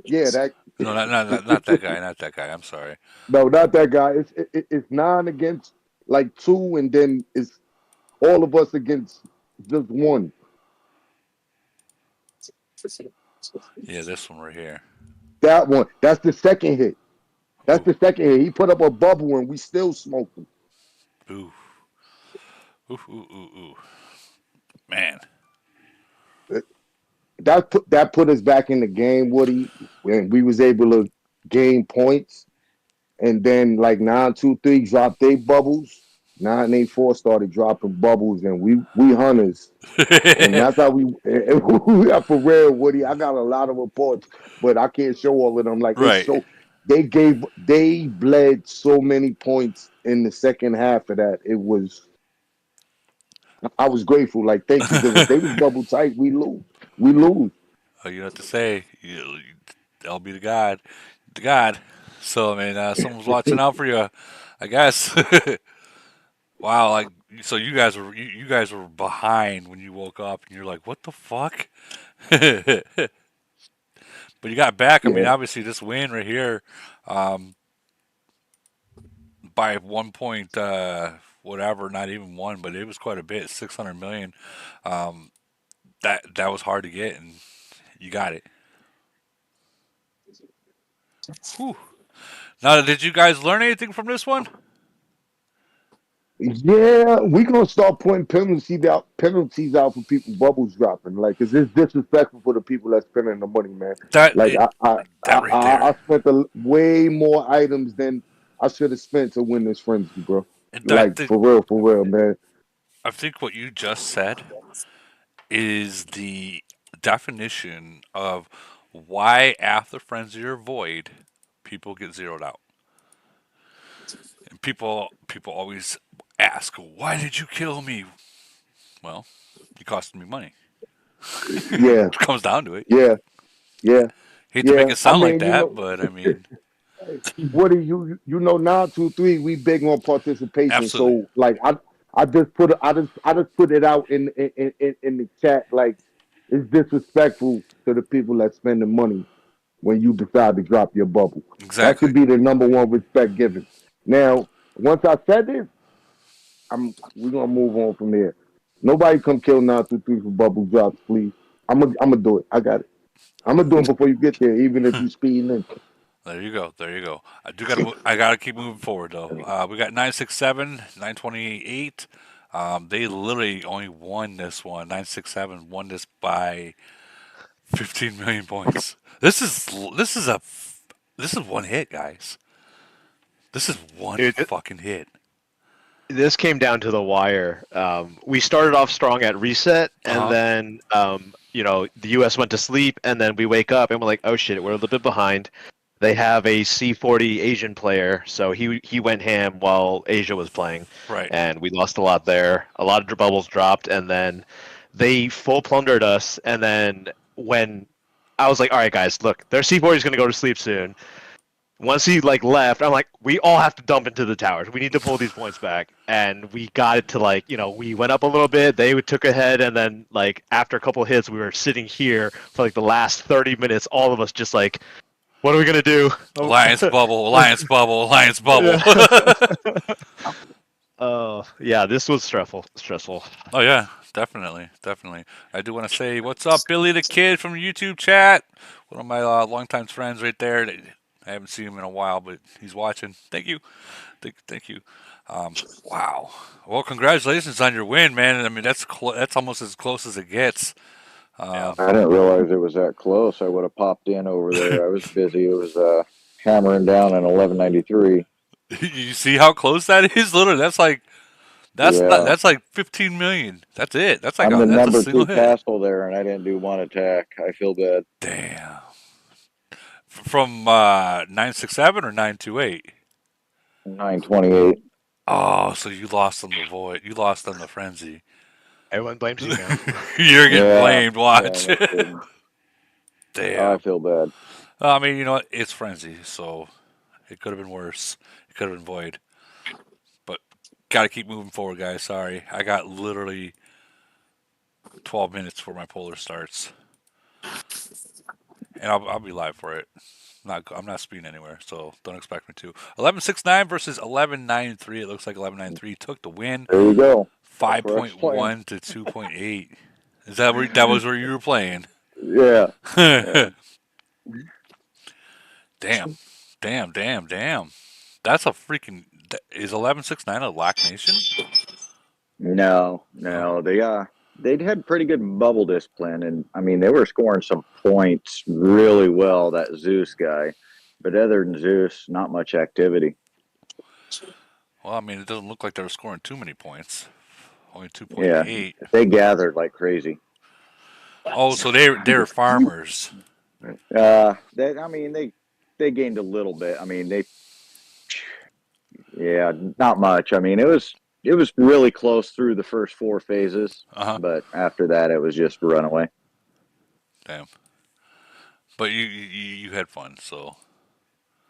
Yeah, that. No, not that guy. Not that guy. I'm sorry. No, not that guy. It's nine against like two, and then it's all of us against just one. Yeah, this one right here. That one. That's the second hit. That's Ooh. the second hit. He put up a bubble, and we still smoked him. Ooh. Ooh, ooh, ooh, ooh. Man. That put us back in the game, Woody, and we was able to gain points. And then like 923 dropped their bubbles. 984 started dropping bubbles, and we hunters. And that's how we are for real, Woody. I got a lot of reports, but I can't show all of them. Like it's Right. so they bled so many points in the second half of that. I was grateful. Like thank you, because if they was bubble tight, we lose. We lose. Oh, you have to say, I'll be the God. The God. So, I mean, someone's watching out for you, I guess. Wow, like so you guys were behind when you woke up and you're like, what the fuck? But you got back. I mean, Yeah, obviously this win right here, um, by 1 point, whatever, not even one, but it was quite a bit, 600 million. Um, that was hard to get, and you got it. Whew. Now, did you guys learn anything from this one? yeah. We gonna start putting penalties out for people bubbles dropping. Like, 'cause it's disrespectful for the people that's spending the money, man. That Like it, that right I there. spent way more items than I should have spent to win this frenzy, bro. And Like for real, man. I think what you just said is the definition of why after Frenzy or Void people get zeroed out. And people always ask, "Why did you kill me?" Well, you costed me money. Yeah, It comes down to it. yeah, yeah, Hate to make yeah. it I sound like mean, that, but I mean, what do you know? 923. We big on participation. absolutely. So like, I just put it out in the chat. Like, it's disrespectful to the people that spend the money when you decide to drop your bubble. That Exactly. should be the number one respect given. Now, once I said this, we're gonna move on from there. Nobody come kill 923 for bubble drops, please. I'm gonna do it. I got it. I'm gonna do it before you get there, even if you speeding in. There you go. There you go. I do gotta. I gotta keep moving forward though. We got 967, 928. They literally only won this one. 967 won this by 15 million points. This is one hit, guys. This is one Dude, fucking hit. this came down to the wire. We started off strong at reset, Uh and huh. then the U.S. went to sleep, and then we wake up and we're like, oh shit, we're a little bit behind. They have a C40 Asian player, so he went ham while Asia was playing, Right. and we lost a lot there. A lot of bubbles dropped, and then they full plundered us. And then when I was like, all right, guys, look, their C40 is going to go to sleep soon. Once he left, I'm like, we all have to dump into the towers. We need to pull these points back, and we got it to we went up a little bit. They took ahead, and then after a couple of hits, we were sitting here for the last 30 minutes. All of us just what are we gonna do? Oh. Alliance bubble. Alliance bubble. Alliance bubble. Oh yeah, this was stressful. Stressful. Oh yeah, definitely, definitely. I do want to say what's up, Billy the Kid from YouTube chat. One of my longtime friends right there. I haven't seen him in a while, but he's watching. Thank you, thank you. Wow. Well, congratulations on your win, man. I mean, that's almost as close as it gets. Yeah. I didn't realize it was that close. I would have popped in over there. I was busy. It was hammering down in 1193. You see how close that is? Literally, Yeah. that's like 15 million. That's it. I'm the That's a number single two hit. castle there, and I didn't do one attack. I feel bad. Damn. From 967 or 928? 928. Oh, so you lost them the void. You lost them the frenzy. Everyone blames you, man. You're getting Yeah. blamed. Yeah, Watch. no kidding. I Damn. feel bad. I mean, you know what? It's frenzy, so it could have been worse. It could have been void. But got to keep moving forward, guys. Sorry, I got literally 12 minutes before my polar starts, and I'll be live for it. I'm not speeding anywhere, so don't expect me to. 1169 versus 1193. It looks like 1193 took the win. There you go. That's where I was playing. 5.1 to 2.8. Is that was where you were playing? Yeah. Yeah. Damn. Damn, damn, damn. That's a freaking is 1169 a lock nation? No, Oh. no. They'd had pretty good bubble discipline, and I mean they were scoring some points really well. That Zeus guy, but other than Zeus, not much activity. Well, I mean, it doesn't look like they were scoring too many points. Only Yeah, 2.8. they gathered like crazy. Oh, so they're farmers. I mean they gained a little bit. I mean yeah, not much. I mean it was really close through the first four phases, Uh-huh. but after that it was just runaway. Damn. But you had fun, so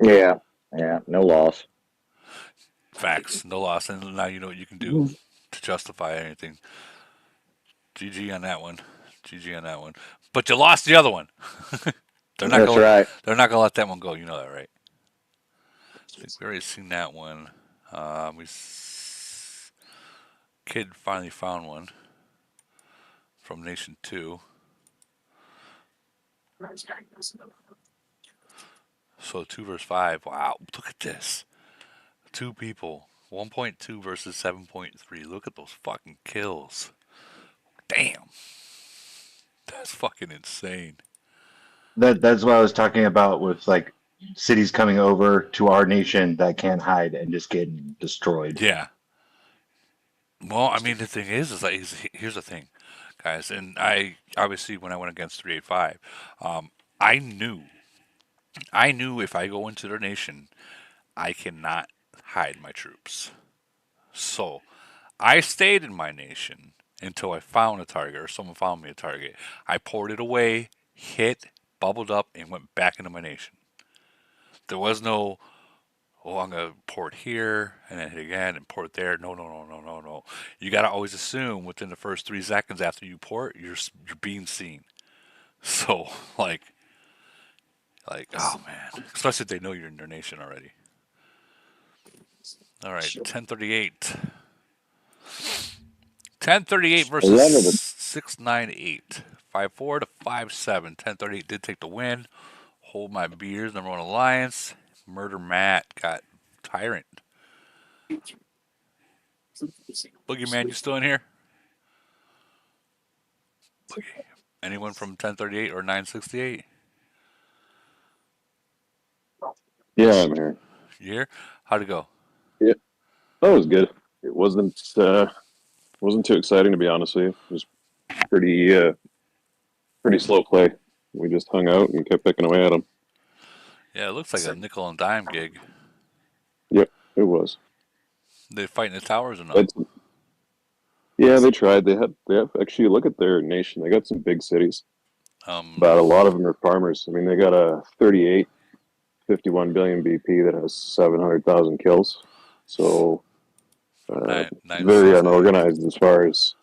Yeah, yeah, no loss. facts, no loss, and now you know what you can do to justify anything. GG on that one. GG on that one. But you lost the other one. That's right. They're not gonna let that one go. You know that, right? I think we already seen that one. Kid finally found one from Nation 2. So 2 versus 5. Wow, look at this. Two people. 1.2 versus 7.3. Look at those fucking kills. Damn. That's fucking insane. That's what I was talking about with cities coming over to our nation that can't hide and just getting destroyed. Yeah. Well, I mean, the thing is here's the thing, guys, and I obviously when I went against 385, I knew I knew if I go into their nation, I cannot hide my troops. So I stayed in my nation until I found a target or someone found me a target. I poured it away, hit, bubbled up, and went back into my nation. There was no, oh, I'm going to port here and then hit again and port there. No, no, no, no, no, no. You got to always assume within the first 3 seconds after you port, you're being seen. So, oh man, especially if they know you're in their nation already. All right, 1038. 1038 I versus love it. 698. 5-4 to 5-7. 1038 did take the win. Hold my beers. Number one alliance. Murder Matt got Tyrant. Boogeyman, you still in here? Boogie. Anyone from 1038 or 968? Yeah, I'm here. You here? How'd it go? Yeah, that was good. It wasn't too exciting to be honest with you. It was pretty slow play. We just hung out and kept picking away at them. Yeah, it looks like a nickel and dime gig. Yep, it was. They fighting the towers or no? But yeah, they tried. They have actually look at their nation. They got some big cities, but a lot of them are farmers. I mean, they got a 38, 51 billion BP that has 700,000 kills. So very 968. unorganized as far as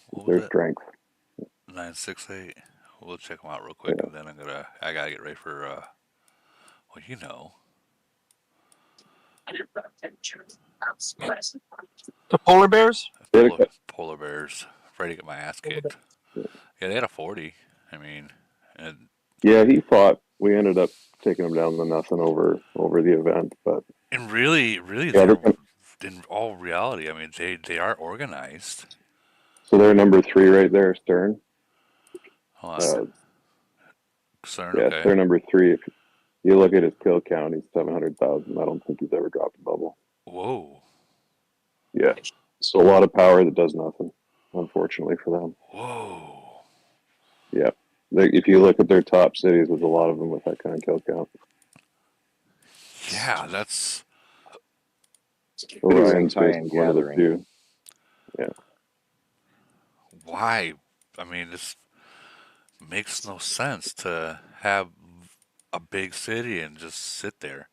What was their it? strength. 968. We'll check them out real quick, Yeah. and then I gotta get ready for well, you know. The polar bears? Polar bears. Ready to get my ass kicked. Yeah, they had a 40. I mean, and Yeah, he fought. We ended up taking him down to nothing over the event, but really, yeah, they're in all reality. I mean, they are organized. so they're number 3 right there, Stern. Hold on. Stern, Yeah, okay. Stern number 3. If you look at his kill count, he's 700,000. I don't think he's ever dropped a bubble. Whoa. Yeah, so a lot of power that does nothing, unfortunately for them. Whoa. Yeah, if you look at their top cities, there's a lot of them with that kind of kill count. Yeah, that's Orion's High based end one of the gathering. few. Yeah. why. I mean, this makes no sense to have a big city and just sit there.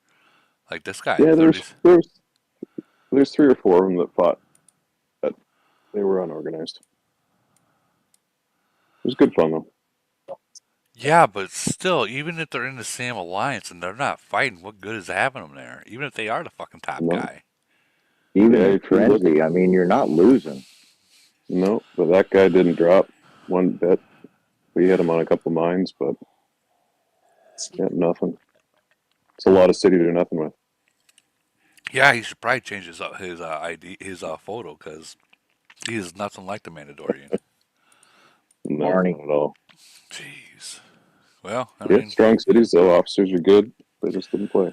Like this guy, Yeah, 30. there's 3 or 4 of them that fought, but they were unorganized. It was good fun though. Yeah, but still, even if they're in the same alliance and they're not fighting, what good is having them there? Even if they are the fucking top No. guy. Even Yeah, in if you look frenzy, I mean, you're not losing. No, but that guy didn't drop one bit. We hit him on a couple mines, but yeah, nothing. It's a lot of city to do nothing with. Yeah, he should probably change his ID, his photo, because he is nothing like the Mandalorian. No, Marnie. not at all. Jeez. Well, I Yeah, mean, strong cities though. Officers are good. They just didn't play.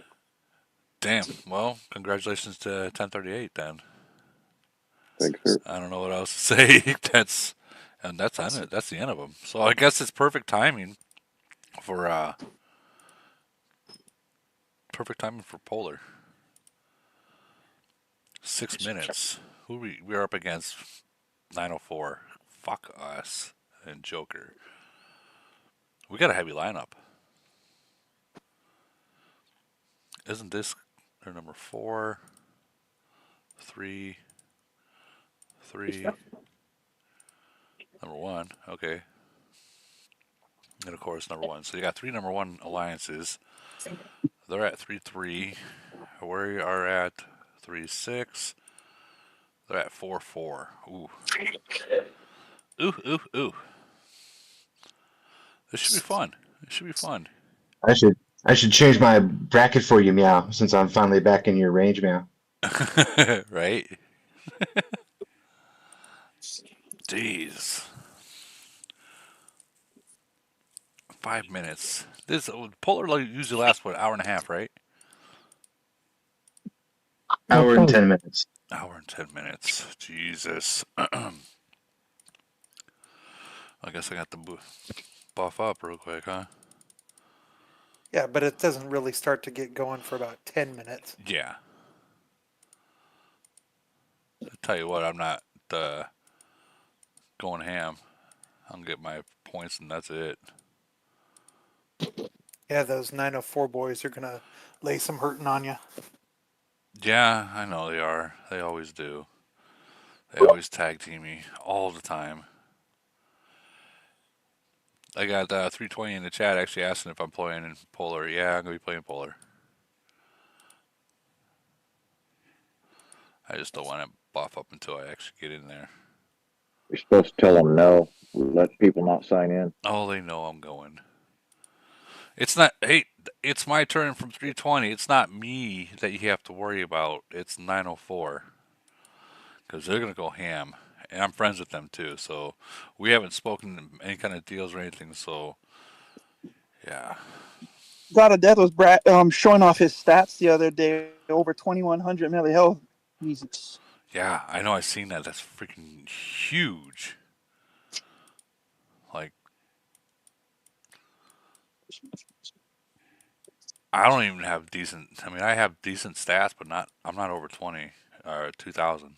damn. Well, congratulations to 1038 then. Thanks, sir. I don't know what else to say. That's on it. That's the end of them. So I guess it's for perfect timing for Polar. 6 minutes. Who we're up against? 904. Fuck us and Joker. We got a heavy lineup. Isn't this their number 4, 3, 3, number 1? Okay. And of course, number 1. So you got 3 number 1 alliances. They're at 3-3. We are at 3-6. They're at 4-4. Ooh. Ooh, ooh, ooh. This should be fun. It should be fun. I should change my bracket for you, Meow, since I'm finally back in your range, Meow. Right? Jeez. 5 minutes. This Polar usually lasts, what, hour and a half, right? Hour and 10 minutes. Hour and 10 minutes. Jesus. I guess I got the buff up real quick, huh? Yeah, but it doesn't really start to get going for about 10 minutes. Yeah. I tell you what, I'm not going ham. I'll get my points and that's it. Yeah, those 904 boys are gonna lay some hurting on you. Yeah, I know they are. They always do. They always tag team me all the time. I got 320 in the chat actually asking if I'm playing in Polar. Yeah, I'm gonna be playing Polar. I just don't want to buff up until I actually get in there. You're supposed to tell them no. Let people not sign in. Oh, they know I'm going. It's not. Hey, it's my turn from 320. It's not me that you have to worry about. It's 904 because they're gonna go ham, and I'm friends with them too. So we haven't spoken any kind of deals or anything. So yeah. God of Death was showing off his stats the other day, over 2,100 milli health. Jesus. Yeah, I know. I've seen that. That's freaking huge. Like, I don't even have decent. I mean, I have decent stats, but not. I'm not over 20 or 2,000.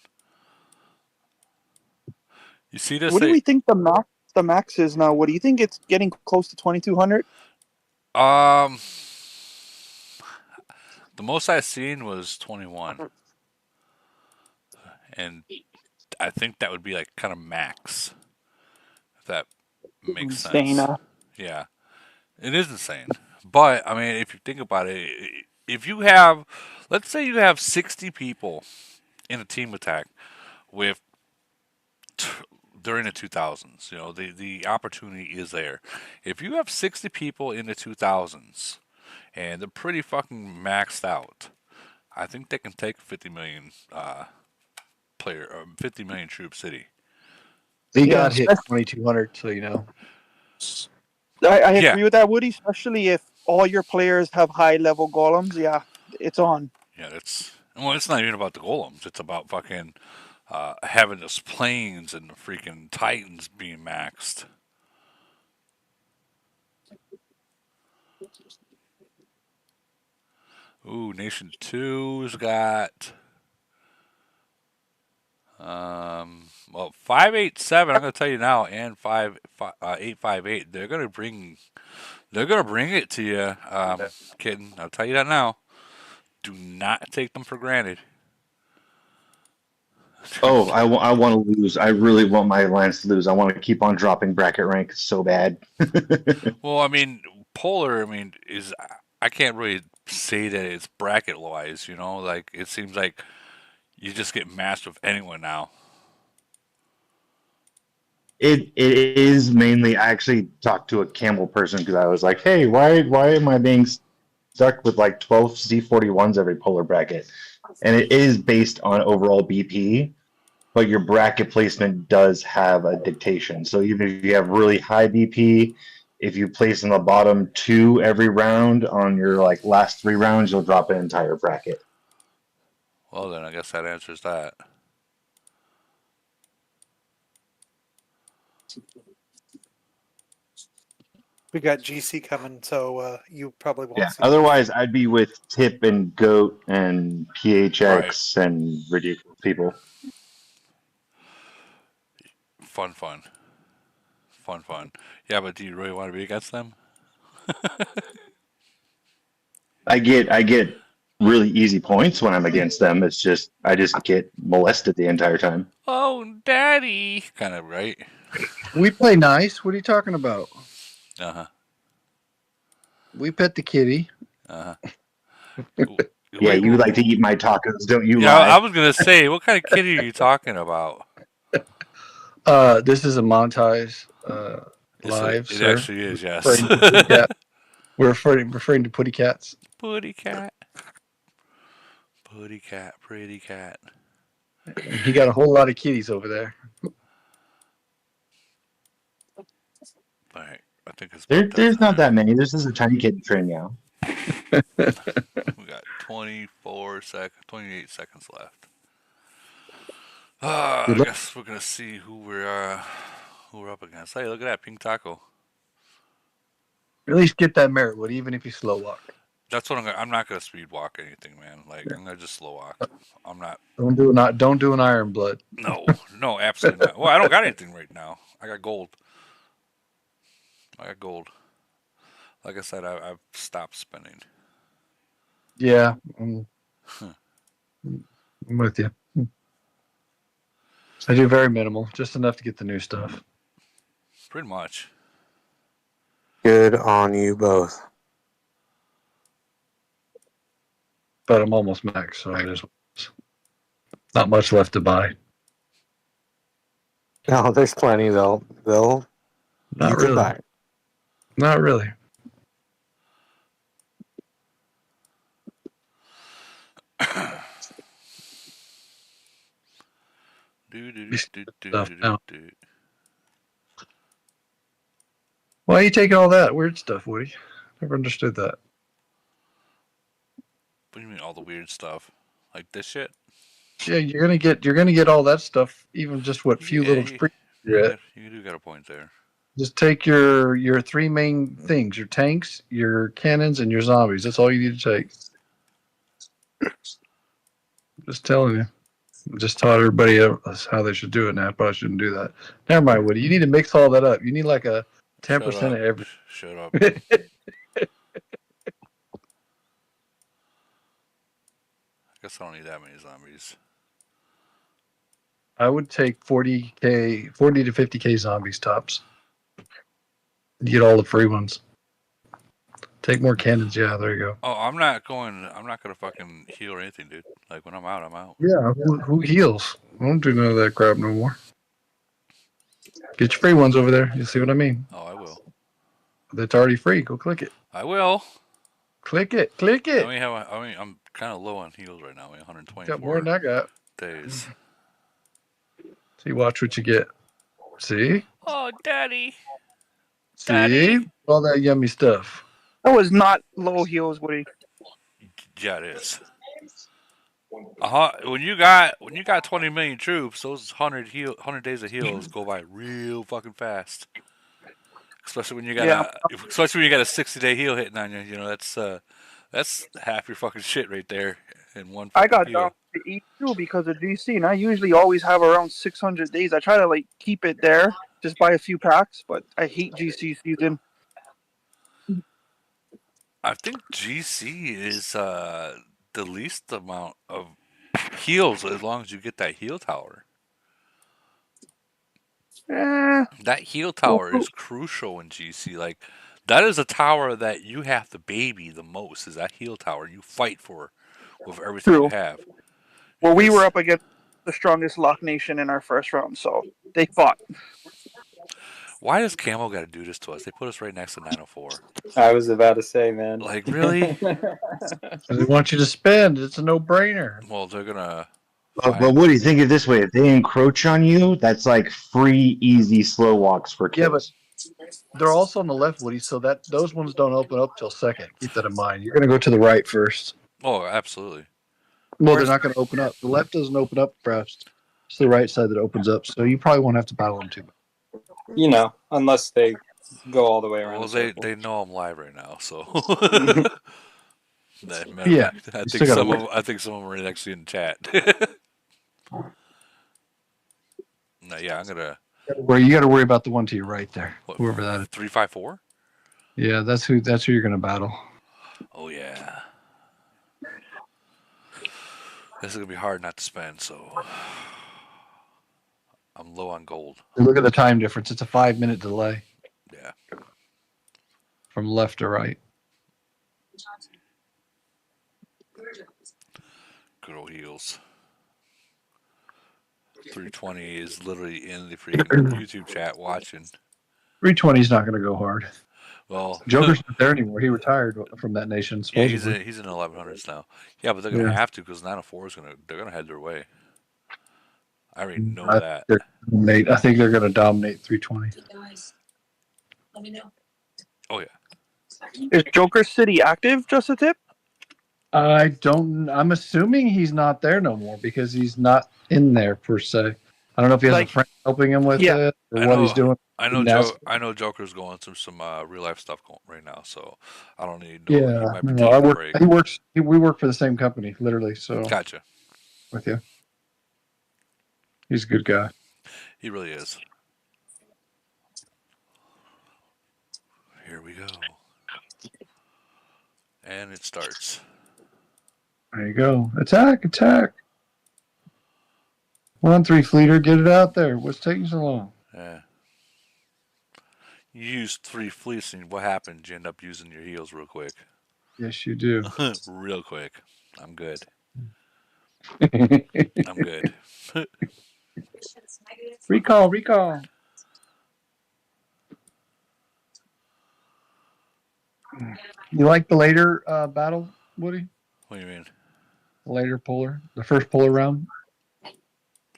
You see this? What do we think the max is now? What do you think it's getting close to 2,200? Um, the most I've seen was 21, and I think that would be like kind of max. If that makes Insane. sense. Yeah, it is insane. But I mean, if you think about it, if you have, let's say you have 60 people in a team attack with during the 2000s. You know, the opportunity is there. If you have 60 people in the 2000s and they're pretty fucking maxed out, I think they can take 50 million player or 50 million troop city. He Yeah, got hit 2,200, so you know. I Yeah, agree with that, Woody, especially if all your players have high level golems. Yeah, it's on. yeah. That's well. It's not even about the golems. It's about fucking having those planes and the freaking titans being maxed. Ooh, Nation Two's got well, 587. I'm gonna tell you now, and 858. They're gonna bring it to you. Kidding. I'll tell you that now. Do not take them for granted. Oh, I want to lose. I really want my alliance to lose. I want to keep on dropping bracket rank so bad. Well, I mean, Polar. I mean, is I can't really say that it's bracket wise. You know, like it seems like you just get matched with anyone now. It is mainly. I actually talked to a Camel person because I was like, "Hey, why am I being stuck with like 12 Z41s every polar bracket?" And it is based on overall BP, but your bracket placement does have a dictation. So even if you have really high BP, if you place in the bottom two every round on your like last three rounds, you'll drop an entire bracket. Well, then I guess that answers that. We got GC coming, so you probably won't Yeah. see much. Otherwise, I'd be with Tip and Goat and Right. PHX and ridiculous people. Fun, fun, fun, fun. Yeah, but do you really want to be against them? I get really easy points when I'm against them. It's just I just get molested the entire time. Oh, daddy. Kind of right. We play nice. What are you talking about? Uh huh. We pet the kitty. Uh huh. Yeah, Wait. you like to eat my tacos, don't you Yeah, I lie? was gonna say, what kind of kitty are you talking about? This is a montage Yes, it, live, it sir. actually is. Yes. Referring to Putty Cat. We're referring to Putty Cats. Putty cat. Putty cat. Pretty cat. He got a whole lot of kitties over there. All right. I think it's about that There's not time. that many. This is a tiny kitten train meow. We got 28 seconds left. Good I luck. guess we're gonna see who we're up against. Hey, look at that pink taco. At least get that merit wood, even if you slow walk. That's what I'm not gonna speed walk anything, man. Like I'm gonna just slow walk. I'm not. Don't do an iron blood. No, absolutely not. Well, I don't got anything right now. I got gold. I got gold. Like I said, I've stopped spending. Yeah, I'm with you. I do very minimal, just enough to get the new stuff. Pretty much. Good on you both. But I'm almost max, so there's not much left to buy. No, there's plenty. They'll Not you can really. buy. Not really. Stuff now. Why are you taking all that weird stuff, Woody? Never understood that. What do you mean all the weird stuff? Like this shit? Yeah, you're gonna get all that stuff, even just what few Yeah, little springs you're at. you do got a point there. Just take your three main things: your tanks, your cannons, and your zombies. That's all you need to take. Just telling you. I just taught everybody else how they should do it now. I probably shouldn't do that. Never mind, Woody. You need to mix all that up. You need like a 10% of every. Shut up. I guess I don't need that many zombies. I would take 40 to 50K zombies tops. You get all the free ones. Take more cannons. Yeah, there you go. Oh, I'm not gonna fucking heal or anything, dude. Like when I'm out, I'm out. Yeah, who heals? I don't do none of that crap no more. Get your free ones over there. You see what I mean? Oh, I will. That's already free. Go click it. I will. Click it. Click it. I'm kind of low on heals right now. I'm 124 Got more than I got. days. See, watch what you get. See? Oh, daddy. See? Daddy. All that yummy stuff. That was not low heals, Woody. Yeah, it is. When you got 20 million troops, those 100 days of heals go by real fucking fast. Especially when you got a 60-day heal hitting on you. You know that's half your fucking shit right there in one fucking I got heal. down to 82 because of GC, and I usually always have around 600 days. I try to like keep it there, just buy a few packs, but I hate GC season. I think GC is the least amount of heals as long as you get that heal tower. That heal tower is crucial in GC. Like that is a tower that you have to baby the most. Is that heal tower you fight for with everything you have. Well, we were up against the strongest Lock Nation in our first round, so they fought. Why does Camo got to do this to us? They put us right next to 904. I was about to say, man. Like really? They want you to spend. It's a no-brainer. Well, they're gonna. But what do you think of this way? If they encroach on you, that's like free, easy, slow walks for kills. Yeah, but they're also on the left, Woody, so that those ones don't open up till second. Keep that in mind. You're going to go to the right first. Oh, absolutely. Well, they're not going to open up. The left doesn't open up first. It's the right side that opens up, so you probably won't have to battle them too much. You know, unless they go all the way around. Well, they know I'm live right now, so. Yeah, I think some of them are actually in chat. No, yeah, I'm gonna. Where you got to worry about the one to your right there, whoever that is. 354. Yeah, that's who you're going to battle. Oh yeah. This is gonna be hard not to spend, so I'm low on gold. Look at the time difference. It's a 5-minute delay. Yeah. From left to right. Good old heels. 320 is literally in the freaking YouTube chat watching. 320 is not going to go hard. Well, Joker's not there anymore. He retired from that nation. Supposedly. Yeah, he's in 1100s now. Yeah, but they're gonna have to because 904 they're gonna head their way. I already know that. I think they're going to dominate 320. Let me know. Oh yeah. Is Joker City active? Just a tip. I'm assuming he's not there no more because he's not in there per se. I don't know if he has a Like, friend helping him with yeah. it or I what he's know, doing. Didn't ask. I know Joker's going through some real life stuff right now, so I don't need to know. He Yeah, might be no, I taking a work. break. He works. We work for the same company, literally. So Gotcha. with you, he's a good guy. He really is. Here we go, and it starts. There you go. Attack! Attack! 1-3 fleeter, get it out there. What's taking so long? Yeah. You used 3 fleets, and what happened? You end up using your heels real quick. Yes, you do. Real quick. I'm good. I'm good. Recall, recall. You like the later battle, Woody? What do you mean? The later puller, the first puller round.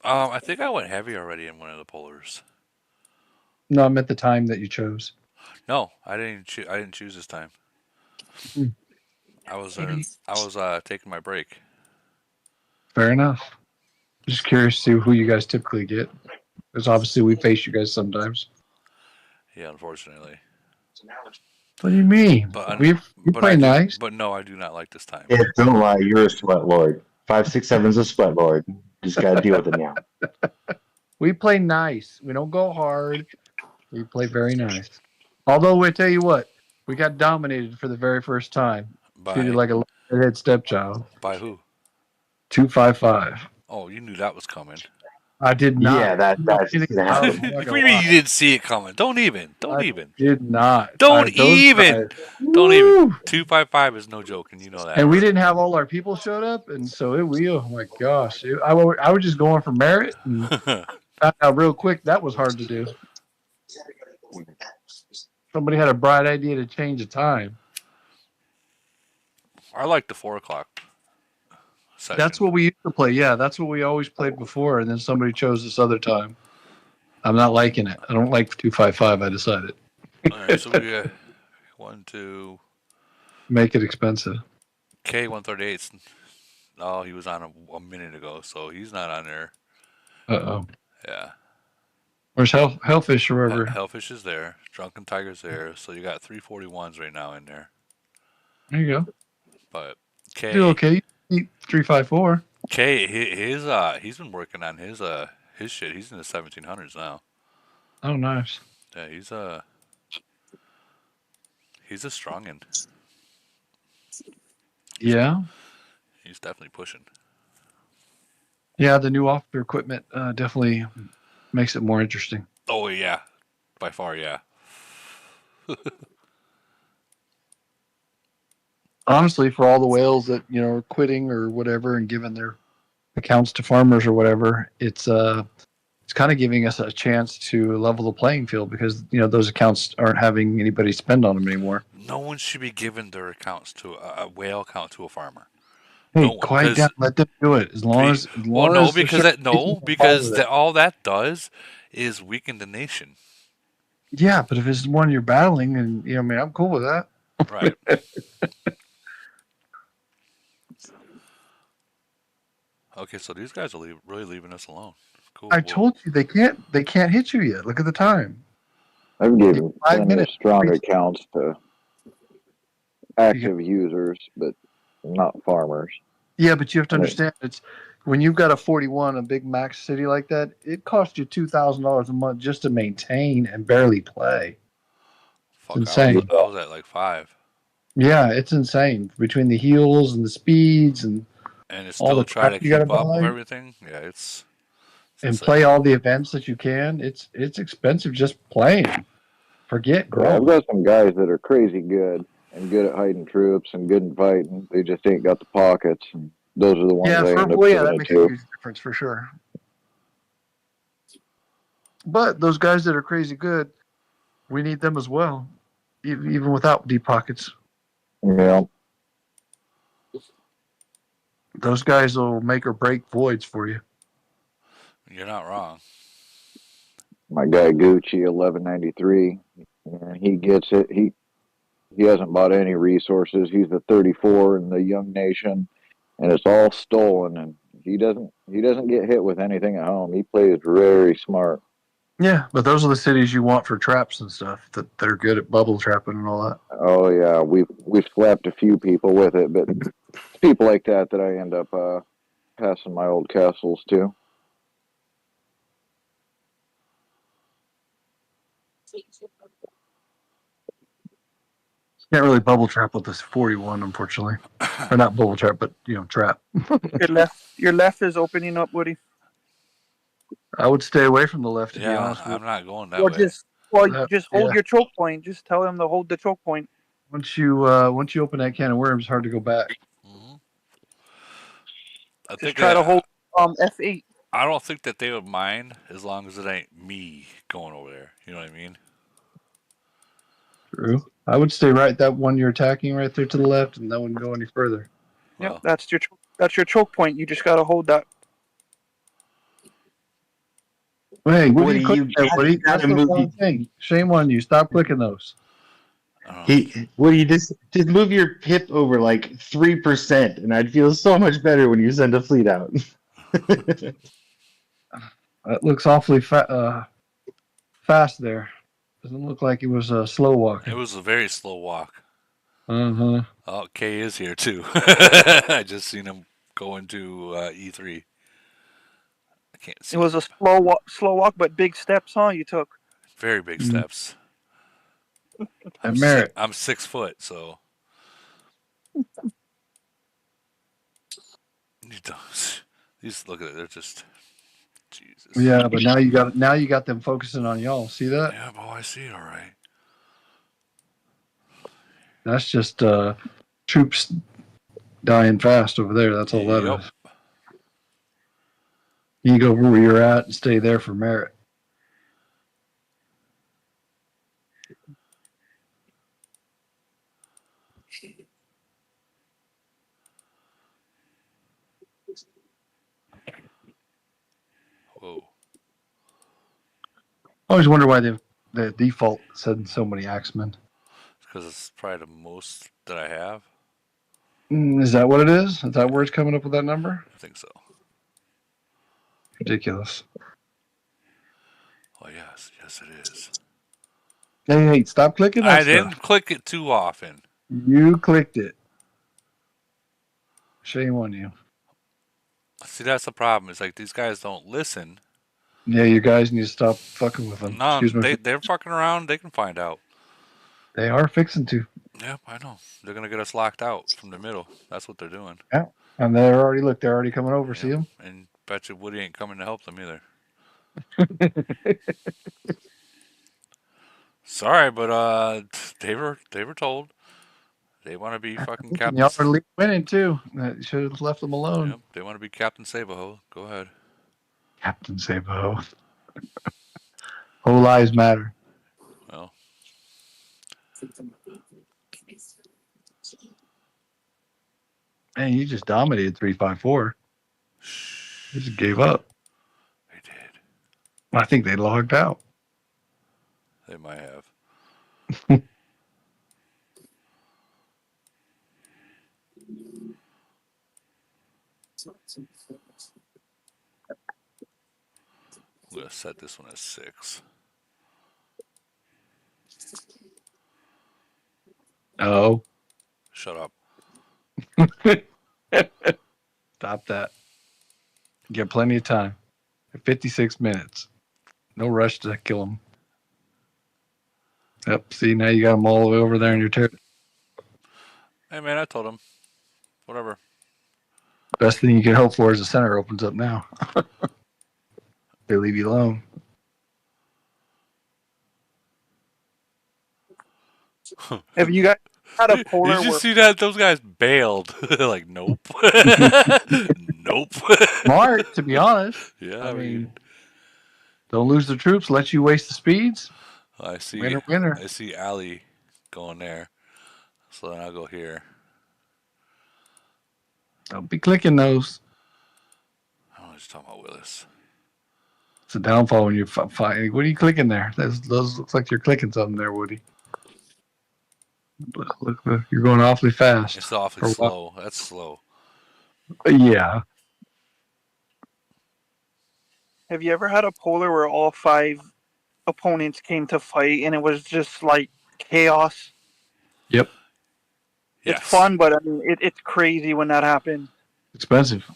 I think I went heavy already in one of the polars. No, I meant the time that you chose. No, I didn't. I didn't choose this time. Hmm. I was taking my break. Fair enough. Just curious to see who you guys typically get, because obviously we face you guys sometimes. Yeah, unfortunately. What do you mean? We play nice. But no, I do not like this time. Yeah, don't lie. You're a sweat lord. 567's a sweat lord. Just got to deal with it now. We play nice. We don't go hard. We play very nice. Although I tell you what, we got dominated for the very first time. Treated By like a head stepchild. by who? 255. Oh, you knew that was coming. I did not. Yeah, that's just gonna What happen. do you mean you didn't see it coming? Don't even. Don't I even. did not. Don't Those even. guys. Don't even. Woo! 255 is no joke, and you know that. And we didn't have all our people showed up, and so oh my gosh, I was just going for merit, and found out real quick that was hard to do. Somebody had a bright idea to change the time. I like the 4 o'clock session. That's what we used to play. Yeah, that's what we always played before, and then somebody chose this other time. I'm not liking it. I don't like 255. I decided. All right, so we got 1, 2. Make it expensive. K 138. Oh, he was on a minute ago, so he's not on there. Oh. Yeah. Where's Hellfish or wherever? Hellfish is there. Drunken Tiger's there. So you got 341s right now in there. There you go. But K. Do okay. 354. K. He's been working on his shit. He's in the 1700s now. Oh, nice. Yeah, he's a strongin'. Yeah. He's definitely pushing. Yeah, the new officer equipment definitely makes it more interesting. Oh yeah, by far, yeah. Honestly, for all the whales that are quitting or whatever and giving their accounts to farmers or whatever, it's kind of giving us a chance to level the playing field because those accounts aren't having anybody spend on them anymore. No one should be giving their accounts to a whale account to a farmer. Hey, No, quiet down. Let them do it. As long as all that does is weaken the nation. Yeah, but if it's one you're battling, and I'm cool with that. Right. Okay, so these guys are really leaving us alone. Cool. I told you they can't hit you yet. Look at the time. I've given 5 plenty of minutes. strong accounts to active users, but not farmers. Yeah, but you have to understand it's when you've got a 41, a big max city like that, it costs you $2,000 a month just to maintain and barely play. Fuck, it's insane. I was at like 5. Yeah, it's insane between the heals and the speeds and it's all still the try to you keep up buy. with everything. Yeah, it's and play all the events that you can. It's expensive just playing. Forget growth. Yeah, I've got some guys that are crazy good and good at hiding troops and good at fighting. They just ain't got the pockets. And those are the ones I end up that makes to. a huge difference for sure. But those guys that are crazy good, we need them as well, even without deep pockets. Yeah. Those guys will make or break voids for you. You're not wrong. My guy Gucci 1193, he gets it. He hasn't bought any resources. He's the 34 in the young nation, and it's all stolen. And He doesn't get hit with anything at home. He plays very smart. Yeah, but those are the cities you want for traps and stuff. That they're good at bubble trapping and all that. Oh yeah, we've slapped a few people with it, but it's people like that that I end up passing my old castles to. Can't really bubble trap with this 41, unfortunately. Or not bubble trap, but trap. Your left is opening up, Woody. I would stay away from the left, to be Yeah, honest with I'm you. not going that way. Just hold Yeah. your choke point. Just tell him to hold the choke point. Once you open that can of worms, it's hard to go back. I Just think try to hold F8. I don't think that they would mind as long as it ain't me going over there. You know what I mean? True. I would stay right that one you're attacking right there to the left, and that wouldn't go any further. Yep, that's your choke point. You just gotta hold that. Hey, what are Woody, you clicking there, Woody? That's gotta the move. wrong thing. Shame on you. Stop clicking those. Woody, just move your pip over like 3%, and I'd feel so much better when you send a fleet out. That looks awfully fast there. Doesn't look like it was slow walking. It was a very slow walk. Uh-huh. Oh, K is here too. I just seen him go into E3. I can't see. It was a slow walk, but big steps, huh? You took Very big steps. At Merritt. I'm 6 foot, so these look at it. They're just Jesus. Yeah, but now you got them focusing on y'all. See that? Yeah, boy, I see it all right. That's just troops dying fast over there. That's all that is. You go where you're at and stay there for Merritt. Whoa. I always wonder why the default said so many axemen. Because it's probably the most that I have. Is that what it is? Is that where it's coming up with that number? I think so. Ridiculous. Oh yes, yes it is. Hey, stop clicking that I stuff. didn't click it too often. You clicked it. Shame on you. See, that's the problem. It's like these guys don't listen. Yeah, you guys need to stop fucking with them. No, Excuse me. they're fucking around. They can find out. They are fixing to. Yep, I know. They're gonna get us locked out from the middle. That's what they're doing. Yeah, and they're already coming over. Yep. See them? And bet you Woody ain't coming to help them either. Sorry, but they were told they want to be fucking Captain. Y'all are winning too. You should have left them alone. Yep, they want to be Captain Sabaho. Go ahead. Captain Sabaho. Whole lives matter. Well. Man, you just dominated 354. You just gave up. They did. I think they logged out. They might have. I'm gonna set this one as 6. Oh. Shut up. Stop that. You get plenty of time. 56 minutes. No rush to kill them. Yep. See, now you got them all the way over there in your territory. Hey, man, I told him. Whatever. Best thing you can hope for is the center opens up now. They leave you alone. Have you got a polar? Did you see that? Those guys bailed. Like, nope. Nope. Smart, to be honest. Yeah, I mean, don't lose the troops. Let you waste the speeds. I see. Winner. I see Ali going there. So then I'll go here. Don't be clicking those. I was just talking about Willis. It's a downfall when you find. What are you clicking there? Those looks like you're clicking something there, Woody. Look, you're going awfully fast. It's awfully slow. That's slow. Yeah. Have you ever had a polar where all 5 opponents came to fight and it was just like chaos? Yep. It's Yes. fun, but I mean, it's crazy when that happens. Expensive.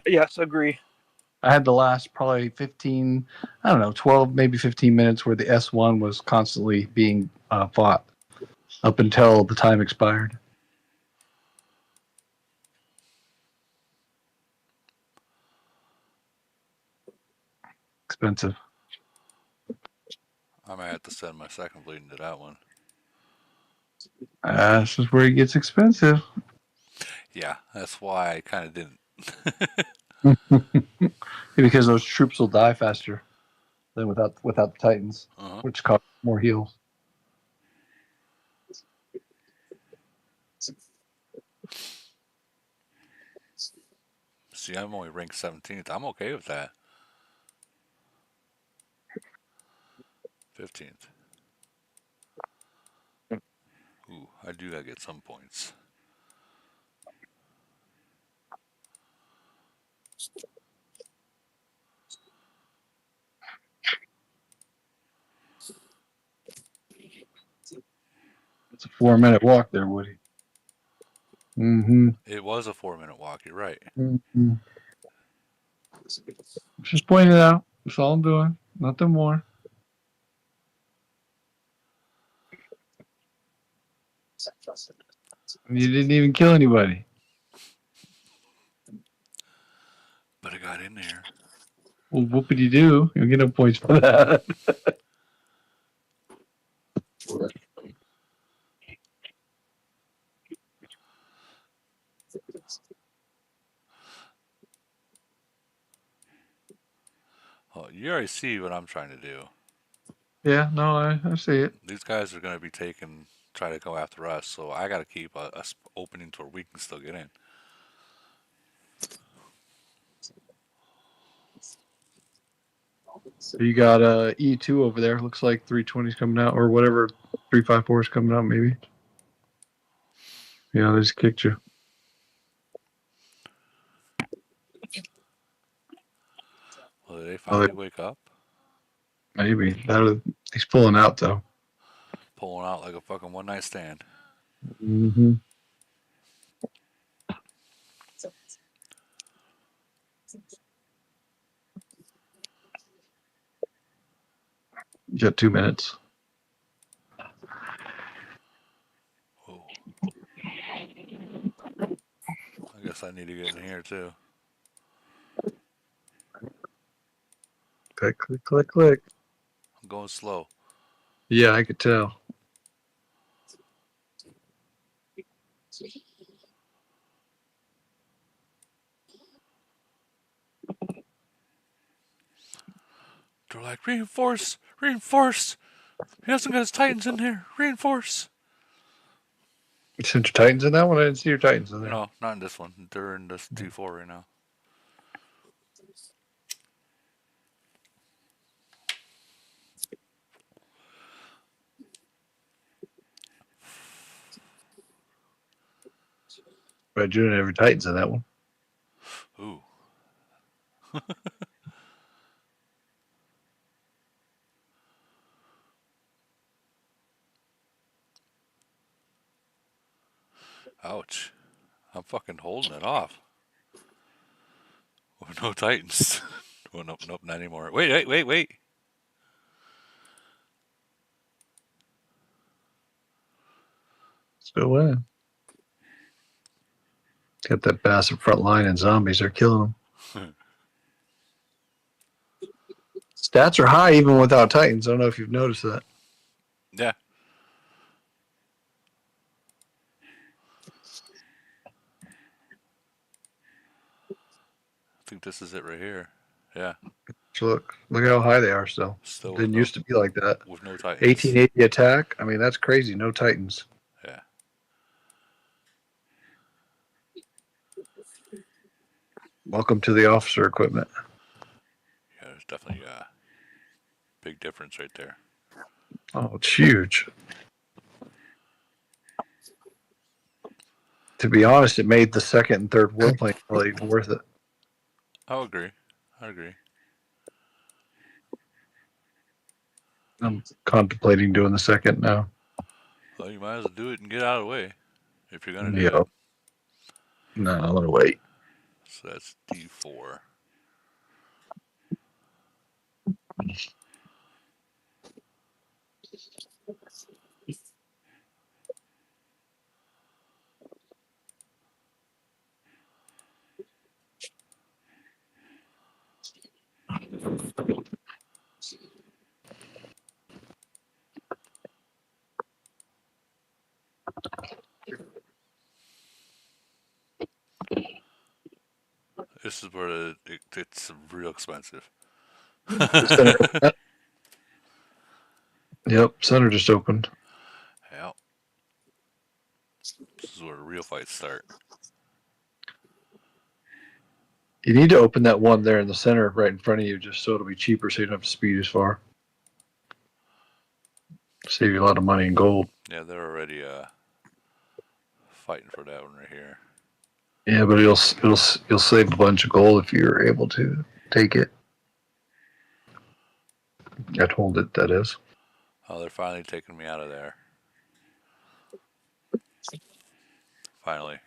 Yes, agree. I had the last probably 15, I don't know, 12, maybe 15 minutes where the S1 was constantly being fought up until the time expired. Expensive. I might have to send my second bleed into that one. This is where it gets expensive. Yeah, that's why I kind of didn't. Because those troops will die faster than without the Titans, which cost more heals. See, I'm only ranked 17th. I'm okay with that. 15th. Ooh, I do gotta get some points. It's a 4-minute walk there, Woody. Mm-hmm. It was a 4-minute walk. You're right. Mm-hmm. Just pointing it out. That's all I'm doing. Nothing more. You didn't even kill anybody. But I got in there. Well, whoopity doo. You'll get no points for that. Oh, you already see what I'm trying to do. Yeah, no, I see it. These guys are gonna be try to go after us, so I gotta keep a opening to where we can still get in. So you got E2 over there. Looks like 320's coming out, or whatever 354 is coming out, maybe. Yeah, they just kicked you. Will they finally wake up? Maybe. He's pulling out, though. Pulling out like a fucking one night stand. Mm-hmm. You got 2 minutes. Whoa. I guess I need to get in here too. Click, click, click, click. I'm going slow. Yeah, I could tell. They're like, reinforce, reinforce. He hasn't got his Titans in here. Reinforce. You sent your Titans in that one? I didn't see your Titans in there. No, not in this one. They're in this T4 right now. But you didn't have your Titans in that one. Ooh. Ouch. I'm fucking holding it off. With no Titans. Well, nope, nope, not anymore. Wait. Still winning. Got that bastard front line and zombies. They're killing them. Stats are high even without Titans. I don't know if you've noticed that. Yeah. I think this is it right here. Yeah. Look how high they are still. Still Didn't used to be like that. with no Titans. 1880 attack. I mean, that's crazy. No Titans. Yeah. Welcome to the officer equipment. Yeah, there's definitely a big difference right there. Oh, it's huge. To be honest, it made the second and third warplane really worth it. I agree. I'm contemplating doing the second now. Well, you might as well do it and get out of the way if you're gonna do Yeah. it. No, I'm gonna wait. So that's D4. This is where it's real expensive. Yep, center just opened. Yeah. This is where the real fights start. You need to open that one there in the center right in front of you just so it'll be cheaper so you don't have to speed as far. Save you a lot of money in gold. Yeah, they're already fighting for that one right here. Yeah, but you'll save a bunch of gold if you're able to take it. I told it that is. Oh, they're finally taking me out of there. Finally.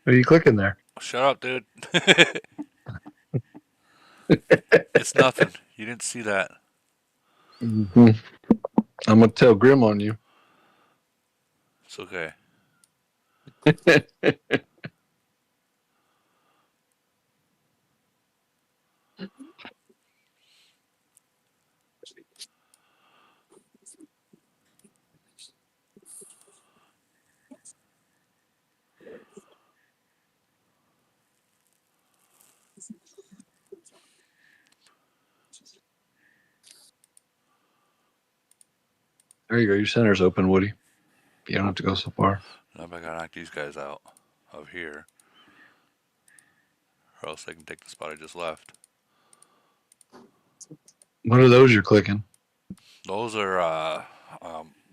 What are you clicking there? Shut up, dude. It's nothing. You didn't see that. Mm-hmm. I'm gonna tell Grim on you. It's okay. There you go. Your center's open, Woody. You don't have to go so far. Now I gotta knock these guys out of here, or else they can take the spot I just left. What are those you're clicking? Those are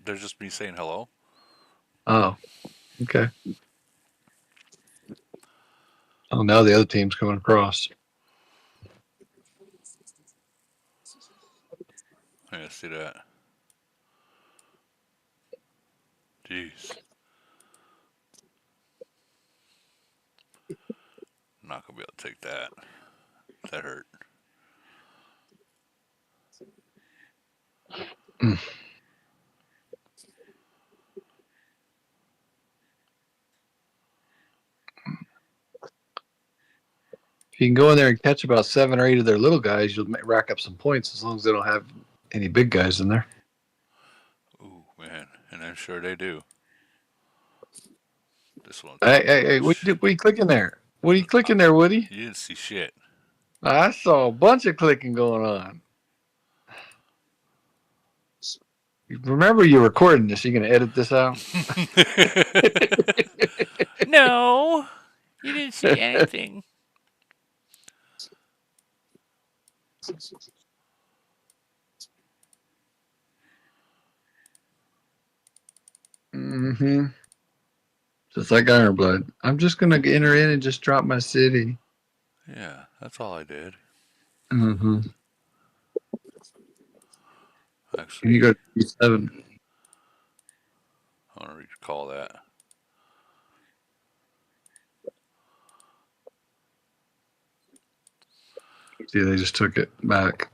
they're just me saying hello. Oh, okay. Oh, now the other team's coming across. I didn't see that. Jeez. I'm not gonna be able to take that. That hurt. Mm. If you can go in there and catch about 7 or 8 of their little guys, you'll rack up some points as long as they don't have any big guys in there. Ooh, man. And I'm sure they do. This one's Hey, what are you clicking there? What are you clicking there, Woody? You didn't see shit. I saw a bunch of clicking going on. Remember, you're recording this. You're going to edit this out? No, you didn't see anything. Mm-hmm. Just like Ironblood. I'm just going to enter in and just drop my city. Yeah, that's all I did. Mm-hmm. Actually, You go to E7. I want to recall that. See, they just took it back.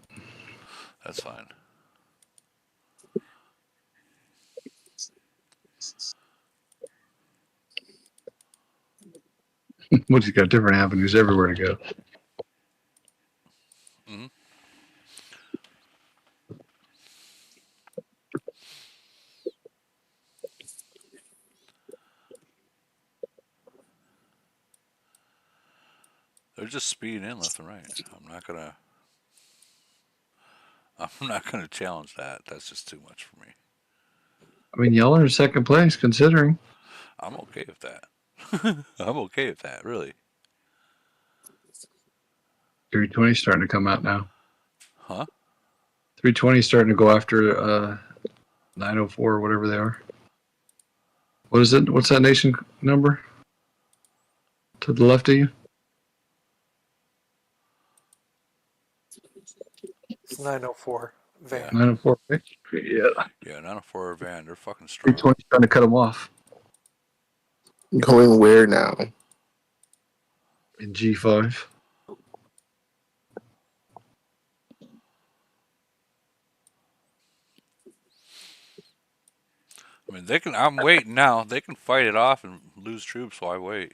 That's fine. Woody's got different avenues everywhere to go. Mm-hmm. They're just speeding in left and right. I'm not gonna challenge that. That's just too much for me. I mean, y'all are in second place considering. I'm okay with that. I'm okay with that, really. 320 starting to come out now. Huh? 320 starting to go after 904 or whatever they are. What is it? What's that nation number? To the left of you? It's 904 Yeah. van. 904, right? Yeah. Yeah, 904 van. They're fucking strong. 320 trying to cut them off. Going where now? In G5. I mean, they can. I'm waiting now. They can fight it off and lose troops while I wait.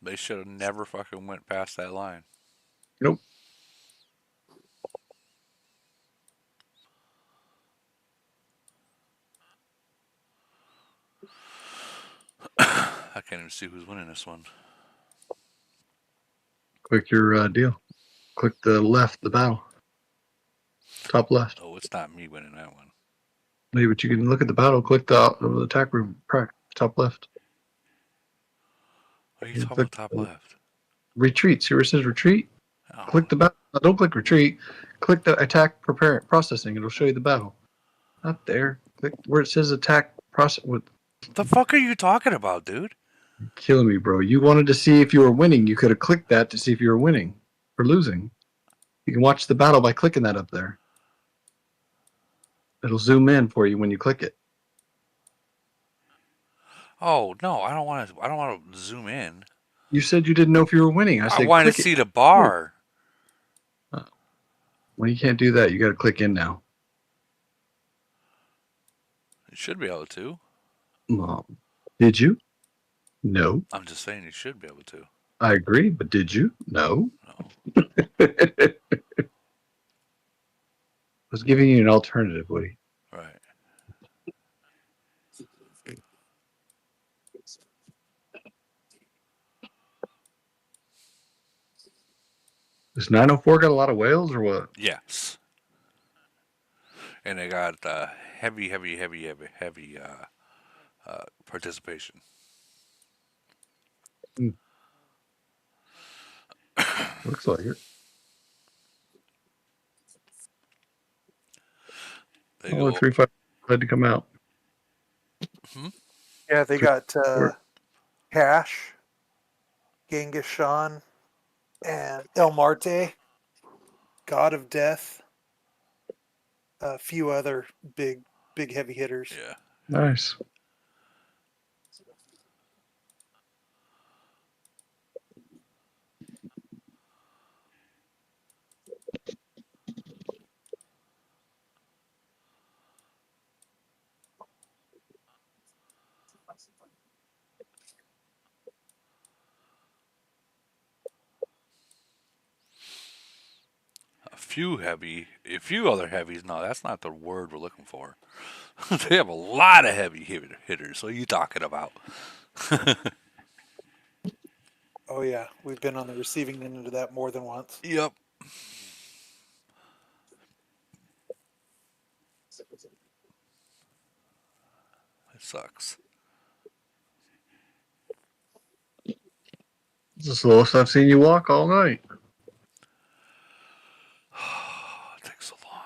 They should have never fucking went past that line. Nope. I can't even see who's winning this one. Click your deal. Click the left, the battle. Top left. Oh, it's not me winning that one. Maybe, but you can look at the battle. Click the attack room. Top left. What are you talking about top left? Retreat. See where it says retreat? Oh. Click the battle. No, don't click retreat. Click the attack prepare processing. It'll show you the battle. Not there. Click where it says attack process. What the fuck are you talking about, dude? You're killing me, bro. You wanted to see if you were winning. You could have clicked that to see if you were winning or losing. You can watch the battle by clicking that up there. It'll zoom in for you when you click it. Oh no, I don't want to. I don't want to zoom in. You said you didn't know if you were winning. I said want to click see it. the bar. Well, you can't do that. You got to click in now. You should be able to. Mom, did you? No. I'm just saying you should be able to. I agree, but did you? No. No. I was giving you an alternative, Woody. Right. Does 904 got a lot of whales or what? Yes. And they got heavy participation. Looks like it. They Only go 3-5 had to come out. Yeah, they got Cash, Genghis Khan, and El Marte, God of Death, a few other big heavy hitters. Yeah. Nice. A few other heavies. No, that's not the word we're looking for. They have a lot of heavy hitters. What are you talking about? Oh yeah, we've been on the receiving end of that more than once. Yep. It sucks. This is the slowest I've seen you walk all night. It takes so long.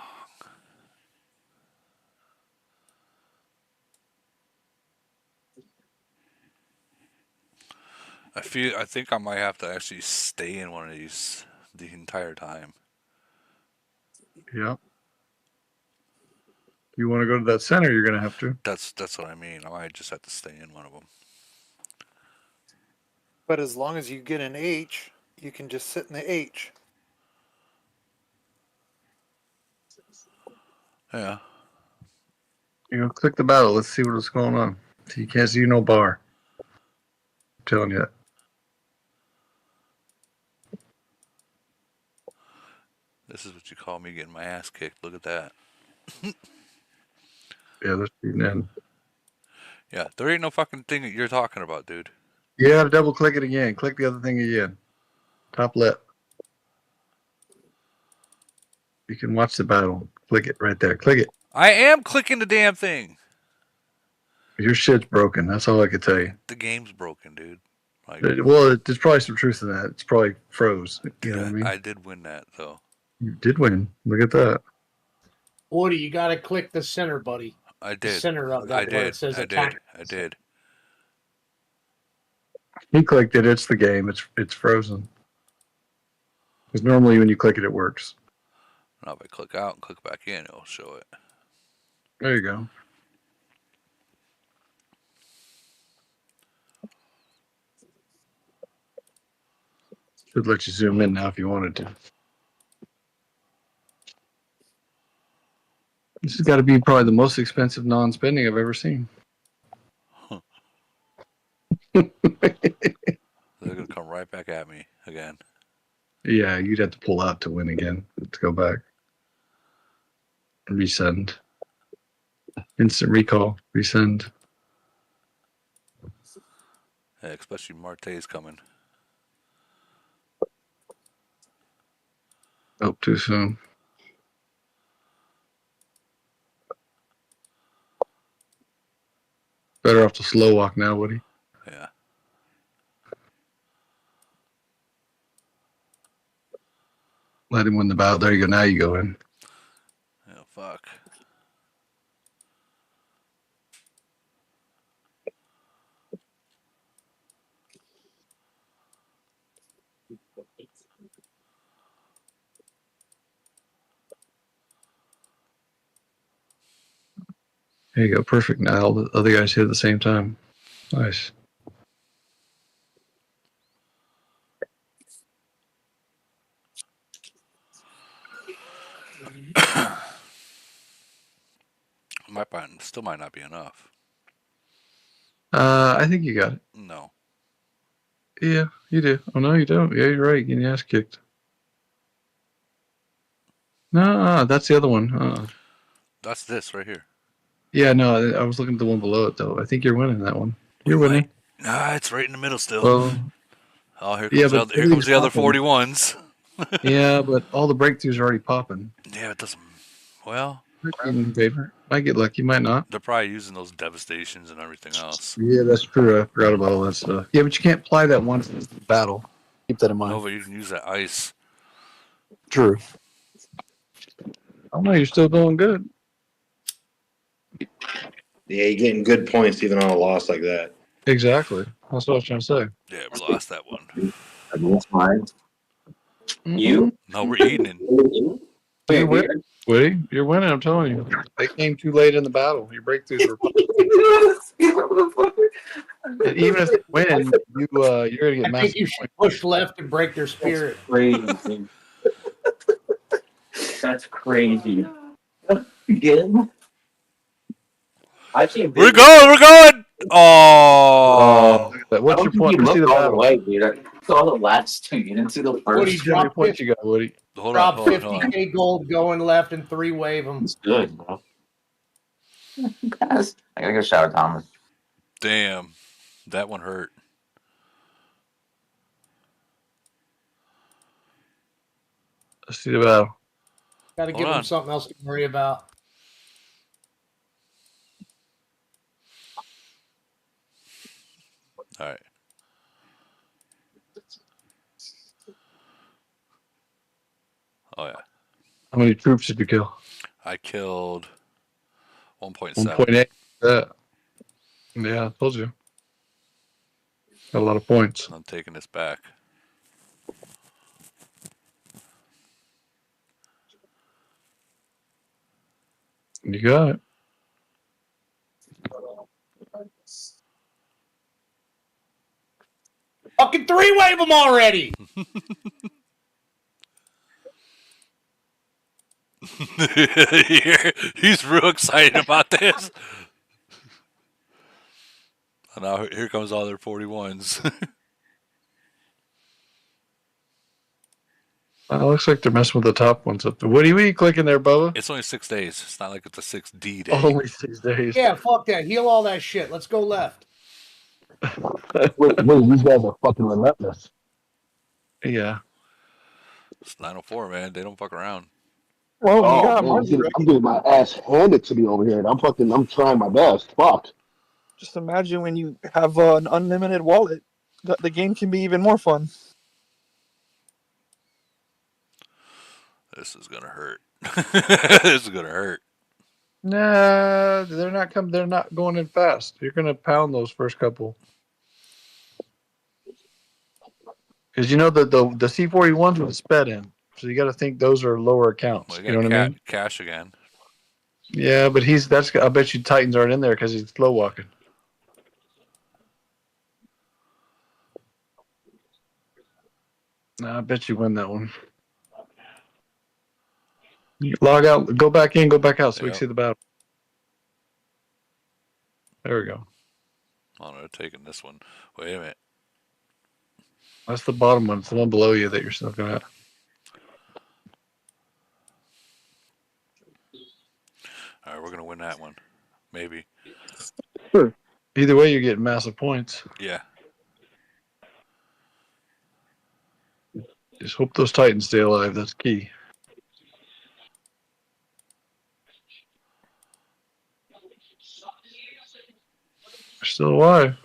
I think I might have to actually stay in one of these the entire time. Yeah. If you want to go to that center, you're going to have to. That's what I mean. I might just have to stay in one of them. But as long as you get an H, you can just sit in the H. Yeah. You know, click the battle. Let's see what's going on. So you can't see no bar. I'm telling you that. This is what you call me getting my ass kicked. Look at that. Yeah, that's shooting in. Yeah, there ain't no fucking thing that you're talking about, dude. You got to double click it again. Click the other thing again. Top left. You can watch the battle. Click it right there. Click it. I am clicking the damn thing. Your shit's broken. That's all I can tell you. The game's broken, dude. Like, Well, there's probably some truth in that. It's probably froze. You dude, know what I mean? I did win that though. You did win. Look at that. Woody, you got to click the center, buddy. I The did. center of that where it says I attack. did. I did. He clicked it. It's the game. It's frozen. Because normally when you click it, it works. Now if I click out and click back in, it'll show it. There you go. Should let you zoom in now if you wanted to. This has got to be probably the most expensive non-spending I've ever seen. Huh. They're gonna come right back at me again. Yeah, you'd have to pull out to win again to go back. Resend. Instant recall. Resend. Yeah, especially Marte's coming. Oh, too soon. Better off to slow walk now, Woody. Yeah. Let him win the battle. There you go. Now you go in. Oh fuck. There you go. Perfect. Now all the other guys hit at the same time. Nice. Still might not be enough. I think you got it. No. Yeah, you do. Oh no, you don't. Yeah, you're right. Getting your ass kicked. No, that's the other one. That's this right here. Yeah, no, I was looking at the one below it though. I think you're winning that one. You're winning. Nah, it's right in the middle still. Well, oh, here yeah, comes but here comes the other popping. 41s. Yeah, but all the breakthroughs are already popping. Yeah, it doesn't. Well, In favor. Might get lucky, might not. they're probably using those devastations and everything else. Yeah, that's true. I forgot about all that stuff. Yeah, but you can't apply that once in battle. Keep that in mind. No, but you can use that ice. True. Oh no, you're still doing good. Yeah, you're getting good points even on a loss like that. Exactly. That's what I was trying to say. Yeah, we lost that one. That's fine. You? No, we're eating it. You're winning, Woody. You're winning. I'm telling you. They came too late in the battle. Your breakthroughs were. And even if they win, you're gonna get I massive think you should push left and break their spirit. Crazy. That's crazy. Again? I've seen We're going. We're going. Oh. What's your point? Let's see the battle. Way, dude. I saw the last two. You didn't see the first. Woody, How many drop points you got, Woody? Drop 50K gold, going left, and 3-wave them. It's good, bro. Guys, I gotta go shower, Thomas. Damn, that one hurt. Let's see the battle. Got to give them something else to worry about. All right. Oh yeah. How many troops did you kill? I killed 1.7. 1.8. Yeah, I told you. Got a lot of points. I'm taking this back. You got it. Fucking 3-wave them already. He's real excited about this. And now here comes all their 41s. Looks like they're messing with the top ones up there. What are you clicking there, Bubba? It's only 6 days. It's not like it's a 6D day. Only 6 days. Yeah, fuck that. Heal all that shit. Let's go left. Wait, these guys are fucking relentless. Yeah. It's 904, man. They don't fuck around. Well, you Oh got man, money, right? I'm getting my ass handed to me over here, and I'm trying my best. Fuck. Just imagine when you have an unlimited wallet, the game can be even more fun. This is gonna hurt. This is gonna hurt. Nah, they're not coming. They're not going in fast. You're gonna pound those first couple because you know the C41s with sped in, so you got to think those are lower Well, accounts. you You know got what I mean? cash again. Yeah, but that's. I bet you Titans aren't in there because he's slow walking. Nah, I bet you win that one. You log out, go back in, go back out, so we can Yep. see the battle. There we go. Oh no, taking this one. Wait a minute. That's the bottom one. It's the one below you that you're still gonna. All right, we're gonna win that one. Maybe. Sure. Either way, you're getting massive points. Yeah. Just hope those Titans stay alive. That's key. They're still alive.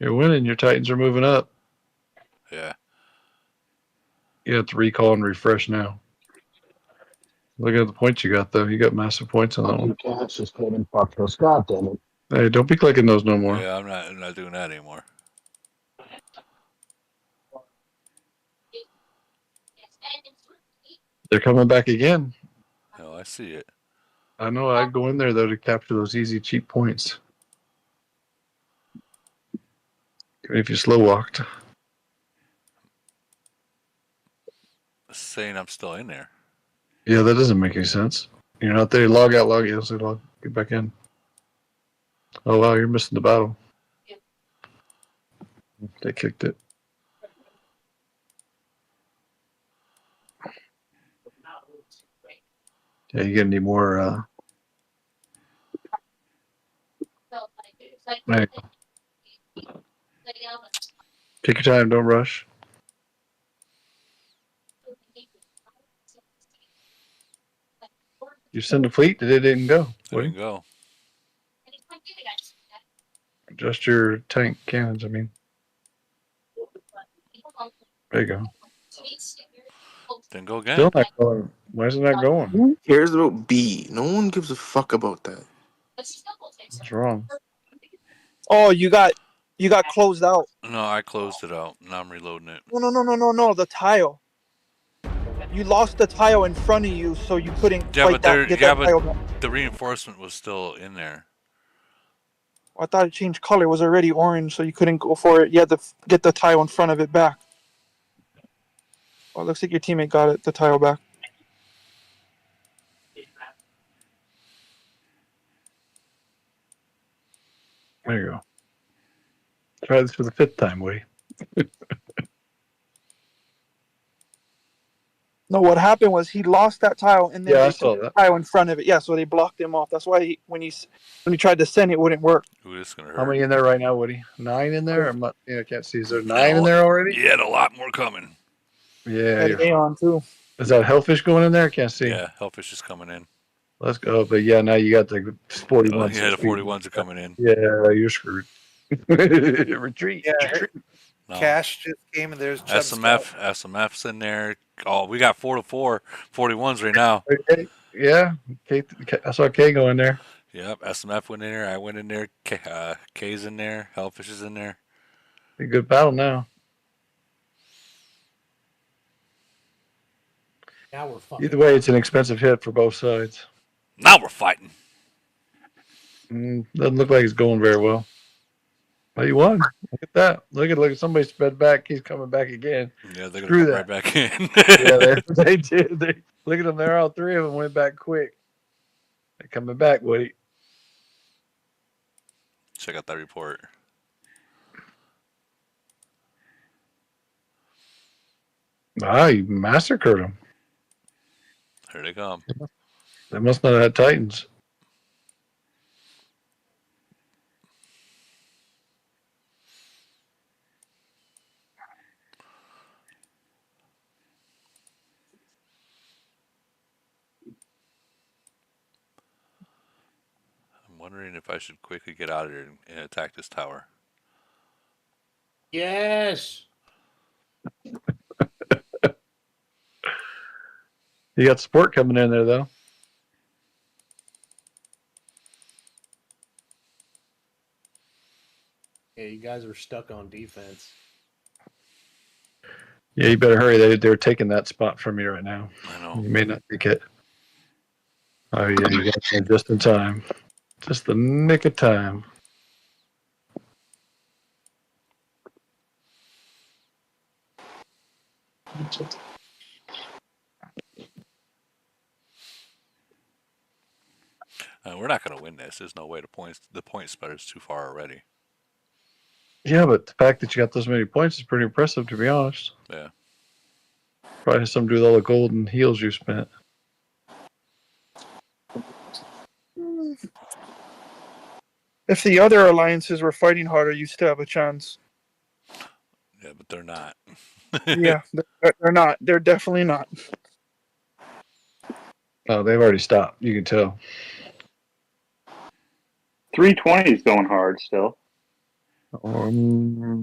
You're winning. Your Titans are moving up. Yeah. You have to recall and refresh now. Look at the points you got, though. You got massive points on that Fucking one. cats just came and fucked us. God damn it. Hey, don't be clicking those no more. Yeah, I'm not doing that anymore. They're coming back again. Oh, I see it. I know. I'd go in there, though, to capture those easy, cheap points. Even if you slow walked. Saying I'm still in there. Yeah, that doesn't make any sense. You're not there. Log out, log in. So log. Get back in. Oh, wow. You're missing the battle. They kicked it. Yeah, you're going to need more. There you go. Take your time. Don't rush. You send a fleet. It didn't go. It didn't go. Adjust your tank cannons. I mean, there you go. Didn't go again. Still not going. Why is it not going? Who cares about B? No one gives a fuck about that. What's wrong? Oh, you got closed out. No, I closed it out. Now I'm reloading it. No. The tile. You lost the tile in front of you, so you couldn't Yeah, but get that tile back. the reinforcement was still in there. I thought it changed color. It was already orange, so you couldn't go for it. You had to get the tile in front of it back. Oh, it looks like your teammate got it, the tile back. There you go. Try this for the 5th time, Woody. No, what happened was he lost that tile, and then Yeah, I they saw put the that. tile in front of it. Yeah, so they blocked him off. That's why when he tried to send it, wouldn't work. Ooh, this is gonna hurt. How many in there right now, Woody? 9 in there? I'm not, I can't see. Is there 9 Yeah, in there already? You had a lot more coming. Yeah. Had Aeon too. Is that Hellfish going in there? I can't see. Yeah, Hellfish is coming in. Let's go. But yeah, now you got the 41. Yeah, the 41s are coming in. Yeah, you're screwed. Retreat. Yeah, Retreat. No. Cash just came and there's Chubb SMF's in there. Oh, we got 4 to 4 41s right now. Okay. Yeah, I saw K go in there. Yep, SMF went in there. I went in there. K's in there. Hellfish is in there. A good battle now. Now we're fucking. Either way, it's an expensive hit for both sides. Now we're fighting. Doesn't look like it's going very well. But you won. Look at that. Look at somebody sped back. He's coming back again. Yeah, they're Screw gonna come that. right back in. Yeah, they did. Look at them there. All 3 of them went back quick. They're coming back, Woody. Check out that report. You massacred them. Here they come. They must not have had Titans. wondering if I should quickly get out of here and attack this tower. Yes. You got support coming in there though. Yeah, you guys are stuck on defense. Yeah, you better hurry. They're taking that spot from you right now. I know. You may not take it. Oh yeah, you got there just in time. Just the nick of time. We're not going to win this. There's no way. The point spread is too far already. Yeah, but the fact that you got those many points is pretty impressive, to be honest. Yeah. Probably has something to do with all the gold and heals you spent. If the other alliances were fighting harder, you still have a chance. Yeah, but they're not. Yeah, they're not. They're definitely not. Oh, they've already stopped. You can tell. 320 is going hard still.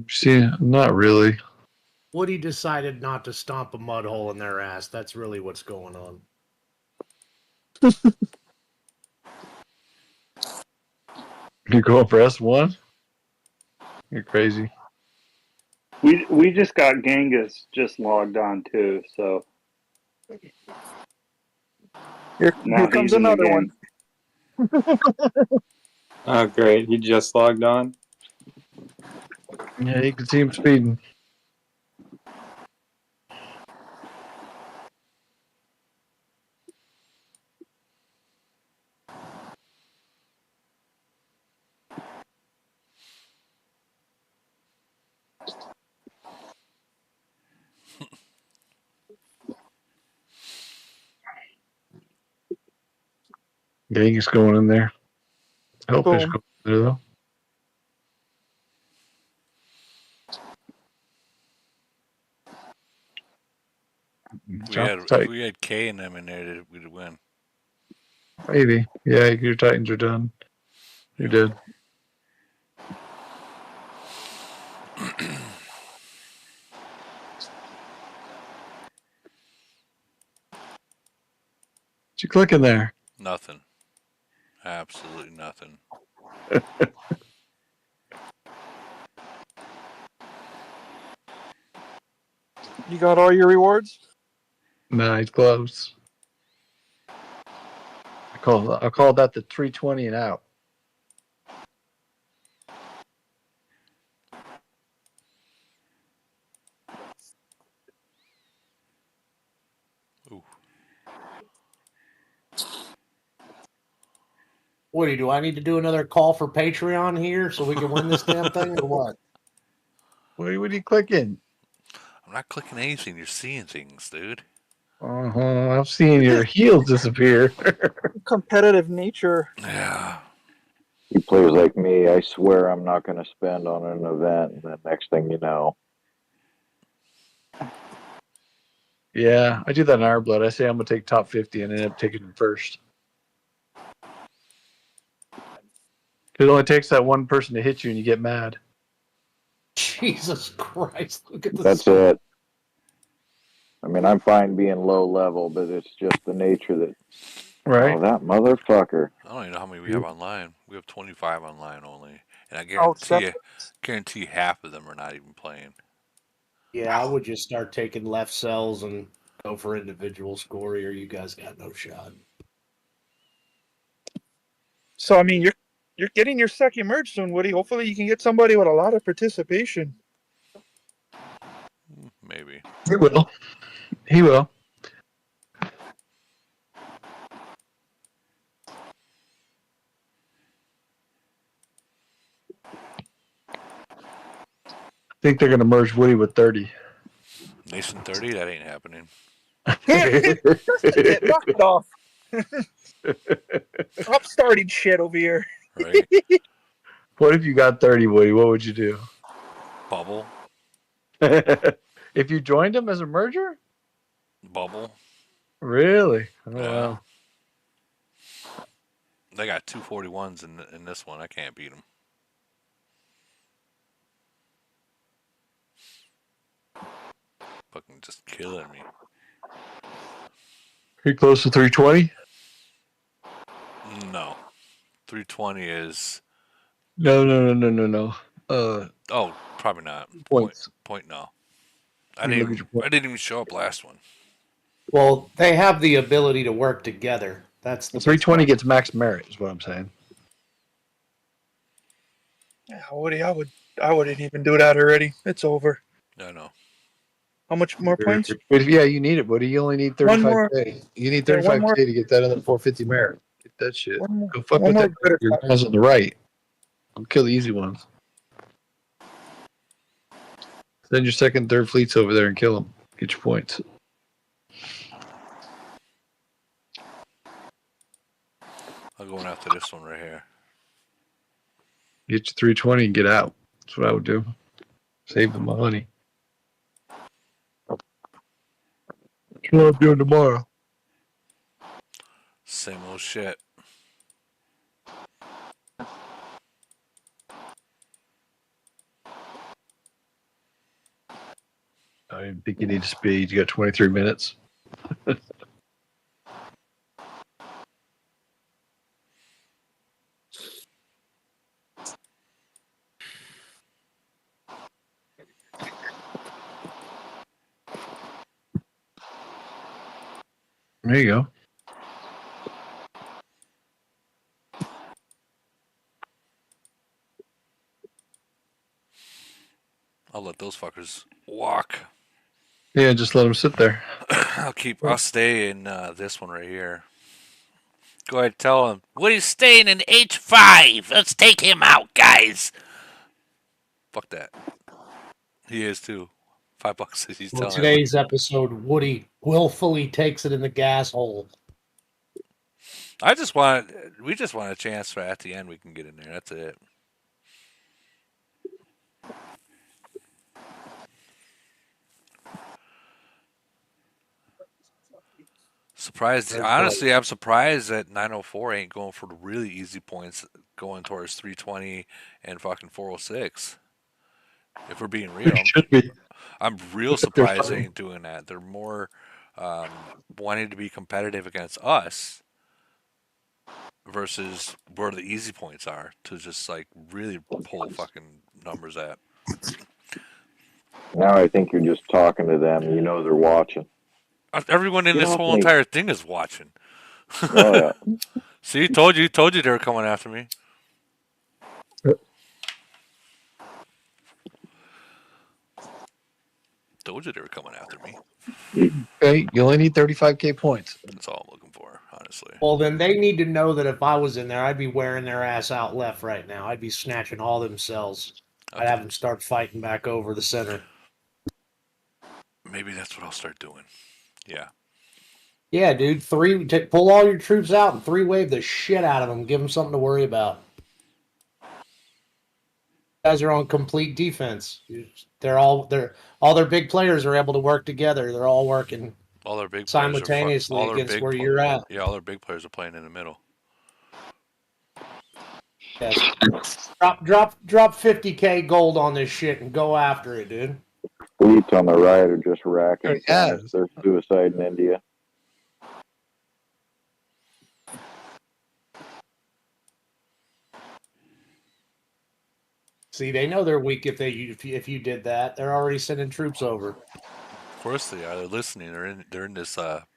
See, not really. Woody decided not to stomp a mud hole in their ass. That's really what's going on. You going for S1? You're crazy. We just got Genghis just logged on too, so Here comes another one. Oh, great! He just logged on. Yeah, you can see him speeding. Genghis going in there. Hellfish Boom. going in there, though. If we had K and them in there, we'd win. Maybe. Yeah, your Titans are done. You're dead. What you clicking there? Nothing. Absolutely nothing. You got all your rewards? Nah, he's close. I call that the 320 and out. Ooh. Woody, do I need to do another call for Patreon here so we can win this damn thing or what? What are you clicking? I'm not clicking anything. You're seeing things, dude. I'm seeing your heels disappear. Competitive nature. Yeah. You players like me, I swear I'm not going to spend on an event, and then next thing you know. Yeah, I do that in our blood. I say I'm gonna take top 50 and end up taking him first. It only takes that one person to hit you and you get mad. Jesus Christ, look at this. That's it. I mean, I'm fine being low level, but it's just the nature that. Right. Oh, that motherfucker. I don't even know how many we have online. We have 25 online only, and I guarantee half of them are not even playing. Yeah, I would just start taking left cells and go for individual score, or you guys got no shot. So I mean, you're getting your second merge soon, Woody. Hopefully, you can get somebody with a lot of participation. Maybe. He will. He will. I think they're going to merge Woody with 30. Nation 30? That ain't happening. Shit, knock it off. Stop starting shit over here. Right? What if you got 30, Woody? What would you do? Bubble. If you joined him as a merger? Bubble. Really? Oh, Yeah. wow. They got 241s in this one. I can't beat them. Fucking just killing me. Pretty close to 320. No, 320 is. No. Oh, probably not. Points. Point no. You look at your I didn't even show up last one. Well, they have the ability to work together. That's the 320 gets max merit, is what I'm saying. Yeah, Woody, I wouldn't even do that already. It's over. I know. How much more points? Yeah, you need it, buddy. You only need One more. 35K. You need Yeah, one 35K more. to get that other 450 merit. Get that shit. One more. Go fuck One with more that. good Your attack. guys on the right. I'll kill the easy ones. Send your second, third fleets over there and kill them. Get your points. I'm going after this one right here. Get your 320 and get out. That's what I would do. Save them my money. That's what I'm doing tomorrow. Same old shit. I didn't think you need speed. You got 23 minutes. There you go. I'll let those fuckers walk. Yeah, just let them sit there. I'll stay in this one right here. Go ahead, tell him. Woody's staying in H5. Let's take him out, guys. Fuck that. He is too. $5 he's Well, telling everybody. today's episode, Woody willfully takes it in the gas hole. We just want a chance for at the end we can get in there. That's it. Surprised. Honestly, I'm surprised that 904 ain't going for the really easy points, going towards 320 and fucking 406. If we're being real, I'm real surprised they ain't doing that. They're more wanting to be competitive against us versus where the easy points are to just like really pull fucking numbers at. Now I think you're just talking to them. You know they're watching. Everyone in Get this off whole me. entire thing is watching. Oh yeah. See, told you they were coming after me. Told you they were coming after me. Okay, you only need 35K points. That's all I'm looking for, honestly. Well, then they need to know that if I was in there, I'd be wearing their ass out left right now. I'd be snatching all themselves. I'd have them start fighting back over the center. Maybe that's what I'll start doing. Yeah. Yeah, dude. Pull all your troops out and three-wave the shit out of them. Give them something to worry about. Guys are on complete defense. All their big players are able to work together. They're all working All their big simultaneously players against where you're at. Yeah, all their big players are playing in the middle. Yes. Drop 50K gold on this shit and go after it, dude. Fleets on the right are just racking Yeah. points. They're suicide in India. See, they know they're weak if you did that. They're already sending troops over. Of course they are. They're listening. They're in this live.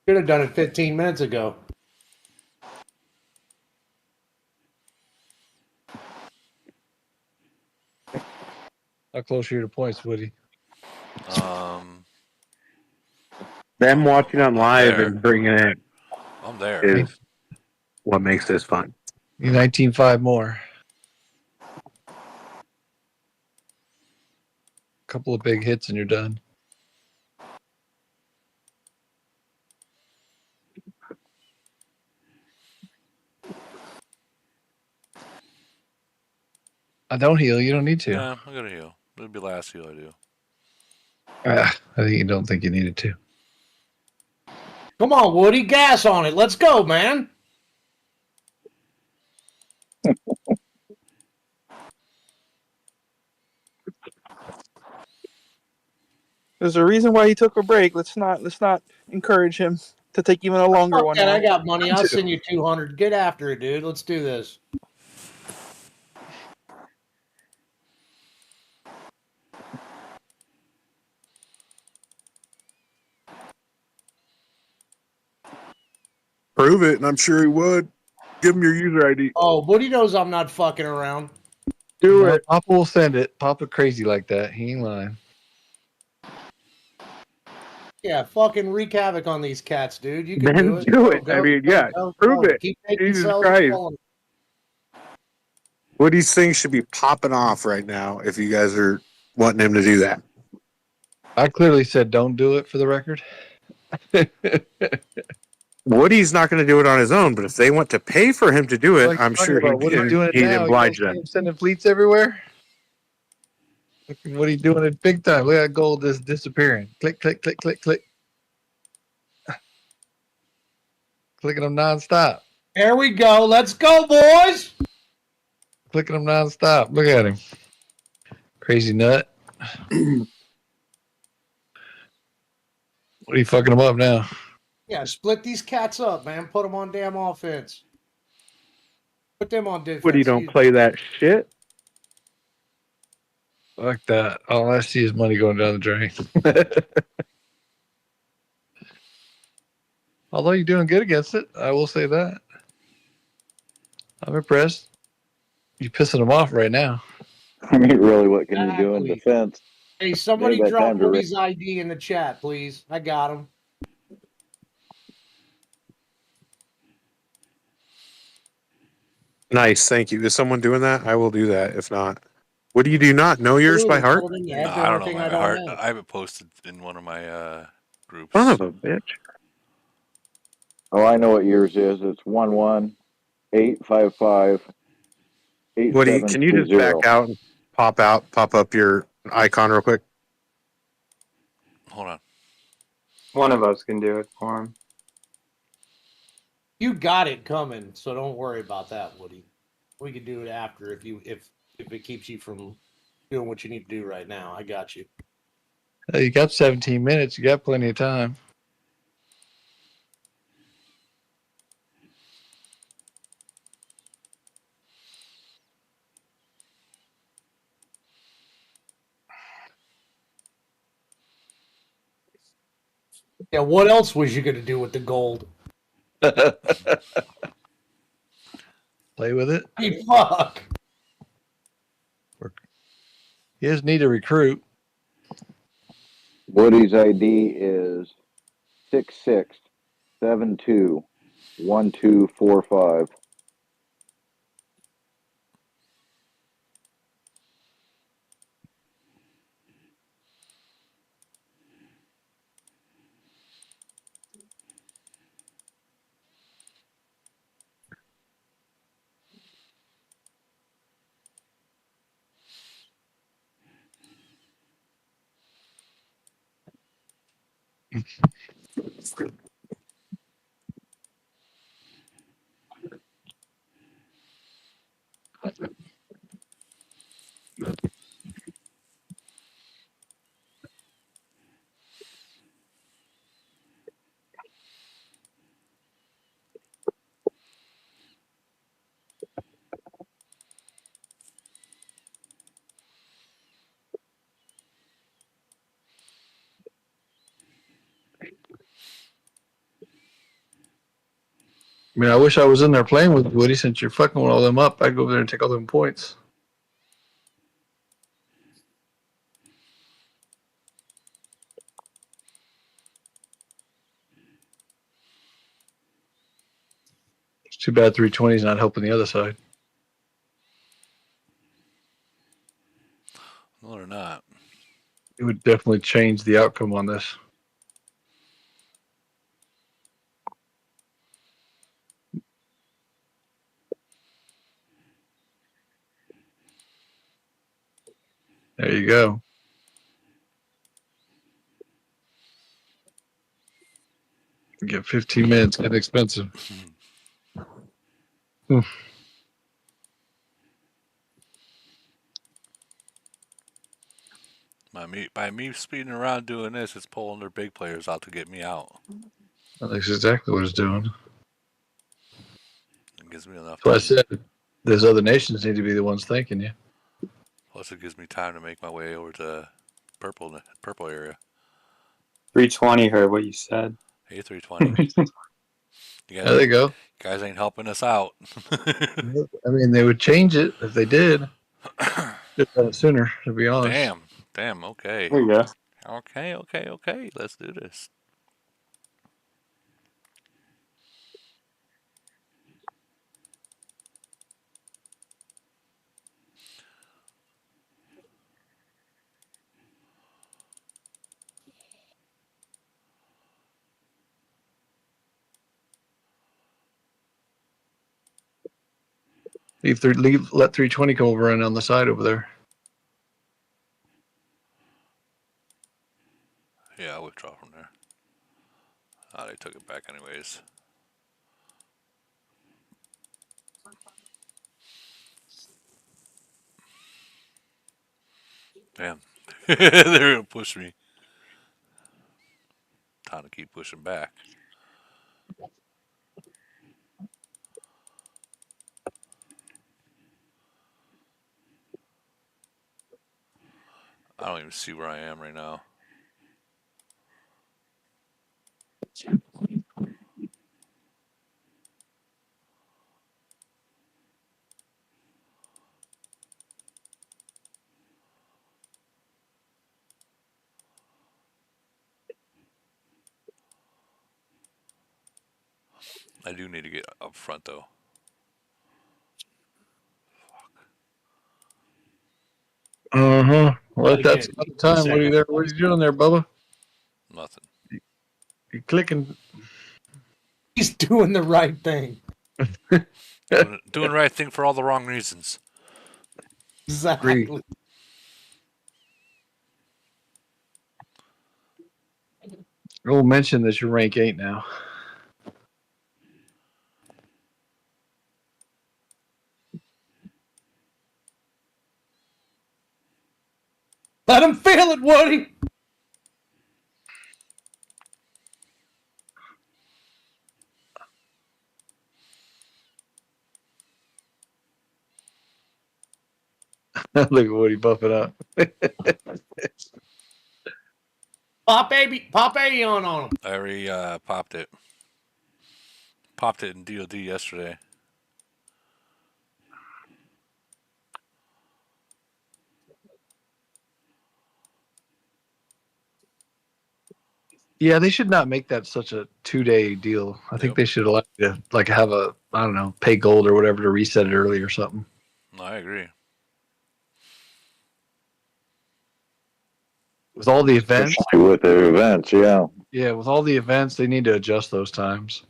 Should have done it 15 minutes ago. How close are you to points, Woody? Them watching on live and bringing it I'm there. is what makes this fun. You 19.5 more. Couple of big hits and you're done. I don't heal. You don't need to. Yeah, I'm gonna heal. It'll be the last heal I do. I think you don't think you needed to. Come on, Woody, gas on it. Let's go, man. There's a reason why he took a break. Let's not encourage him to take even a longer Fuck one that. now. I got money. I'll send you 200. Get after it, dude. Let's do this. Prove it, and I'm sure he would. Give him your user ID. Oh, Woody knows I'm not fucking around. Do No, it. Papa will send it. Papa crazy like that. He ain't lying. Yeah, fucking wreak havoc on these cats, dude. You can do Then it. do Go, it. I go, mean, go, yeah, go, prove go. it. Keep taking Jesus cells and Christ. killing. Woody's things should be popping off right now if you guys are wanting him to do that. I clearly said don't do it for the record. Woody's not going to do it on his own, but if they want to pay for him to do it, Like I'm talking sure about Woody doing it he'd now. You don't oblige see them. him sending fleets everywhere. Look at Woody doing it big time. Look at that gold just disappearing. Click, click, click, click, click. Clicking them nonstop. There we go. Let's go, boys. Clicking them nonstop. Look at him. Crazy nut. What are you fucking them up now? Yeah, split these cats up, man. Put them on damn offense. Put them on defense. Woody don't play that shit. Fuck that. All I see is money going down the drain. Although you're doing good against it, I will say that. I'm impressed. You're pissing them off right now. I mean, really, what can you do in Exactly. defense? Hey, They somebody had that drop time to. Woody's ID in the chat, please. I got him. Nice, thank you. Is someone doing that? I will do that. If not, Woody, you do not know yours by Absolutely, heart? told him to No, add to I don't know everything my I don't heart. have. I have it posted in one of my Son groups. of a bitch. Oh, I know what yours is. It's 11-855-8720. Woody, can you just back out and pop up your icon real quick? Hold on. One of us can do it for him. You got it coming, so don't worry about that, Woody. We can do it after if it keeps you from doing what you need to do right now. I got you. Hey, you got 17 minutes. You got plenty of time. Yeah, what else was you gonna do with the gold? Play with it. I mean, fuck. You just need to recruit. Woody's ID is 66721245. I mean, I wish I was in there playing with Woody since you're fucking all them up. I'd go over there and take all them points. It's too bad 320 is not helping the other side. No, they're not. It would definitely change the outcome on this. There you go. Get 15 minutes, get expensive. By me speeding around doing this, it's pulling their big players out to get me out. That's exactly what it's doing. It gives me enough That's why I time. said those other nations need to be the ones thanking you. Plus, it gives me time to make my way over to purple area. 320 heard what you said. Hey, 320. There they go. You guys ain't helping us out. I mean, they would change it if they did. Should have done it sooner, to be honest. Damn. Okay. There you go. Okay. Let's do this. Let 320 come over and on the side over there. Yeah, I'll withdraw from there. They took it back anyways. Damn. They're gonna push me. Time to keep pushing back. I don't even see where I am right now. I do need to get up front though. Well, that's about the time. What are you doing there, Bubba? Nothing. You're clicking. He's doing the right thing. doing the right thing for all the wrong reasons. Exactly. We'll mention that you're rank 8 now. Let him feel it, Woody. Look at Woody buffing up. Pop A on him. I already popped it. Popped it in DOD yesterday. Yeah, they should not make that such a 2-day deal. I think they should allow you to like have a, I don't know, pay gold or whatever to reset it early or something. No, I agree. With all the events. Especially with the events, yeah. Yeah, with all the events, they need to adjust those times.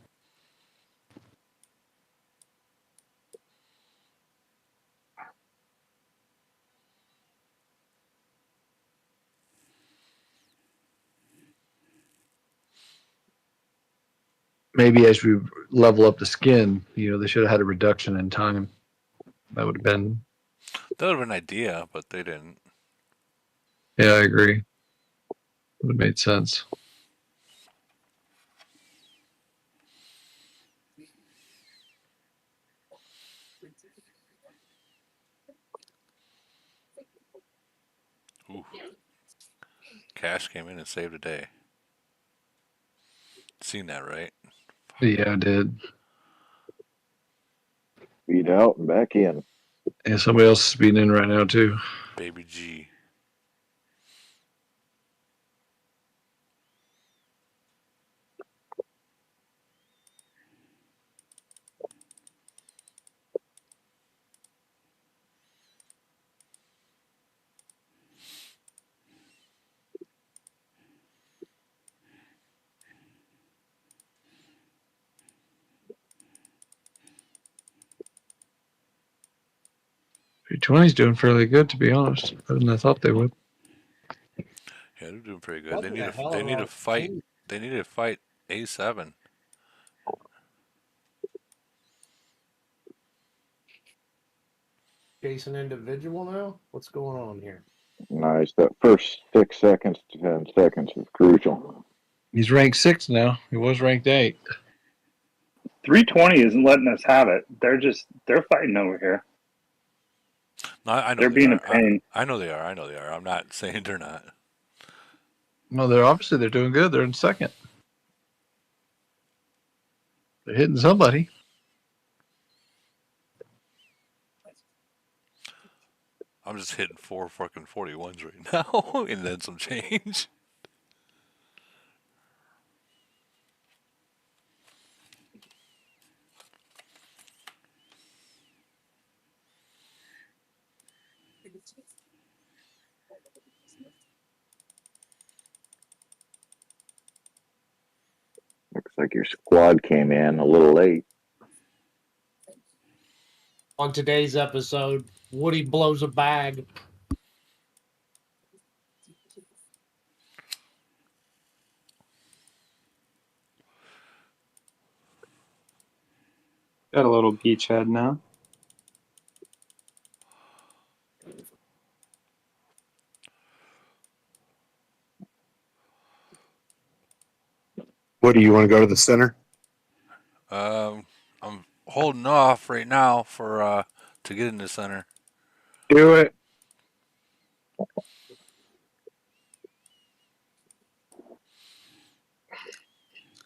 Maybe as we level up the skin, they should have had a reduction in time. That would have been. That would have been an idea, but they didn't. Yeah, I agree. Would have made sense. Ooh. Cash came in and saved a day. Seen that, right? Yeah, I did. Beat out and back in. And somebody else is speeding in right now too. Baby G. P20's doing fairly good, to be honest. Better than I thought they would. Yeah, they're doing pretty good. They need to fight. They need to fight A7. chasing individual now? What's going on here? Nice. That first 6 seconds to 10 seconds is crucial. He's ranked 6 now. He was ranked 8. 320 isn't letting us have it. They're fighting over here. No, I know They're they being a are. pain. I know they are. I know they are. I'm not saying they're not. No, they're doing good. They're in second. They're hitting somebody. I'm just hitting 4 fucking 41s right now, and then some change. Looks like your squad came in a little late. On today's episode, Woody blows a bag. Got a little beachhead now. What do you want to go to the center? I'm holding off right now for to get in the center. Do it.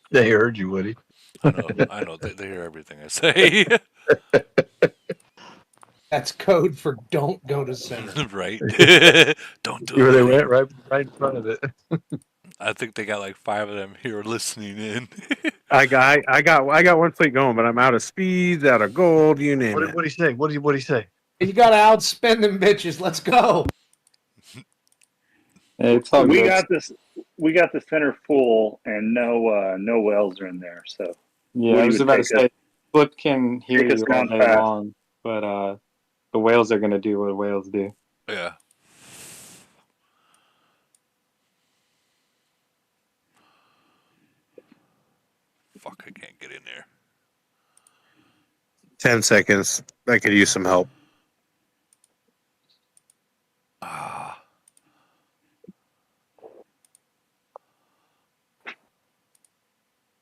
They heard you, Woody. I know. I know. They hear everything I say. That's code for don't go to center. Right? Don't do Where it, they Woody. went right in front of it. I think they got like 5 of them here listening in. I got one fleet going, but I'm out of speeds, out of gold, you name What it. did he say? What did he say? You gotta outspend them bitches. Let's go. It's all We good. got this. We got the center full, and no wells are in there. So Yeah, I Woody was would about to take us say, Flip can hear take us you all down day fast. long, but the whales are going to do what whales do. Yeah. Fuck, I can't get in there. 10 seconds. I could use some help. Ah.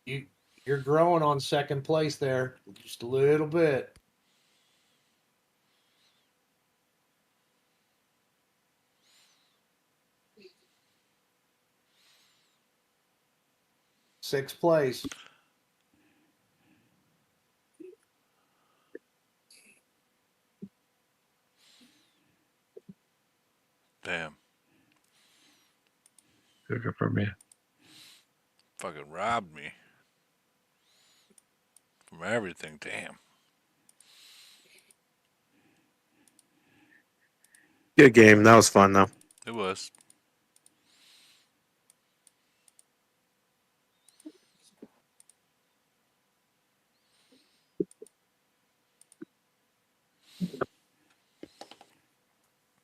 You're growing on second place there, just a little bit. Sixth place. Damn. Took it from me. Fucking robbed me. From everything. Damn. Good game. That was fun, though. It was.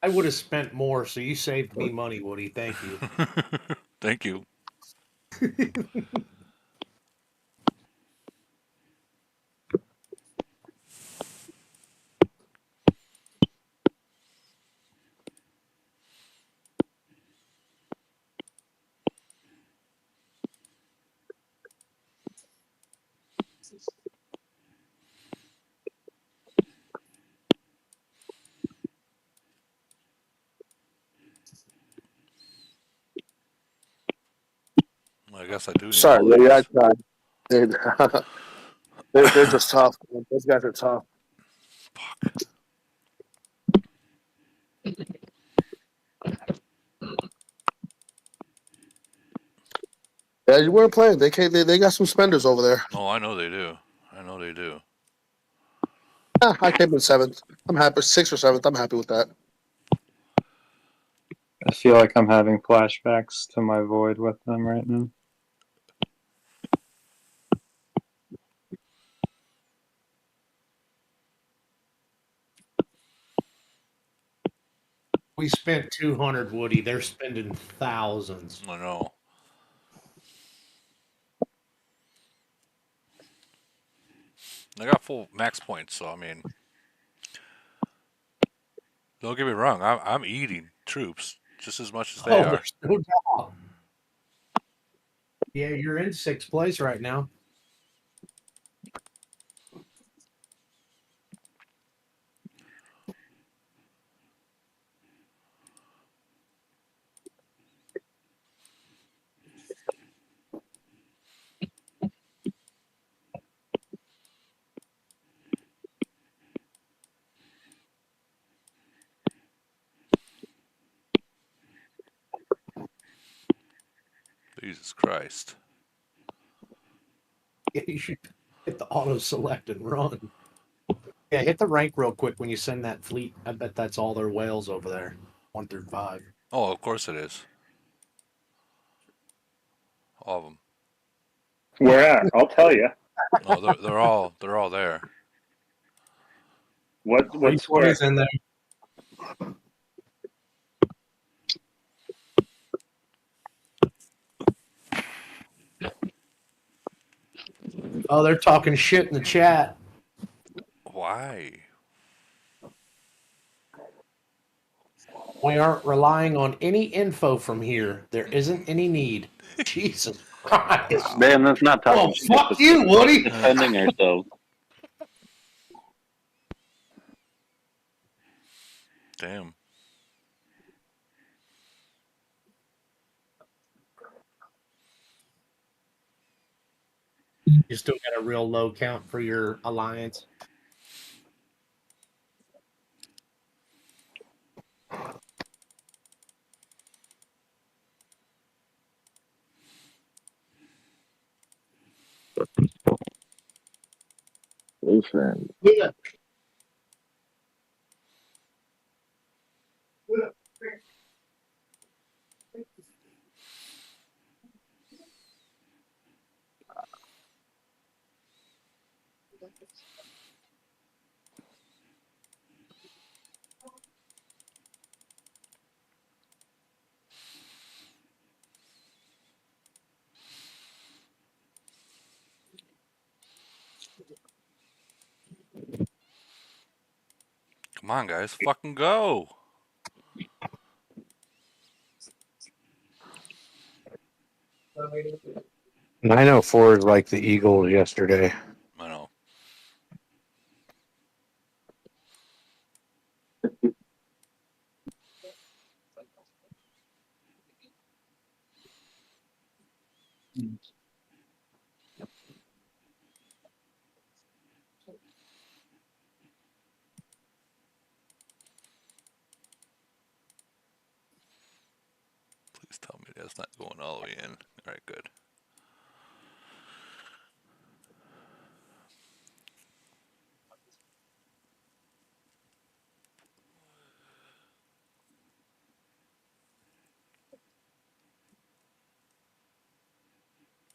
I would have spent more, so you saved me money, Woody. Thank you. Thank you. Well, I guess I do need Sorry, all Woody, I these. tried. They, they're just tough. Man. Those guys are tough. Fuck. Yeah, you weren't playing. They got some spenders over there. Oh, I know they do. I know they do. I came in 7th. I'm happy. 6th or 7th. I'm happy with that. I feel like I'm having flashbacks to my void with them right now. We spent 200, Woody. They're spending thousands. I know. I got full max points, so I mean, Don't get me wrong. I'm eating troops just as much as they Oh, are. there's no doubt. Yeah, you're in sixth place right now. Jesus Christ. Yeah, you should hit the auto select and run. Yeah, hit the rank real quick when you send that fleet. I bet that's all their whales over there, 1 through 5. Oh, of course it is. All of them. Where at? I'll tell you. No, they're all there. What square? 320's in there. Oh, they're talking shit in the chat. Why? We aren't relying on any info from here. There isn't any need. Jesus Christ. Man, that's not Oh, talking shit. fuck That's you, Woody. defending ourselves. Damn. You still got a real low count for your alliance. Boyfriend. Yeah. Come on, guys. Fucking go. 904 is like the Eagles yesterday. I know. Please tell me that's not going all the way in. All right, good.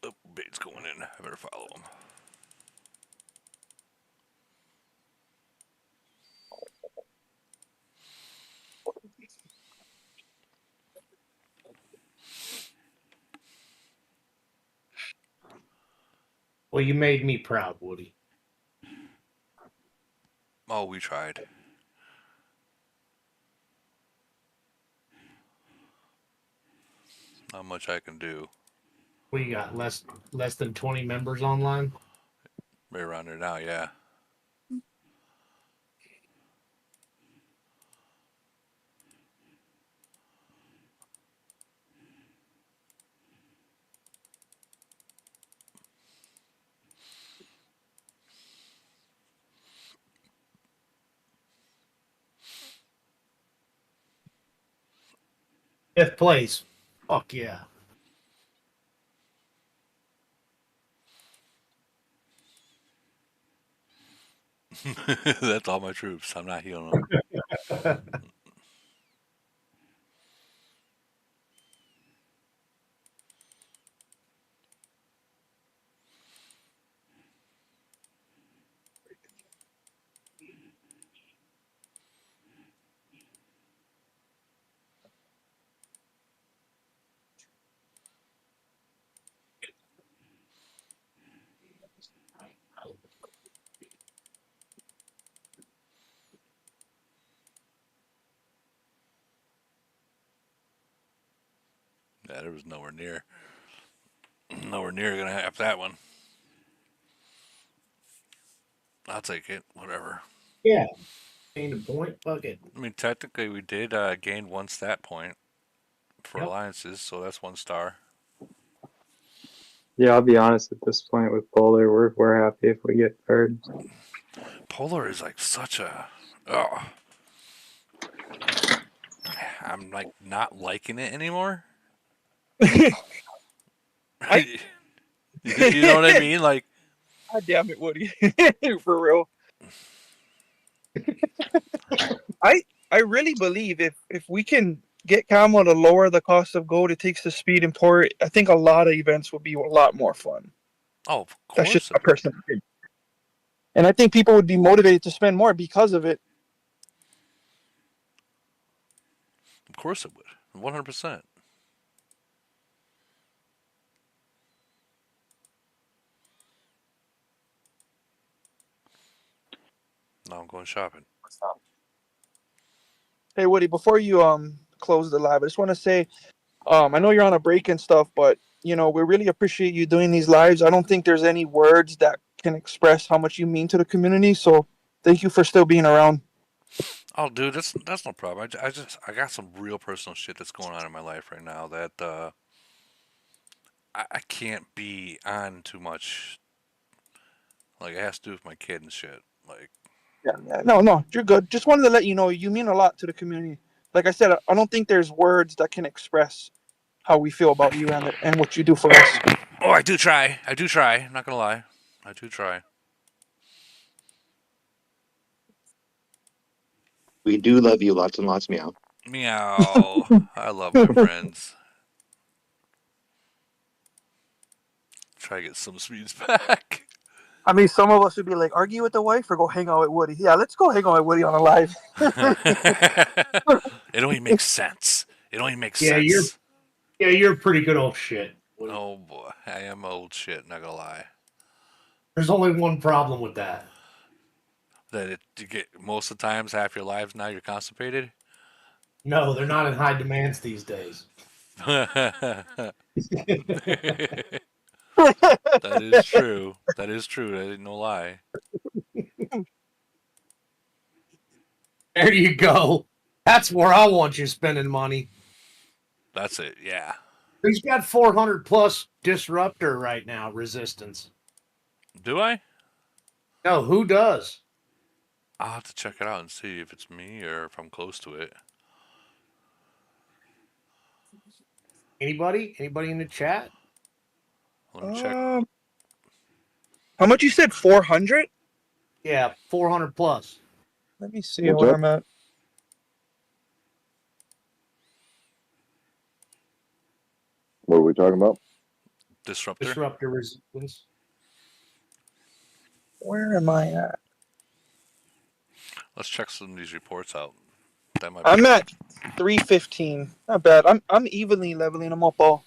Oh, bait's going in. I better follow him. Well, you made me proud, Woody. Oh, we tried. Not much I can do. We got less than 20 members online. Right around there now, yeah. Fifth place. Fuck yeah. That's all my troops. I'm not healing them. Yeah, there was nowhere near gonna have that one. I'll take it. Whatever. Yeah. Gained a point. Fuck it. I mean, technically, we did gain one stat point for Yep. alliances, so that's 1 star. Yeah, I'll be honest. At this point with Polar, we're happy if we get third. Polar is like such a. Oh, I'm like not liking it anymore. I You know what I mean? Like, God damn it, Woody. For real. I really believe if we can get Camo to lower the cost of gold, it takes the speed and port. I think a lot of events would be a lot more fun. oh, of That's just course a it would. personal opinion. And I think people would be motivated to spend more because of it. Of course it would. 100%. Now I'm going shopping. Hey Woody, before you close the live, I just want to say, I know you're on a break and stuff, but we really appreciate you doing these lives. I don't think there's any words that can express how much you mean to the community. So thank you for still being around. Oh, dude, that's no problem. I got some real personal shit that's going on in my life right now that I can't be on too much. Like, it has to do with my kid and shit. Like, Yeah, no, you're good. Just wanted to let you know you mean a lot to the community. Like I said, I don't think there's words that can express how we feel about you and what you do for us. oh, I do try. I do try. I'm not gonna lie. I do try. We do love you lots and lots, meow. Meow. I love my friends. Try to get some speeds back. I mean, some of us would be like, argue with the wife or go hang out with Woody. Yeah, let's go hang out with Woody on a live. It only makes sense. It only makes Yeah, sense. you're pretty good old shit. Woody. Oh boy, I am old shit. Not gonna lie. There's only one problem with that. You get most of the times half your lives now you're constipated. No, they're not in high demands these days. That is true. That is true. That ain't no lie. There you go. That's where I want you spending money. That's it. Yeah. He's got 400 plus disruptor right now, resistance. Do I? No, who does? I'll have to check it out and see if it's me or if I'm close to it. Anybody? Anybody in the chat? Let me check. How much you said? 400? Yeah, 400 plus. Let me see where I'm at. What are we talking about? Disruptor. Disruptor resistance. Where am I at? Let's check some of these reports out. That might I'm be. at 315. Not bad. I'm evenly leveling them up all.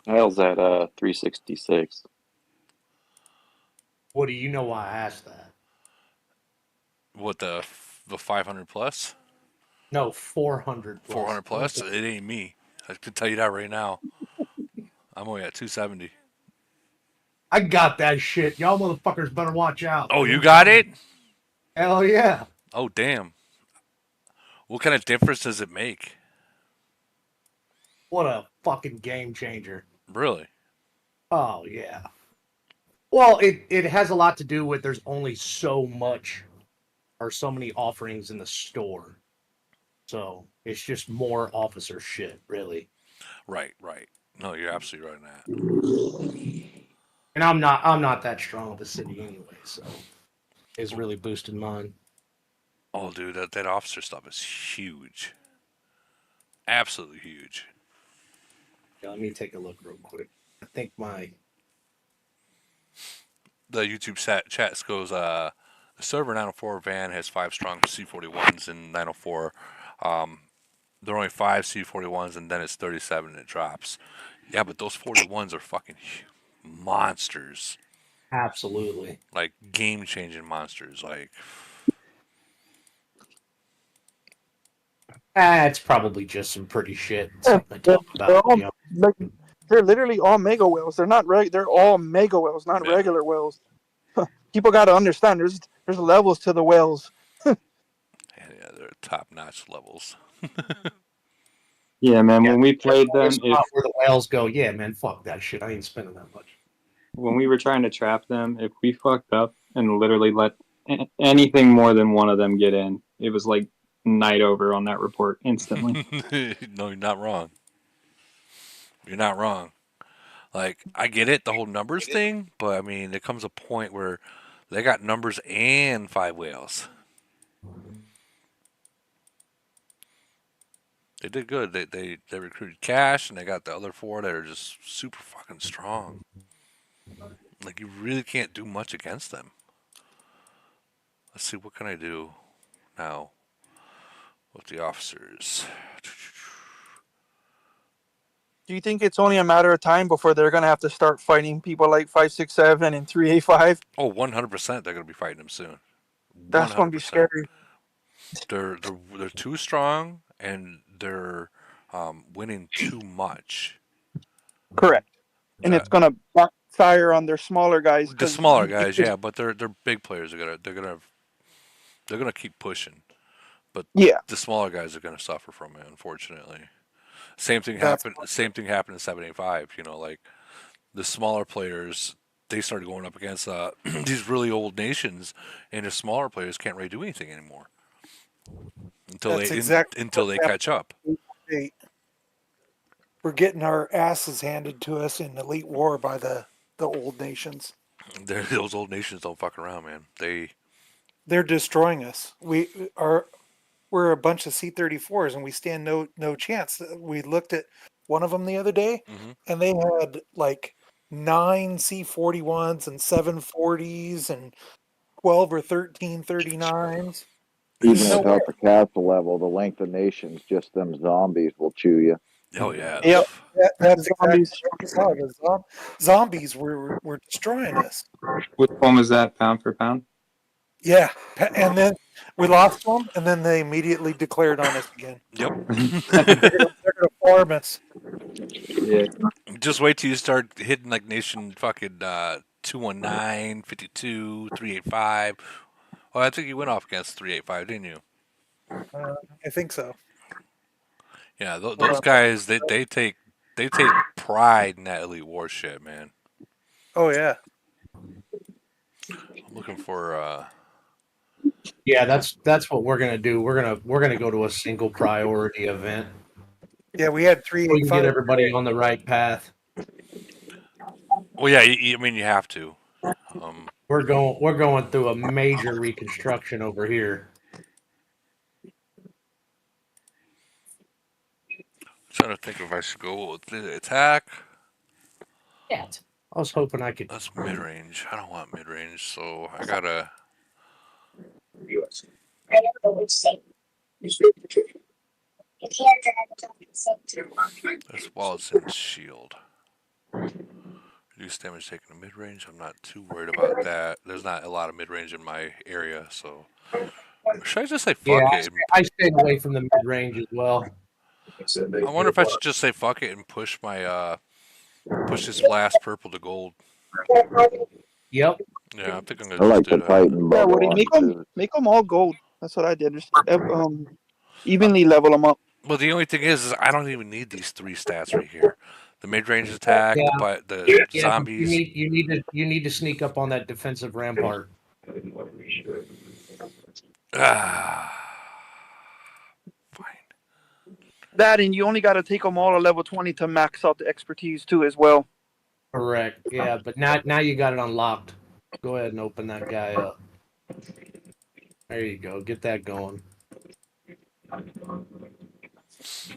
Kyle's at 366. What do you know why I asked that? What the 500 plus? No, 400 plus. 400 plus? It ain't me. I can tell you that right now. I'm only at 270. I got that shit. Y'all motherfuckers better watch out. Oh, you got it? Hell yeah. Oh, damn. What kind of difference does it make? What a fucking game changer. Really? Oh, yeah. Well, it has a lot to do with there's only so much or so many offerings in the store. So it's just more officer shit, really. Right. No, you're absolutely right on that. And I'm not that strong with the city anyway, so it's really boosted mine. Oh, dude, that officer stuff is huge. Absolutely huge. Yeah, let me take a look real quick. I think the YouTube chat goes, the server 904 van has 5 strong C41s in 904. There are only 5 C41s, and then it's 37 and it drops. Yeah, but those 41s are fucking monsters. Absolutely. Like, game-changing monsters. Like, It's probably just some pretty shit. Yeah, Something to talk they're about. all You know. like they're literally all mega whales. They're not they're all mega whales, not Yeah. regular whales. People got to understand there's levels to the whales. Yeah, they're top notch levels. Yeah, man. Yeah, When we just played them, if where the whales go. Yeah, man. Fuck that shit. I ain't spending that much. when we were trying to trap them, if we fucked up and literally let anything more than one of them get in, it was like night over on that report instantly. No, you're not wrong. You're not wrong. Like, I get it, the whole numbers thing, but I mean, there comes a point where they got numbers and five whales. They did good. They recruited cash, and they got the other four that are just super fucking strong. Like, you really can't do much against them. Let's see, what can I do now with the officers? Do you think it's only a matter of time before they're gonna have to start fighting people like 567 and 385? Oh, 100% they're going to be fighting them soon. That's gonna be 100%. scary. They're too strong, and they're winning too much. Correct. And That it's gonna backfire on their smaller guys the because smaller guys, yeah, but they're big players. They're gonna keep pushing, but yeah, the smaller guys are gonna suffer from it, unfortunately. Same thing That's happened. Same thing happened in 785. You know, like the smaller players, they started going up against these really old nations, and the smaller players can't really do anything anymore that's exactly until what they happened. catch up. We're getting our asses handed to us in Elite War by the old nations. Those old nations don't fuck around, man. They're destroying us. We're a bunch of C-34s and we stand no chance. We looked at one of them the other day, Mhm. and they had like 9 C-41s and 740s and 12 or 13 39s. Even There's no way. without the castle level, the length of nations, just them zombies will chew you. Oh yeah. yep. That's exactly Zombies. what we saw. The zombies were destroying us. Which one was that, pound for pound? Yeah, and then we lost them, and then they immediately declared on us again. Yep. They're gonna farm us. Yeah. Just wait till you start hitting like nation fucking 219, 52, 385. Well, I think you went off against 385, didn't you? I think so. Yeah, Hold those on. guys they take pride in that elite war shit, man. Oh yeah, I'm looking for Yeah, that's what we're gonna do. We're gonna go to a single priority event. yeah. We had We can get 385. everybody on the right path. well, yeah, I mean you have to. Um, We're going through a major reconstruction over here. trying to think if I should go with the attack. Yeah. I was hoping I could. That's mid range. I don't want mid range, so I gotta. That's while it's in shield. Reduce damage taken in mid range. I'm not too worried about that. There's not a lot of mid range in my area, so or should I just say Yeah, fuck it? I stayed away from the mid range as well. I wonder if I should just say fuck it and push this last purple to gold. Yep. Yeah, I think I'm gonna I just like do the that. Titan Yeah, bubble Woody, on make them all gold. That's what I did. Just evenly level them up. Well, the only thing is I don't even need these three stats right here. The mid range attack, Yeah. the Yeah, but zombies. you need to sneak up on that defensive rampart. Ah, That and you only got to take them all to level 20 to max out the expertise too as well. Correct. Yeah, but now you got it unlocked. Go ahead and open that guy up. There you go. Get that going.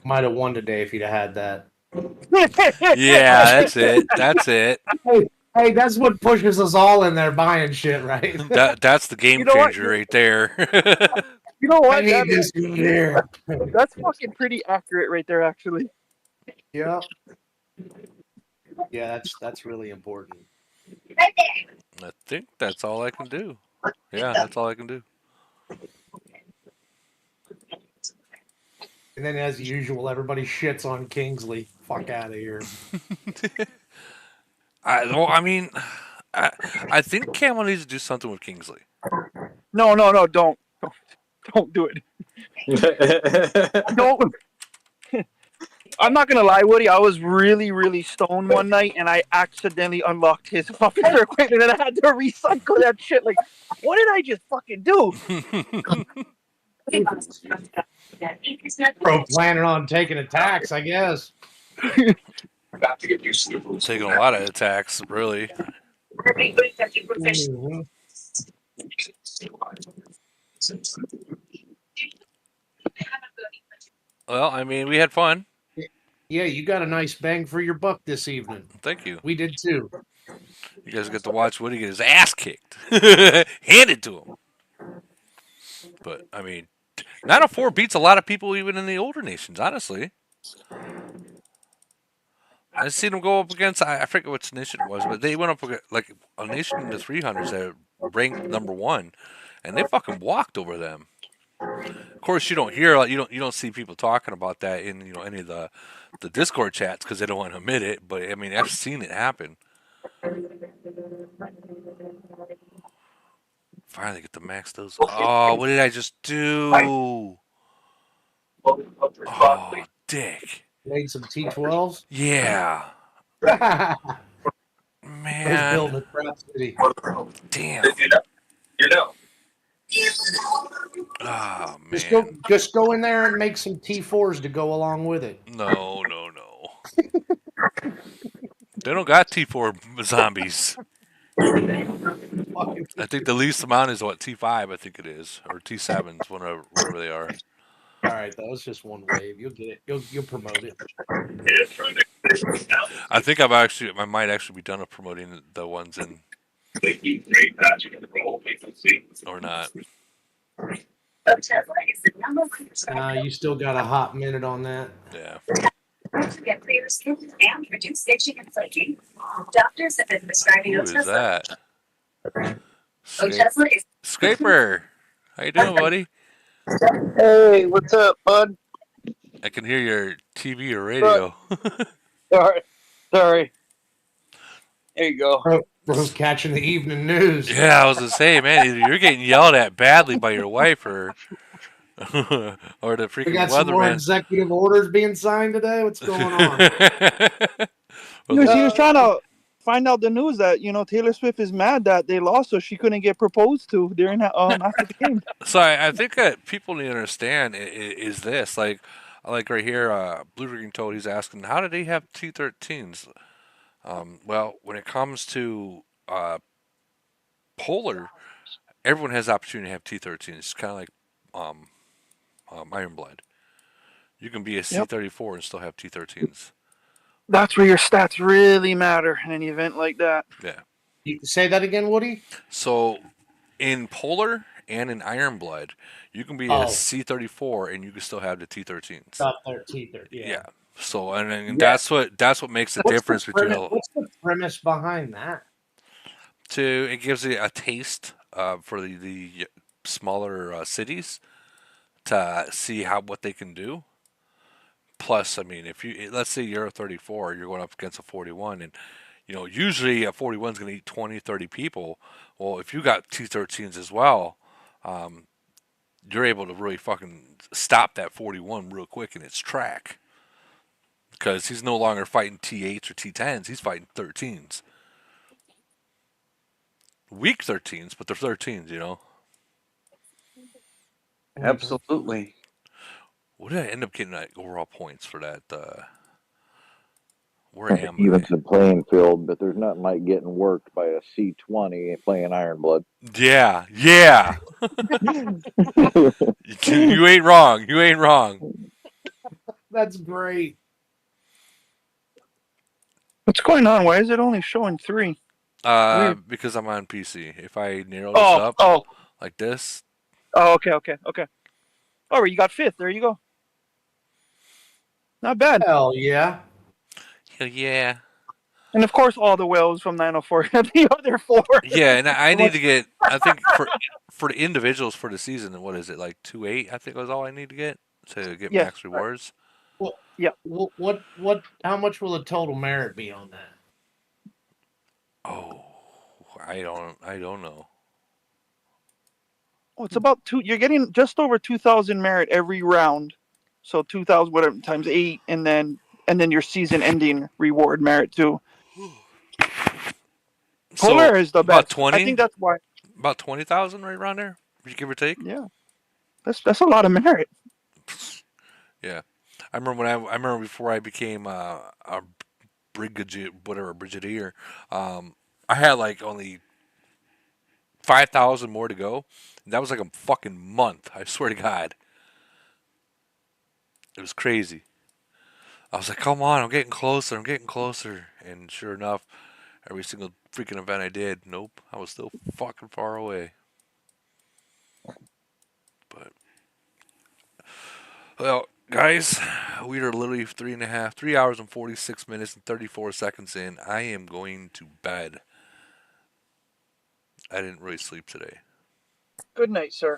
Might have won today if you'd have had that. yeah, that's it. That's it. Hey, that's what pushes us all in there buying shit, right? That's the game You know what? changer right there. You know I what? need this one here. That's fucking pretty accurate right there, actually. Yeah. Yeah, that's really important. I think that's all I can do. Yeah, that's all I can do. And then, as usual, everybody shits on Kingsley. Fuck out of here. I mean, I, I think Camel needs to do something with Kingsley. No, don't do it. Don't. I'm not gonna lie, Woody. I was really, really stoned one night, and I accidentally unlocked his officer equipment, and I had to recycle that shit. Like, what did I just fucking do? Bro, planning on taking a tax, I guess. Taking a lot of attacks, really. Mm-hmm. Well, I mean, we had fun. Yeah, you got a nice bang for your buck this evening. Thank you. We did too. You guys get to watch Woody get his ass kicked, handed to him. But I mean, 904 beats a lot of people even in the older nations. Honestly, I seen them go up against I forget which nation it was, but they went up against like a nation in the 300s that ranked #1, and they fucking walked over them. Of course, you don't hear like you don't see people talking about that in any of the Discord chats because they don't want to admit it. But I mean, I've seen it happen. Finally get to max those. Oh, what did I just do? Oh, dick. Made some T12s. Yeah. I was Man. building a crap city. Damn. Oh man. Just go in there and make some T4s to go along with it. No. They don't got T4 zombies. I think the least amount is what T5. I think it is, or T7s, whatever they are. All right, that was just one wave. You'll get it. You'll promote it. I think I might actually be done with promoting the ones in. Or not. You still got a hot minute on that. Yeah. To get clear skin and reduce itching and flaking, doctors have been prescribing Who is that? Otezla is Scraper. How you doing, buddy? Hey, what's up, bud? I can hear your TV or radio. Sorry. There you go. Bro's catching the evening news. Yeah, I was gonna say, man, either you're getting yelled at badly by your wife or the freaking We got some more weatherman. executive orders being signed today. What's going on? She was trying to find out the news that Taylor Swift is mad that they lost, so she couldn't get proposed to during after the game. So I think that people need to understand is this like right here, Blue Green Toad. He's asking, how did they have T13s? Well, when it comes to polar, everyone has the opportunity to have T13s. It's kind of like Iron Blood. You can be a C34 and still have T13s. That's where your stats really matter in an event like that. Yeah. You say that again, Woody? So, in Polar and in Iron Blood, you can be a C34 and you can still have the T13s. T13, Yeah. So, and that's what makes the difference between. What's the premise behind that? It gives you a taste for the smaller cities to see what they can do. Plus, I mean, if let's say you're a 34, you're going up against a 41, and usually a 41 is going to eat 20, 30 people. Well, if you got T13s as well, you're able to really fucking stop that 41 real quick in its track. Because he's no longer fighting T8s or T10s, he's fighting 13s. Weak 13s, but they're 13s. Absolutely. What did I end up getting overall points for that? Where am Even the playing field, but there's nothing like getting worked by a C20 playing Iron Blood. Yeah. You ain't wrong. That's great. What's going on? Why is it only showing 3? Because I'm on PC. If I narrow this up like this. Oh, okay. All right, you got 5th. There you go. Not bad. Hell yeah. And of course, all the whales from 904 and the other 4. Yeah, and I need to get. I think for the individuals for the season, what is it like 2.8? I think was all I need to get. to get Yes. max rewards. Well, Yeah. what? How much will the total merit be on that? Oh, I don't know. Oh, it's about two. You're getting just over 2,000 merit every round. So 2,000 whatever times 8, and then your season ending reward merit too. So Polar is the about best. I 20, think that's why. about 20,000 right around there, give or take. Yeah, that's a lot of merit. Yeah, I remember I remember before I became a brigadier, I had like only 5,000 more to go. And that was like a fucking month. I swear to God, it was crazy. I was like, come on, I'm getting closer, I'm getting closer, and sure enough, every single freaking event I did, nope, I was still fucking far away. But well, guys, we are literally 3 hours and 46 minutes and 34 seconds in. I am going to bed. I didn't really sleep today. Good night, sir.